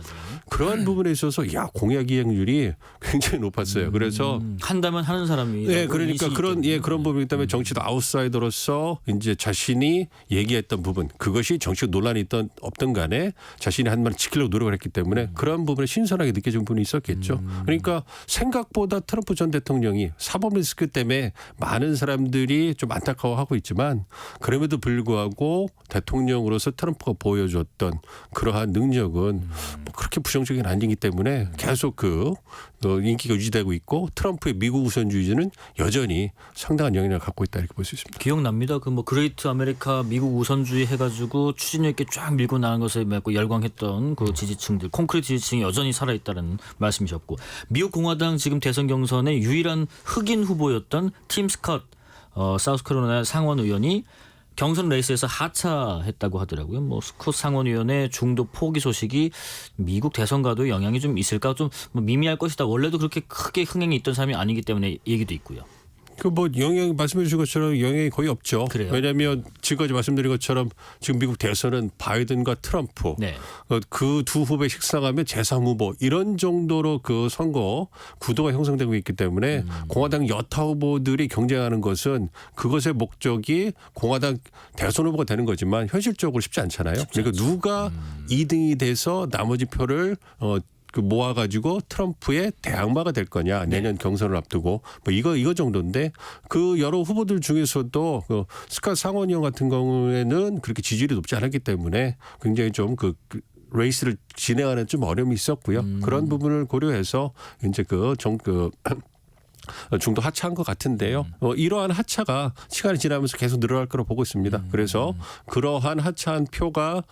그러한 부분에 있어서 공약 이행률이 굉장히 높았어요. 그래서 한다면 하는 사람이 네, 그러니까 그런 부분이기 때문에 정치도 아웃사이더로서 이제 자신이 얘기했던 부분 그것이 정치적 논란이 없던 간에 자신이 한 말을 지키려고 노력을 했기 때문에 그런 부분에 신선하게 느껴진 부분이 있었겠죠. 그러니까 생각보다 트럼프 전 대통령이 사법 리스크 때문에 많은 사람들이 좀 안타까워하고 있지만 그럼에도 불구하고 대통령으로서 트럼프가 보여줬던 그러한 능력은 뭐 그렇게 부정적인 아니기 때문에 계속 그 인기가 유지되고 있고 트럼프의 미국 우선주의는 여전히 상당한 영향을 갖고 있다 이렇게 볼 수 있습니다. 기억납니다. 그 뭐 그레이트 아메리카 미국 우선주의 해가지고 추진력 있게 쫙 밀고 나간 것에 맺고 열광했던 그 지지층들 콘크리트 지지층이 여전히 살아있다는 말씀이셨고 미국 공화당 지금 대선 경선의 유일한 흑인 후보였던 팀 스콧 사우스캐롤라이나 상원 의원이 경선 레이스에서 하차했다고 하더라고요. 뭐 스콧 상원의원의 중도 포기 소식이 미국 대선과도 영향이 좀 있을까 좀 미미할 것이다. 원래도 그렇게 크게 흥행이 있던 사람이 아니기 때문에 얘기도 있고요. 그 뭐 영향 말씀해 주신 것처럼 영향이 거의 없죠. 그래요? 왜냐하면 지금까지 말씀드린 것처럼 지금 미국 대선은 바이든과 트럼프 네. 그 두 후보의 식상하면 제3후보 이런 정도로 그 선거 구도가 형성되고 있기 때문에 공화당 여타 후보들이 경쟁하는 것은 그것의 목적이 공화당 대선 후보가 되는 거지만 현실적으로 쉽지 않잖아요. 그러니까 누가 2등이 돼서 나머지 표를 그 모아가지고 트럼프의 대항마가 될 거냐 내년 경선을 앞두고 뭐 이거 정도인데 그 여러 후보들 중에서도 그 스캇 상원의원 같은 경우에는 그렇게 지지율이 높지 않았기 때문에 굉장히 좀 그 레이스를 진행하는 좀 어려움이 있었고요. 그런 부분을 고려해서 이제 중도 하차한 것 같은데요. 이러한 하차가 시간이 지나면서 계속 늘어날 거로 보고 있습니다. 그래서 그러한 하차한 표가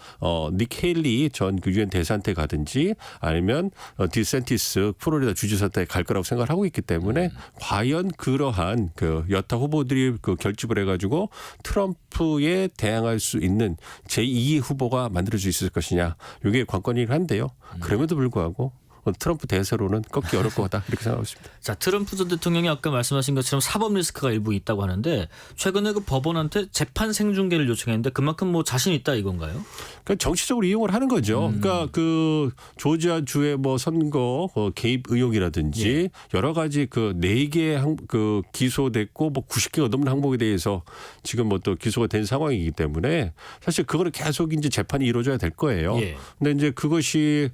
닉 헤일리 전 그 유엔 대사한테 가든지 아니면 디센티스 플로리다 주지사한테 갈 거라고 생각을 하고 있기 때문에 과연 그러한 그 여타 후보들이 그 결집을 해가지고 트럼프에 대항할 수 있는 제2의 후보가 만들어질 수 있을 것이냐. 이게 관건이긴 한데요. 그럼에도 불구하고 트럼프 대세로는 꺾기 어려울 것 같다 이렇게 생각하고 있습니다. 자, 트럼프 전 대통령이 아까 말씀하신 것처럼 사법 리스크가 일부 있다고 하는데 최근에 그 법원한테 재판 생중계를 요청했는데 그만큼 뭐 자신 있다 이건가요? 그러니까 정치적으로 이용을 하는 거죠. 그러니까 그 조지아 주의 뭐 선거 개입 의혹이라든지 여러 가지 그 4개 그 기소됐고 뭐 90개가 넘는 항목에 대해서 지금 뭐 또 기소가 된 상황이기 때문에 사실 그거는 계속 이제 재판이 이루어져야 될 거예요. 근데 이제 그것이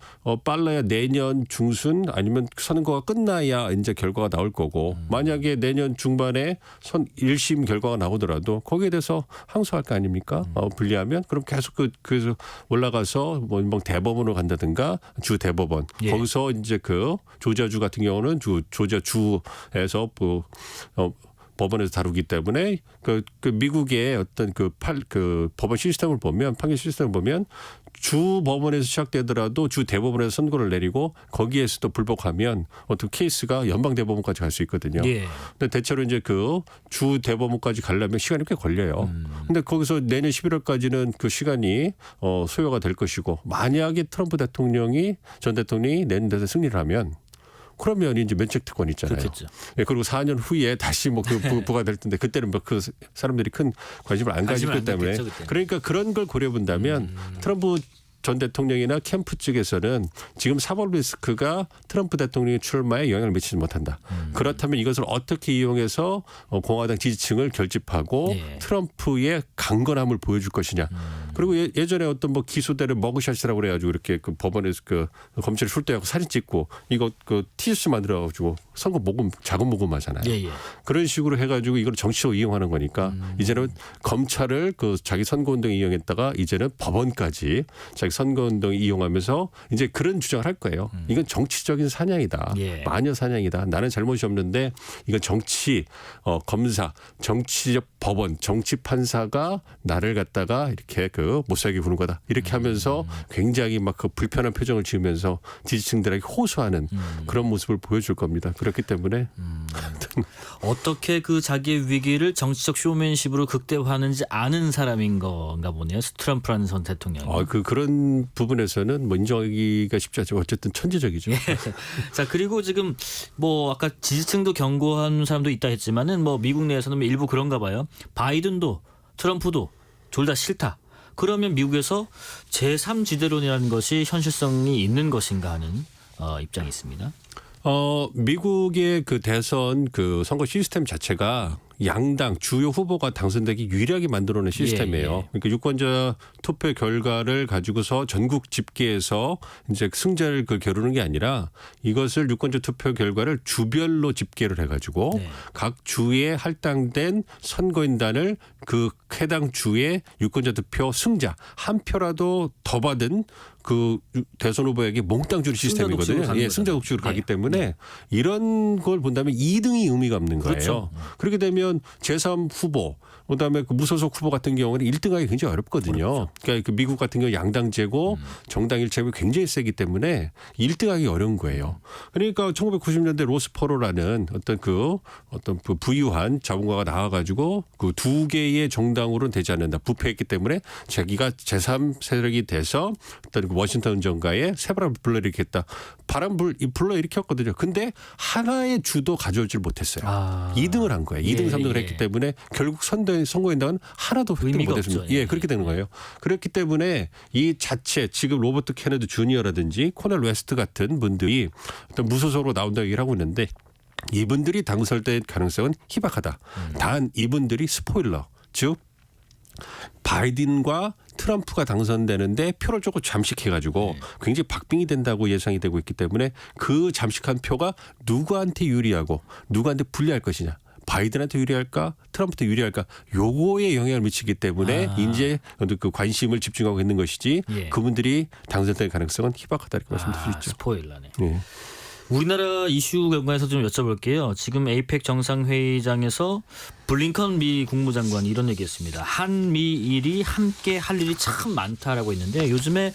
빨라야 내년 중순 아니면 선거가 끝나야 이제 결과가 나올 거고 만약에 내년 중반에 1심 결과가 나오더라도 거기에 대해서 항소할 거 아닙니까? 불리하면 그럼 계속 그래서 올라가서 뭐 대법원으로 간다든가 주 대법원 거기서 이제 그 조지아주 같은 경우는 조지아 주에서 법원에서 다루기 때문에 그 미국의 어떤 그 법원 시스템을 보면 판결 시스템을 보면 주 법원에서 시작되더라도 주 대법원에서 선고를 내리고 거기에서도 불복하면 어떤 케이스가 연방 대법원까지 갈 수 있거든요. 근데 대체로 이제 그 주 대법원까지 가려면 시간이 꽤 걸려요. 근데 거기서 내년 11월까지는 그 시간이 소요가 될 것이고 만약에 트럼프 전 대통령이 내년 대선 승리를 하면 그러면 이제 면책특권 있잖아요. 그렇겠죠. 그리고 4년 후에 다시 뭐 그 부과될 텐데 그때는 뭐 그 사람들이 큰 관심을 안 가지기 때문에 그때. 그러니까 그런 걸 고려 본다면 트럼프 전 대통령이나 캠프 측에서는 지금 사법 리스크가 트럼프 대통령의 출마에 영향을 미치지 못한다. 그렇다면 이것을 어떻게 이용해서 공화당 지지층을 결집하고 트럼프의 강건함을 보여줄 것이냐. 그리고 예전에 어떤 뭐 기소대를 머그샷이라고 그래가지고 이렇게 그 법원에서 그 검찰이 출두하고 사진 찍고 이거 그 티셔츠 만들어가지고 선거 모금 자금 모금하잖아요. 그런 식으로 해가지고 이걸 정치적으로 이용하는 거니까 이제는 검찰을 그 자기 선거운동에 이용했다가 이제는 법원까지 자기 선거운동에 이용하면서 이제 그런 주장을 할 거예요. 이건 정치적인 사냥이다. 마녀 사냥이다. 나는 잘못이 없는데 이건 정치 검사, 정치적 법원, 정치 판사가 나를 갖다가 이렇게 그 못살게 구는 거다. 이렇게 하면서 굉장히 막 그 불편한 표정을 지으면서 지지층들에게 호소하는 그런 모습을 보여줄 겁니다. 그렇기 때문에 어떻게 그 자기의 위기를 정치적 쇼맨십으로 극대화하는지 아는 사람인 건가 보네요. 트럼프라는 전 대통령이. 그런 부분에서는 뭐 인정하기가 쉽지 않죠. 어쨌든 천재적이죠. 자, 그리고 지금 뭐 아까 지지층도 경고한 사람도 있다 했지만은 뭐 미국 내에서는 일부 그런가 봐요. 바이든도 트럼프도 둘 다 싫다. 그러면 미국에서 제3지대론이라는 것이 현실성이 있는 것인가 하는 입장이 있습니다. 미국의 그 대선 그 선거 시스템 자체가 양당 주요 후보가 당선되기 유리하게 만들어낸 시스템이에요. 그러니까 유권자 투표 결과를 가지고서 전국 집계해서 이제 승자를 겨루는 게 아니라 이것을 유권자 투표 결과를 주별로 집계를 해가지고 각 주에 할당된 선거인단을 그 해당 주의 유권자 투표 승자 한 표라도 더 받은 그 대선 후보에게 몽땅 주는 시스템이거든요. 승자 독식으로 가기 때문에 이런 걸 본다면 2등이 의미가 없는 거예요. 그렇죠. 그렇게 되면 제3 후보 그다음에 그 무소속 후보 같은 경우는 1등하기 굉장히 어렵거든요. 그러니까 그 미국 같은 경우 양당제고 정당 일체가 굉장히 세기 때문에 1등하기 어려운 거예요. 그러니까 1990년대 로스 퍼로라는 어떤 그 부유한 자본가가 나와가지고 그 2개의 정당으로는 되지 않는다. 부패했기 때문에 자기가 제3 세력이 돼서 어떤 워싱턴 전가에 새바람 불러일으켰다. 바람 불러일으켰거든요. 근데 하나의 주도 가져오질 못했어요. 2등을 한 거예요. 2등, 3등을 했기 때문에 결국 선거인단은 하나도 획득 못했습니다. 예, 그렇게 되는 거예요. 그렇기 때문에 이 자체 지금 로버트 케네디 주니어라든지 코넬 웨스트 같은 분들이 어떤 무소속으로 나온다고 얘기를 하고 있는데 이분들이 당선될 가능성은 희박하다. 단 이분들이 스포일러, 즉 바이든과 트럼프가 당선되는데 표를 조금 잠식해가지고 굉장히 박빙이 된다고 예상이 되고 있기 때문에 그 잠식한 표가 누구한테 유리하고 누구한테 불리할 것이냐. 바이든한테 유리할까 트럼프한테 유리할까 요거에 영향을 미치기 때문에 이제 그 관심을 집중하고 있는 것이지 그분들이 당선될 가능성은 희박하다 이렇게 말씀드릴 수 있죠. 스포일러네. 예. 우리나라 이슈 관련해서 좀 여쭤볼게요. 지금 에이펙 정상회의장에서 블링컨 미 국무장관이 이런 얘기했습니다. 한미일이 함께 할 일이 참 많다라고 했는데 요즘에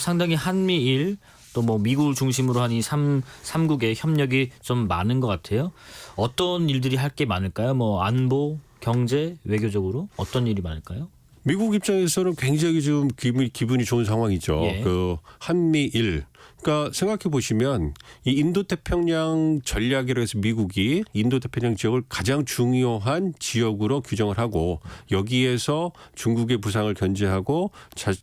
상당히 한미일 또 뭐 미국을 중심으로 한 이 삼국의 협력이 좀 많은 것 같아요. 어떤 일들이 할 게 많을까요? 뭐 안보, 경제, 외교적으로 어떤 일이 많을까요? 미국 입장에서는 굉장히 좀 기분이 좋은 상황이죠. 예. 그 한미일. 그러니까 생각해 보시면 이 인도태평양 전략이라고 해서 미국이 인도태평양 지역을 가장 중요한 지역으로 규정을 하고 여기에서 중국의 부상을 견제하고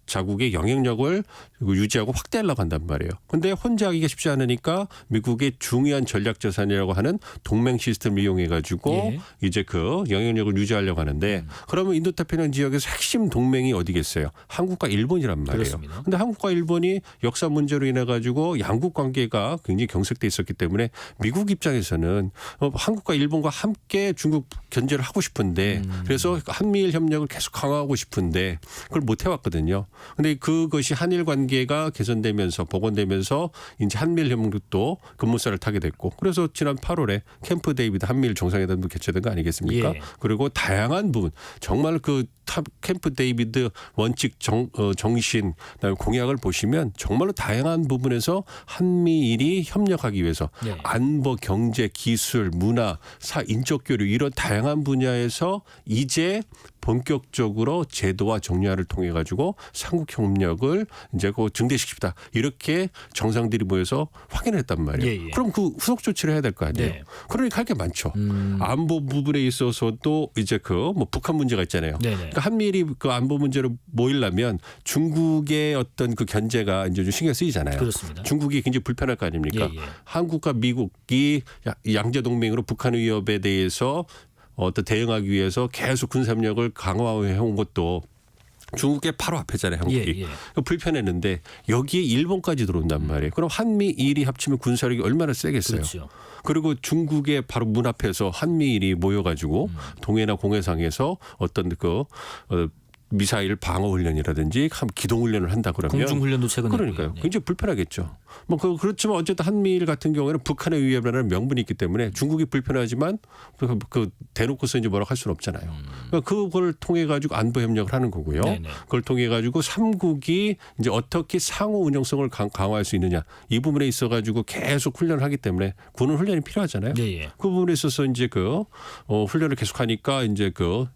자국의 영향력을 유지하고 확대하려고 한단 말이에요. 그런데 혼자 하기가 쉽지 않으니까 미국의 중요한 전략 자산이라고 하는 동맹 시스템을 이용해 가지고 이제 그 영향력을 유지하려고 하는데 그러면 인도태평양 지역에서 핵심 동맹이 어디겠어요? 한국과 일본이란 말이에요. 그런데 한국과 일본이 역사 문제로 인해 가지고 양국 관계가 굉장히 경색돼 있었기 때문에 미국 입장에서는 한국과 일본과 함께 중국 견제를 하고 싶은데 그래서 한미일 협력을 계속 강화하고 싶은데 그걸 못 해왔거든요. 그런데 그것이 한일 관계가 개선되면서 복원되면서 이제 한미일 협력도 급무살을 타게 됐고 그래서 지난 8월에 캠프 데이비드 한미일 정상회담도 개최된 거 아니겠습니까? 그리고 다양한 부분 정말 그 캠프 데이비드 원칙 정신 공약을 보시면 정말로 다양한 부분에서 한미일이 협력하기 위해서 안보, 경제, 기술, 문화, 인적 교류 이런 다양한 분야에서 이제 본격적으로 제도와 정리화를 통해 가지고 삼국 협력을 이제 그 증대시킵니다. 이렇게 정상들이 모여서 확인을 했단 말이에요. 그럼 그 후속 조치를 해야 될 거 아니에요. 그러니까 할 게 많죠. 안보 부분에 있어서도 이제 그 뭐 북한 문제가 있잖아요. 그러니까 한미일이 그 안보 문제로 모이려면 중국의 어떤 그 견제가 이제 좀 신경 쓰이잖아요. 그렇습니다. 중국이 굉장히 불편할 거 아닙니까? 한국과 미국이 양제 동맹으로 북한 위협에 대해서 어떤 대응하기 위해서 계속 군사협력을 강화해 온 것도 중국의 바로 앞에잖아요, 한국이. 불편했는데 여기에 일본까지 들어온단 말이에요. 그럼 한미일이 합치면 군사력이 얼마나 세겠어요. 그렇죠. 그리고 중국의 바로 문 앞에서 한미일이 모여가지고 동해나 공해상에서 어떤 미사일 방어 훈련이라든지 기동 훈련을 한다 그러면 공중 훈련도 최근에 그러니까요. 굉장히 불편하겠죠. 뭐 그렇지만 어쨌든 한미일 같은 경우에는 북한의 위협이라는 명분이 있기 때문에 중국이 불편하지만 그 대놓고서 이제 뭐라고 할 수는 없잖아요. 그러니까 그걸 통해 가지고 안보 협력을 하는 거고요. 그걸 통해 가지고 삼국이 이제 어떻게 상호 운영성을 강화할 수 있느냐 이 부분에 있어 가지고 계속 훈련을 하기 때문에 군은 훈련이 필요하잖아요. 그 부분에 있어서 이제 그 훈련을 계속하니까 이제 그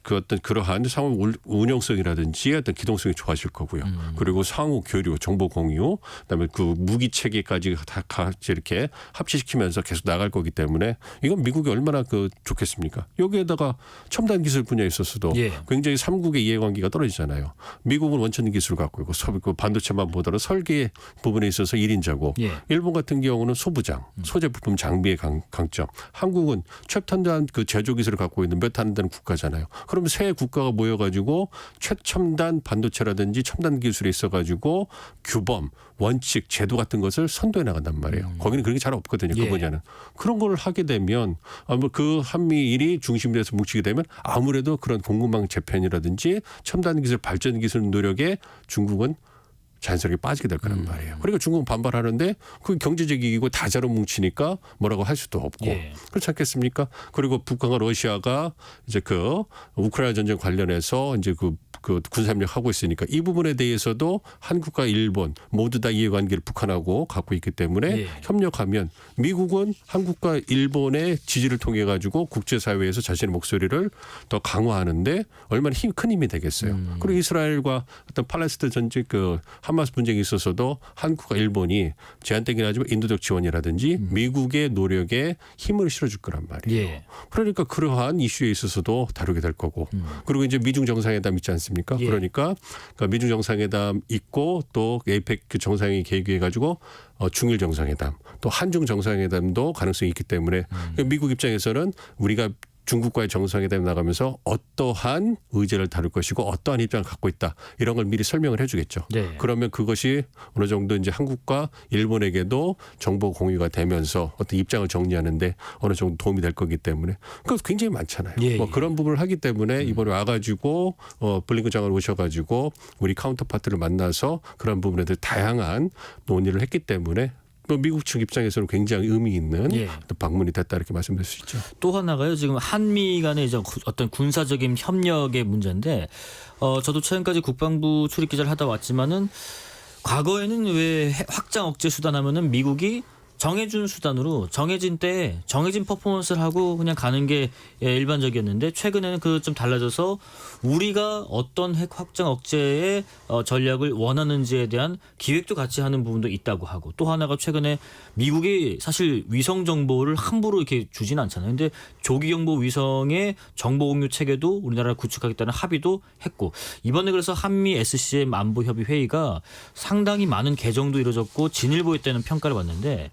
어떤 그러한 상호 운영성이라든지 어떤 기동성이 좋아질 거고요. 그리고 상호 교류, 정보 공유, 그다음에 그 무기 체계까지 다 같이 이렇게 합치시키면서 계속 나갈 거기 때문에 이건 미국이 얼마나 좋겠습니까? 여기에다가 첨단 기술 분야에 있어서도 굉장히 삼국의 이해관계가 떨어지잖아요. 미국은 원천 기술을 갖고 있고 그 반도체만 보더라도 설계 부분에 있어서 1인자고 일본 같은 경우는 소부장, 소재 부품 장비의 강점. 한국은 최첨단 그 제조 기술을 갖고 있는 몇 안 되는 국가잖아요. 그러면 세 국가가 모여가지고 최첨단 반도체라든지 첨단 기술이 있어가지고 규범, 원칙, 제도 같은 것을 선도해 나간단 말이에요. 거기는 그런 게 잘 없거든요. 그 분야는. 그런 걸 하게 되면 그 한미일이 중심이 돼서 뭉치게 되면 아무래도 그런 공급망 재편이라든지 첨단 기술 발전 기술 노력에 중국은 자연스럽게 빠지게 될 거란 말이에요. 그러니까 중국은 반발하는데 그 경제적 이익이고 다자로 뭉치니까 뭐라고 할 수도 없고 그렇지 않겠습니까? 그리고 북한과 러시아가 이제 그 우크라이나 전쟁 관련해서 이제 그 군사협력 하고 있으니까 이 부분에 대해서도 한국과 일본 모두 다 이해관계를 북한하고 갖고 있기 때문에 협력하면 미국은 한국과 일본의 지지를 통해 가지고 국제사회에서 자신의 목소리를 더 강화하는데 얼마나 큰 힘이 되겠어요. 그리고 이스라엘과 어떤 팔레스타인 전쟁 그 하마스 분쟁에 있어서도 한국과 일본이 제한되긴 하지만 인도적 지원이라든지 미국의 노력에 힘을 실어줄 거란 말이에요. 그러니까 그러한 이슈에 있어서도 다루게 될 거고 그리고 이제 미중 정상회담 있지 않습니까? 그러니까 미중 정상회담 있고 또 에이펙 정상회의 계획해 가지고 중일 정상회담 또 한중 정상회담도 가능성이 있기 때문에 미국 입장에서는 우리가 중국과의 정상회담에 나가면서 어떠한 의제를 다룰 것이고 어떠한 입장을 갖고 있다 이런 걸 미리 설명을 해주겠죠. 그러면 그것이 어느 정도 이제 한국과 일본에게도 정보 공유가 되면서 어떤 입장을 정리하는데 어느 정도 도움이 될 거기 때문에 그것 굉장히 많잖아요. 뭐 그런 부분을 하기 때문에 이번에 와가지고 블링컨 장관을 오셔가지고 우리 카운터파트를 만나서 그런 부분에 대해 다양한 논의를 했기 때문에. 미국 측 입장에서는 굉장히 의미 있는 방문이 됐다 이렇게 말씀드릴 수 있죠. 또 하나가요. 지금 한미 간의 이제 어떤 군사적인 협력의 문제인데 저도 최근까지 국방부 출입 기자를 하다 왔지만은 과거에는 왜 확장 억제 수단하면은 미국이 정해준 수단으로 정해진 때에 정해진 퍼포먼스를 하고 그냥 가는 게 일반적이었는데 최근에는 그 좀 달라져서 우리가 어떤 핵 확장 억제의 전략을 원하는지에 대한 기획도 같이 하는 부분도 있다고 하고 또 하나가 최근에 미국이 사실 위성 정보를 함부로 이렇게 주진 않잖아요. 근데 조기경보 위성의 정보 공유 체계도 우리나라가 구축하겠다는 합의도 했고 이번에 그래서 한미 SCM 안보협의 회의가 상당히 많은 개정도 이루어졌고 진일보했다는 평가를 받는데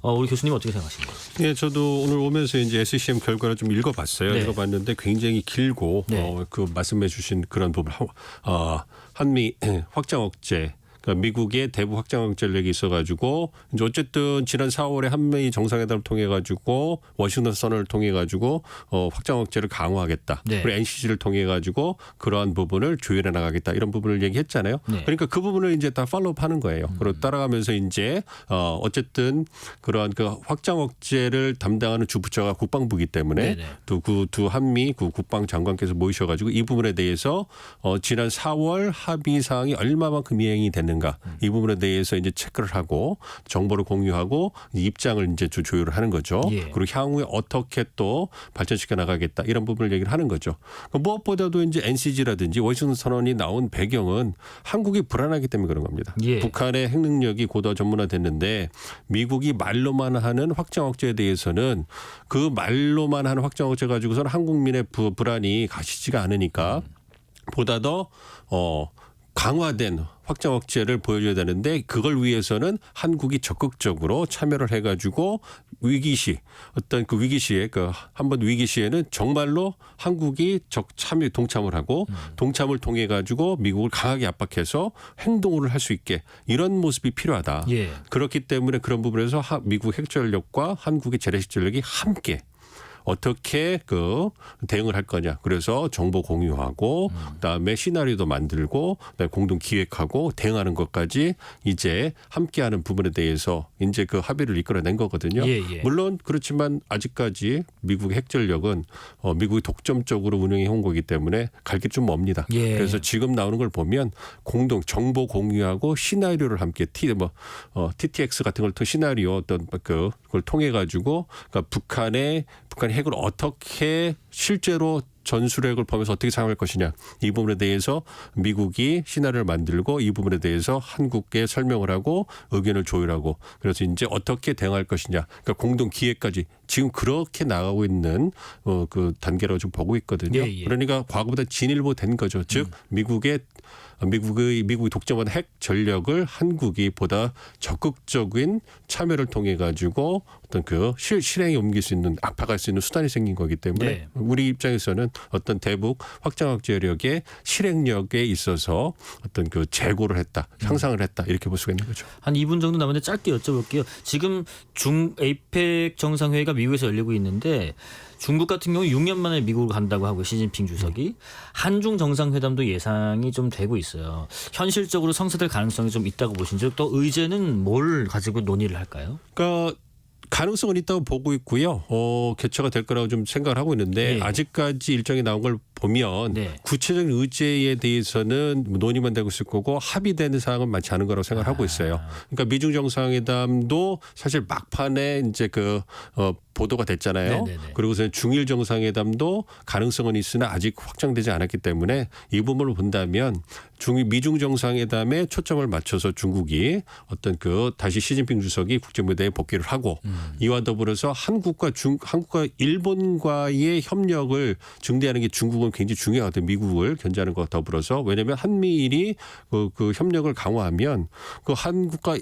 우리 교수님 어떻게 생각하십니까? 네, 저도 오늘 오면서 이제 SCM 결과를 좀 읽어봤어요. 읽어봤는데 굉장히 길고 그 말씀해주신 그런 부분, 한미 확장 억제. 그러니까 미국의 대북 확장 억제 전략이 있어가지고 이제 어쨌든 지난 4월에 한미 정상회담을 통해 가지고 워싱턴 선언을 통해 가지고 확장 억제를 강화하겠다. 그리고 NCG를 통해 가지고 그러한 부분을 조율해 나가겠다 이런 부분을 얘기했잖아요. 그러니까 그 부분을 이제 다 팔로우하는 거예요. 그리고 따라가면서 이제 어쨌든 그러한 그 확장 억제를 담당하는 주부처가 국방부이기 때문에 또 그 두 한미 그 국방장관께서 모이셔가지고 이 부분에 대해서 지난 4월 합의 사항이 얼마만큼 이행이 됐는가. 이 부분에 대해서 이제 체크를 하고 정보를 공유하고 입장을 이제 조율을 하는 거죠. 그리고 향후에 어떻게 또 발전시켜 나가겠다 이런 부분을 얘기를 하는 거죠. 무엇보다도 이제 NCG라든지 워싱턴 선언이 나온 배경은 한국이 불안하기 때문에 그런 겁니다. 북한의 핵 능력이 고도 전문화됐는데 미국이 말로만 하는 확장 억제에 대해서는 그 말로만 하는 확장 억제 가지고서는 한국민의 불안이 가시지가 않으니까 보다 더 강화된 확장 억제를 보여줘야 되는데 그걸 위해서는 한국이 적극적으로 참여를 해가지고 위기시 어떤 그 위기시에 그 한번 위기시에는 정말로 한국이 참여 동참을 하고 동참을 통해 가지고 미국을 강하게 압박해서 행동을 할 수 있게 이런 모습이 필요하다. 그렇기 때문에 그런 부분에서 미국 핵 전력과 한국의 재래식 전력이 함께 어떻게 그 대응을 할 거냐. 그래서 정보 공유하고 그다음에 시나리오도 만들고 그다음에 공동 기획하고 대응하는 것까지 이제 함께하는 부분에 대해서 이제 그 합의를 이끌어낸 거거든요. 물론 그렇지만 아직까지 미국의 핵전력은 미국이 독점적으로 운영해 온 거기 때문에 갈 길 좀 멉니다. 그래서 지금 나오는 걸 보면 공동 정보 공유하고 시나리오를 함께 TTX 같은 걸 시나리오 어떤 그걸 통해 가지고 그러니까 북한의 핵을 어떻게 실제로 전술핵을 포함해서 어떻게 사용할 것이냐 이 부분에 대해서 미국이 시나리오를 만들고 이 부분에 대해서 한국에 설명을 하고 의견을 조율하고 그래서 이제 어떻게 대응할 것이냐 그러니까 공동 기획까지 지금 그렇게 나가고 있는 그 단계라고 좀 보고 있거든요. 그러니까 과거보다 진일보된 거죠. 즉 미국이 독점한 핵 전력을 한국이 보다 적극적인 참여를 통해 가지고 어떤 그 실행에 옮길 수 있는 압박할 수 있는 수단이 생긴 거기 때문에 우리 입장에서는 어떤 대북 확장학제력의 실행력에 있어서 어떤 그 재고를 했다, 향상을 했다 이렇게 볼 수가 있는 거죠. 한 2분 정도 남았는데 짧게 여쭤볼게요. 지금 에이펙 정상회의가 미국에서 열리고 있는데 중국 같은 경우 6년 만에 미국을 간다고 하고 시진핑 주석이 한중 정상회담도 예상이 좀 되고 있어요. 현실적으로 성사될 가능성이 좀 있다고 보신지 또 의제는 뭘 가지고 논의를 할까요? 그러니까 가능성은 있다고 보고 있고요. 개최가 될 거라고 좀 생각을 하고 있는데 아직까지 일정이 나온 걸 보면 구체적인 의제에 대해서는 논의만 되고 있을 거고 합의되는 사항은 많지 않은 거라고 생각을 하고 있어요. 그러니까 미중 정상회담도 사실 막판에 이제 보도가 됐잖아요. 그리고서 중일 정상회담도 가능성은 있으나 아직 확정되지 않았기 때문에 이 부분을 본다면 미중 정상회담에 초점을 맞춰서 중국이 어떤 다시 시진핑 주석이 국제무대에 복귀를 하고 이와 더불어서 한국과 일본과의 협력을 증대하는 게 중국은 굉장히 중요하거든요. 미국을 견제하는 것과 더불어서 왜냐하면 한미일이 그 협력을 강화하면 한국과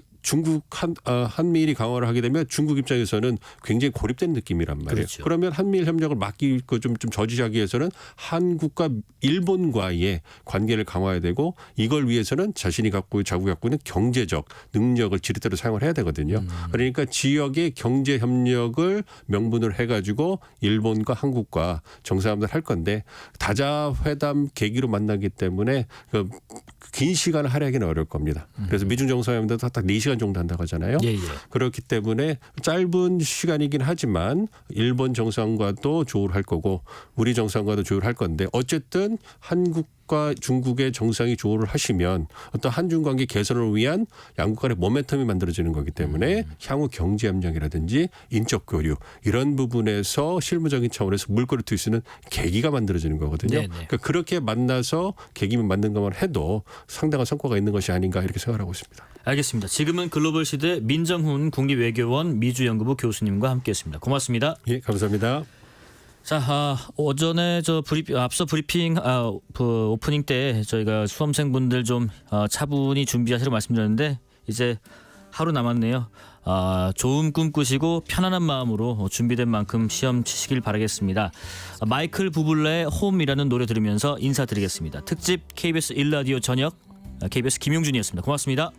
한미일이 강화를 하게 되면 중국 입장에서는 굉장히 고립된 느낌이란 말이에요. 그렇죠. 그러면 한미일 협력을 좀 저지하기 위해서는 한국과 일본과의 관계를 강화해야 되고 이걸 위해서는 자국이 갖고 있는 경제적 능력을 지렛대로 사용을 해야 되거든요. 그러니까 지역의 경제 협력을 명분을 해가지고 일본과 한국과 정상회담을 할 건데 다자회담 계기로 만나기 때문에 긴 시간을 할애하기는 어려울 겁니다. 그래서 미중 정상회담도 딱 4시간 정도 한다고 하잖아요. 그렇기 때문에 짧은 시간이긴 하지만 일본 정상과도 조율할 거고 우리 정상과도 조율할 건데 어쨌든 한국과 중국의 정상이 조율을 하시면 어떤 한중 관계 개선을 위한 양국 간의 모멘텀이 만들어지는 거기 때문에 향후 경제 협력이라든지 인적 교류 이런 부분에서 실무적인 차원에서 물꼬를 트일 수 있는 계기가 만들어지는 거거든요. 그러니까 그렇게 만나서 계기만 만든 것만 해도 상당한 성과가 있는 것이 아닌가 이렇게 생각하고 있습니다. 알겠습니다. 지금은 글로벌 시대 민정훈 국립외교원 미주연구부 교수님과 함께했습니다. 고맙습니다. 예, 감사합니다. 자, 오전에 앞서 브리핑 오프닝 때 저희가 수험생분들 좀 차분히 준비하시라고 말씀드렸는데 이제 하루 남았네요. 좋은 꿈 꾸시고 편안한 마음으로 준비된 만큼 시험 치시길 바라겠습니다. 마이클 부블레의 홈이라는 노래 들으면서 인사드리겠습니다. 특집 KBS 1라디오 저녁 KBS 김용준이었습니다. 고맙습니다.